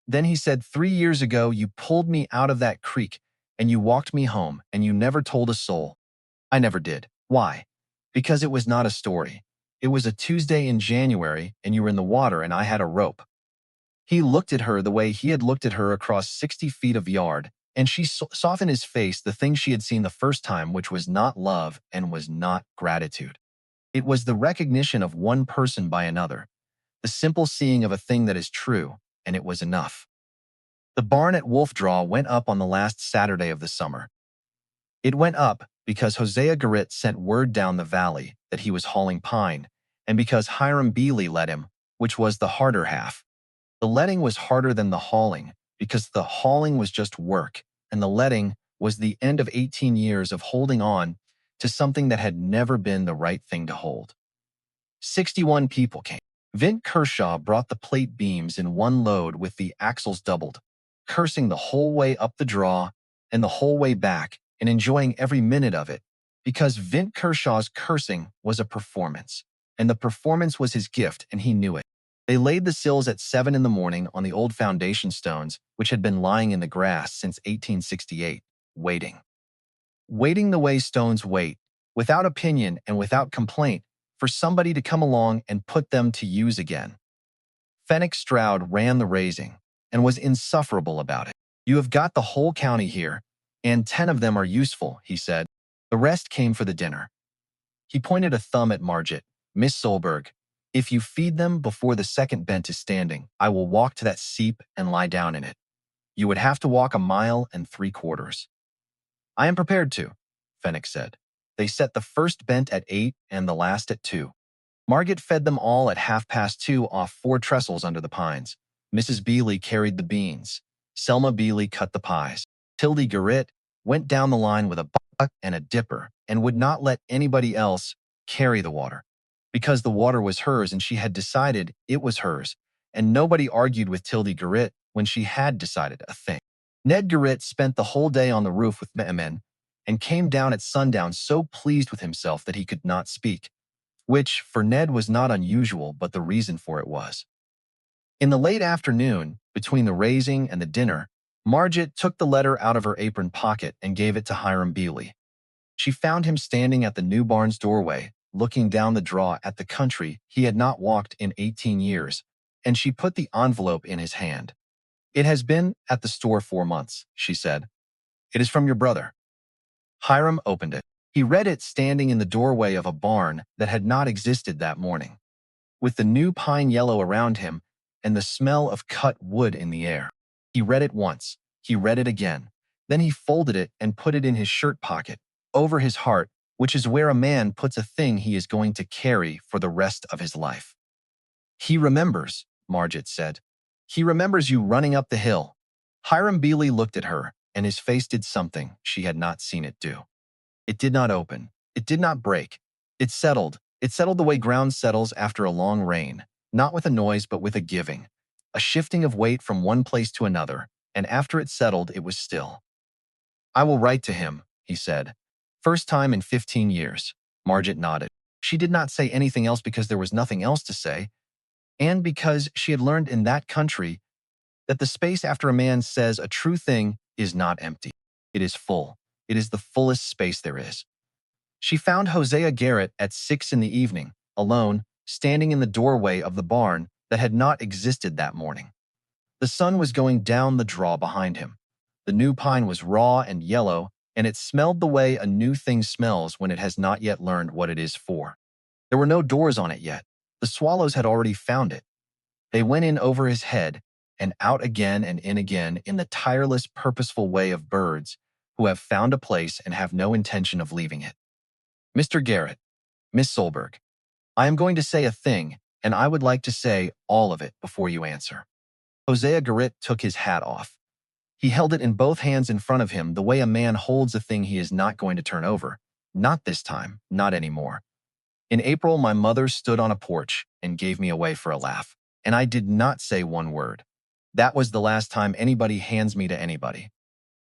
Then he said, 3 years ago, you pulled me out of that creek, and you walked me home, and you never told a soul. I never did. Why? Because it was not a story. It was a Tuesday in January, and you were in the water, and I had a rope. He looked at her the way he had looked at her across 60 feet of yard, and she saw in his face the thing she had seen the first time, which was not love and was not gratitude. It was the recognition of one person by another, the simple seeing of a thing that is true, and it was enough. The barn at Wolf Draw went up on the last Saturday of the summer. It went up because Hosea Garritt sent word down the valley that he was hauling pine, and because Hiram Bealey let him, which was the harder half. The letting was harder than the hauling, because the hauling was just work, and the letting was the end of 18 years of holding on to something that had never been the right thing to hold. 61 people came. Vint Kershaw brought the plate beams in one load with the axles doubled, cursing the whole way up the draw and the whole way back and enjoying every minute of it, because Vint Kershaw's cursing was a performance, and the performance was his gift, and he knew it. They laid the sills at 7 in the morning on the old foundation stones, which had been lying in the grass since 1868, waiting. Waiting the way stones wait, without opinion and without complaint, for somebody to come along and put them to use again. Fenwick Stroud ran the raising and was insufferable about it. You have got the whole county here, and 10 of them are useful, he said. The rest came for the dinner. He pointed a thumb at Margit. Miss Solberg, if you feed them before the second bent is standing, I will walk to that seep and lie down in it. You would have to walk 1.75 miles. I am prepared to, Fenwick said. They set the first bent at 8 and the last at 2. Margit fed them all at 2:30 off 4 trestles under the pines. Mrs. Bealey carried the beans. Selma Bealey cut the pies. Tildy Garritt went down the line with a bucket and a dipper and would not let anybody else carry the water, because the water was hers and she had decided it was hers, and nobody argued with Tildy Garritt when she had decided a thing. Ned Garritt spent the whole day on the roof with men and came down at sundown so pleased with himself that he could not speak, which for Ned was not unusual, but the reason for it was. In the late afternoon, between the raising and the dinner, Margit took the letter out of her apron pocket and gave it to Hiram Bealey. She found him standing at the new barn's doorway, looking down the draw at the country he had not walked in 18 years, and she put the envelope in his hand. It has been at the store 4 months, she said. It is from your brother. Hiram opened it. He read it standing in the doorway of a barn that had not existed that morning, with the new pine yellow around him and the smell of cut wood in the air. He read it once. He read it again. Then he folded it and put it in his shirt pocket, over his heart, which is where a man puts a thing he is going to carry for the rest of his life. He remembers, Margit said. He remembers you running up the hill. Hiram Bealey looked at her, and his face did something she had not seen it do. It did not open. It did not break. It settled. It settled the way ground settles after a long rain, not with a noise but with a giving, a shifting of weight from one place to another, and after it settled, it was still. I will write to him, he said. First time in 15 years. Margit nodded. She did not say anything else because there was nothing else to say, and because she had learned in that country that the space after a man says a true thing is not empty. It is full. It is the fullest space there is. She found Hosea Garritt at 6 in the evening, alone, standing in the doorway of the barn that had not existed that morning. The sun was going down the draw behind him. The new pine was raw and yellow, and it smelled the way a new thing smells when it has not yet learned what it is for. There were no doors on it yet. The swallows had already found it. They went in over his head and out again and in again in the tireless, purposeful way of birds who have found a place and have no intention of leaving it. Mr. Garritt, Miss Solberg, I am going to say a thing, and I would like to say all of it before you answer. Hosea Garritt took his hat off. He held it in both hands in front of him the way a man holds a thing he is not going to turn over, Not this time, not anymore. In April, my mother stood on a porch and gave me away for a laugh, and I did not say one word. That was the last time anybody hands me to anybody.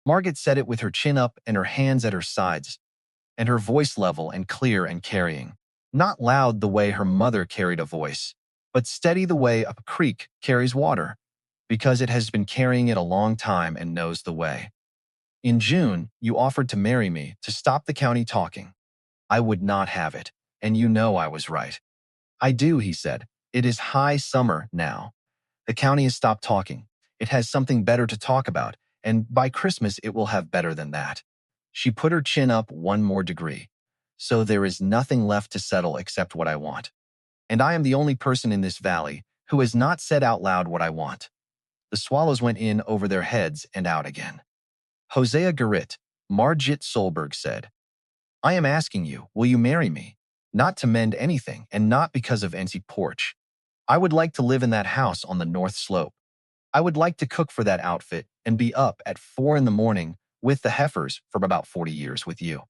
Margit said it with her chin up and her hands at her sides, and her voice level and clear and carrying. Not loud the way her mother carried a voice, but steady the way a creek carries water, because it has been carrying it a long time and knows the way. In June, you offered to marry me to stop the county talking. I would not have it, and you know I was right. I do, he said. It is high summer now. The county has stopped talking. It has something better to talk about, and by Christmas it will have better than that. She put her chin up one more degree. So there is nothing left to settle except what I want. And I am the only person in this valley who has not said out loud what I want. The swallows went in over their heads and out again. Hosea Garritt, Margit Solberg said, I am asking you, will you marry me? Not to mend anything and not because of empty porch. I would like to live in that house on the north slope. I would like to cook for that outfit and be up at 4 in the morning with the heifers for about 40 years with you.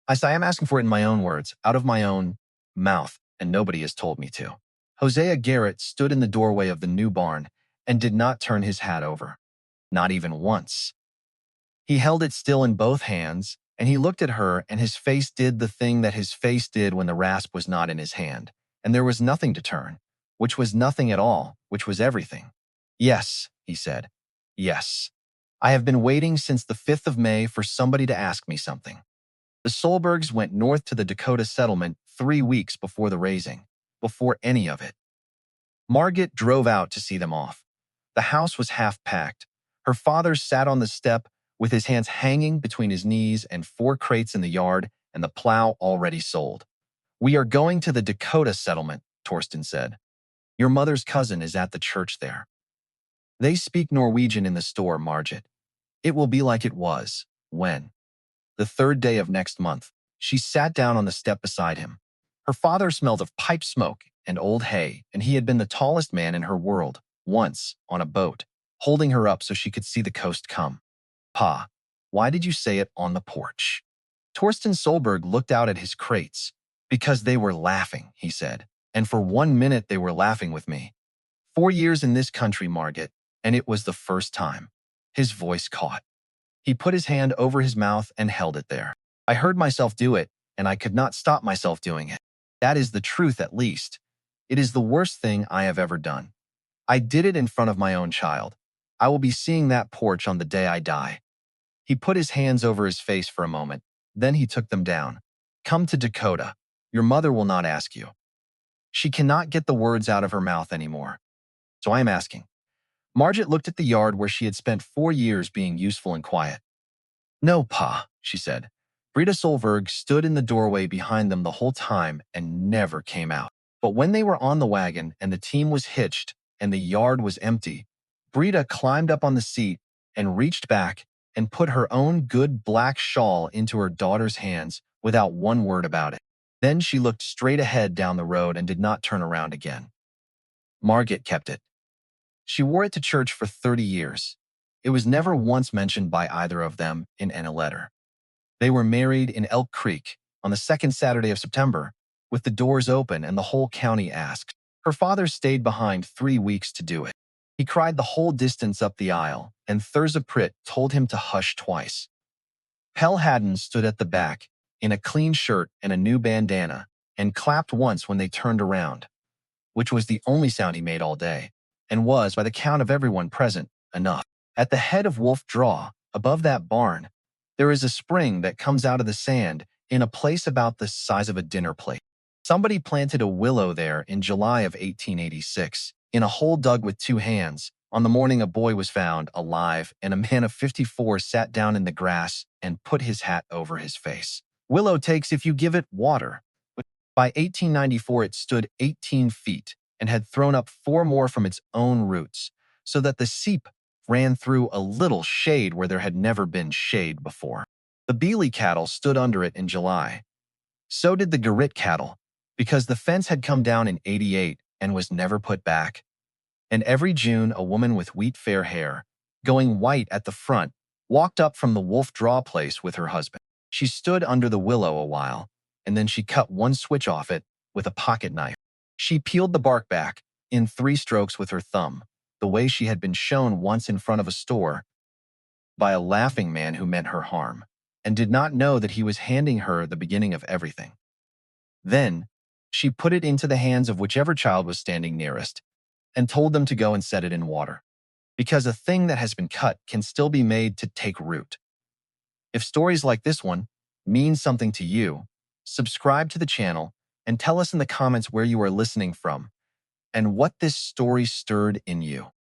I say I'm asking for it in my own words, out of my own mouth, and nobody has told me to. Hosea Garritt stood in the doorway of the new barn and did not turn his hat over. Not even once. He held it still in both hands, and he looked at her, and his face did the thing that his face did when the rasp was not in his hand, and there was nothing to turn, which was nothing at all, which was everything. Yes, he said. Yes. I have been waiting since the 5th of May for somebody to ask me something. The Solbergs went north to the Dakota settlement 3 weeks before the raising, before any of it. Margit drove out to see them off. The house was half-packed. Her father sat on the step with his hands hanging between his knees and 4 crates in the yard and the plow already sold. We are going to the Dakota settlement, Torsten said. Your mother's cousin is at the church there. They speak Norwegian in the store, Margit. It will be like it was, when? The 3rd day of next month. She sat down on the step beside him. Her father smelled of pipe smoke and old hay, and he had been the tallest man in her world, once, on a boat, holding her up so she could see the coast come. Pa, why did you say it on the porch? Torsten Solberg looked out at his crates. Because they were laughing, he said, and for 1 minute they were laughing with me. 4 years in this country, Margit, and it was the first time. His voice caught. He put his hand over his mouth and held it there. I heard myself do it, and I could not stop myself doing it. That is the truth, at least. It is the worst thing I have ever done. I did it in front of my own child. I will be seeing that porch on the day I die. He put his hands over his face for a moment. Then he took them down. Come to Dakota. Your mother will not ask you. She cannot get the words out of her mouth anymore. So I am asking. Margit looked at the yard where she had spent 4 years being useful and quiet. No, Pa, she said. Brita Solberg stood in the doorway behind them the whole time and never came out. But when they were on the wagon and the team was hitched and the yard was empty, Brita climbed up on the seat and reached back and put her own good black shawl into her daughter's hands without one word about it. Then she looked straight ahead down the road and did not turn around again. Margit kept it. She wore it to church for 30 years. It was never once mentioned by either of them in any letter. They were married in Elk Creek on the 2nd Saturday of September, with the doors open and the whole county asked. Her father stayed behind 3 weeks to do it. He cried the whole distance up the aisle, and Thurza Pritt told him to hush twice. Pell Haddon stood at the back, in a clean shirt and a new bandana, and clapped once when they turned around, which was the only sound he made all day, and was, by the count of everyone present, enough. At the head of Wolf Draw, above that barn, there is a spring that comes out of the sand in a place about the size of a dinner plate. Somebody planted a willow there in July of 1886, in a hole dug with 2 hands, on the morning a boy was found alive and a man of 54 sat down in the grass and put his hat over his face. Willow takes if you give it water. By 1894 it stood 18 feet and had thrown up 4 more from its own roots, so that the seep ran through a little shade where there had never been shade before. The Beely cattle stood under it in July. So did the Garritt cattle, because the fence had come down in '88 and was never put back. And every June a woman with wheat fair hair, going white at the front, walked up from the Wolf Draw place with her husband. She stood under the willow a while, and then she cut one switch off it with a pocket knife. She peeled the bark back in 3 strokes with her thumb, the way she had been shown once in front of a store by a laughing man who meant her harm, and did not know that he was handing her the beginning of everything. Then, she put it into the hands of whichever child was standing nearest, and told them to go and set it in water, because a thing that has been cut can still be made to take root. If stories like this one mean something to you, subscribe to the channel and tell us in the comments where you are listening from and what this story stirred in you.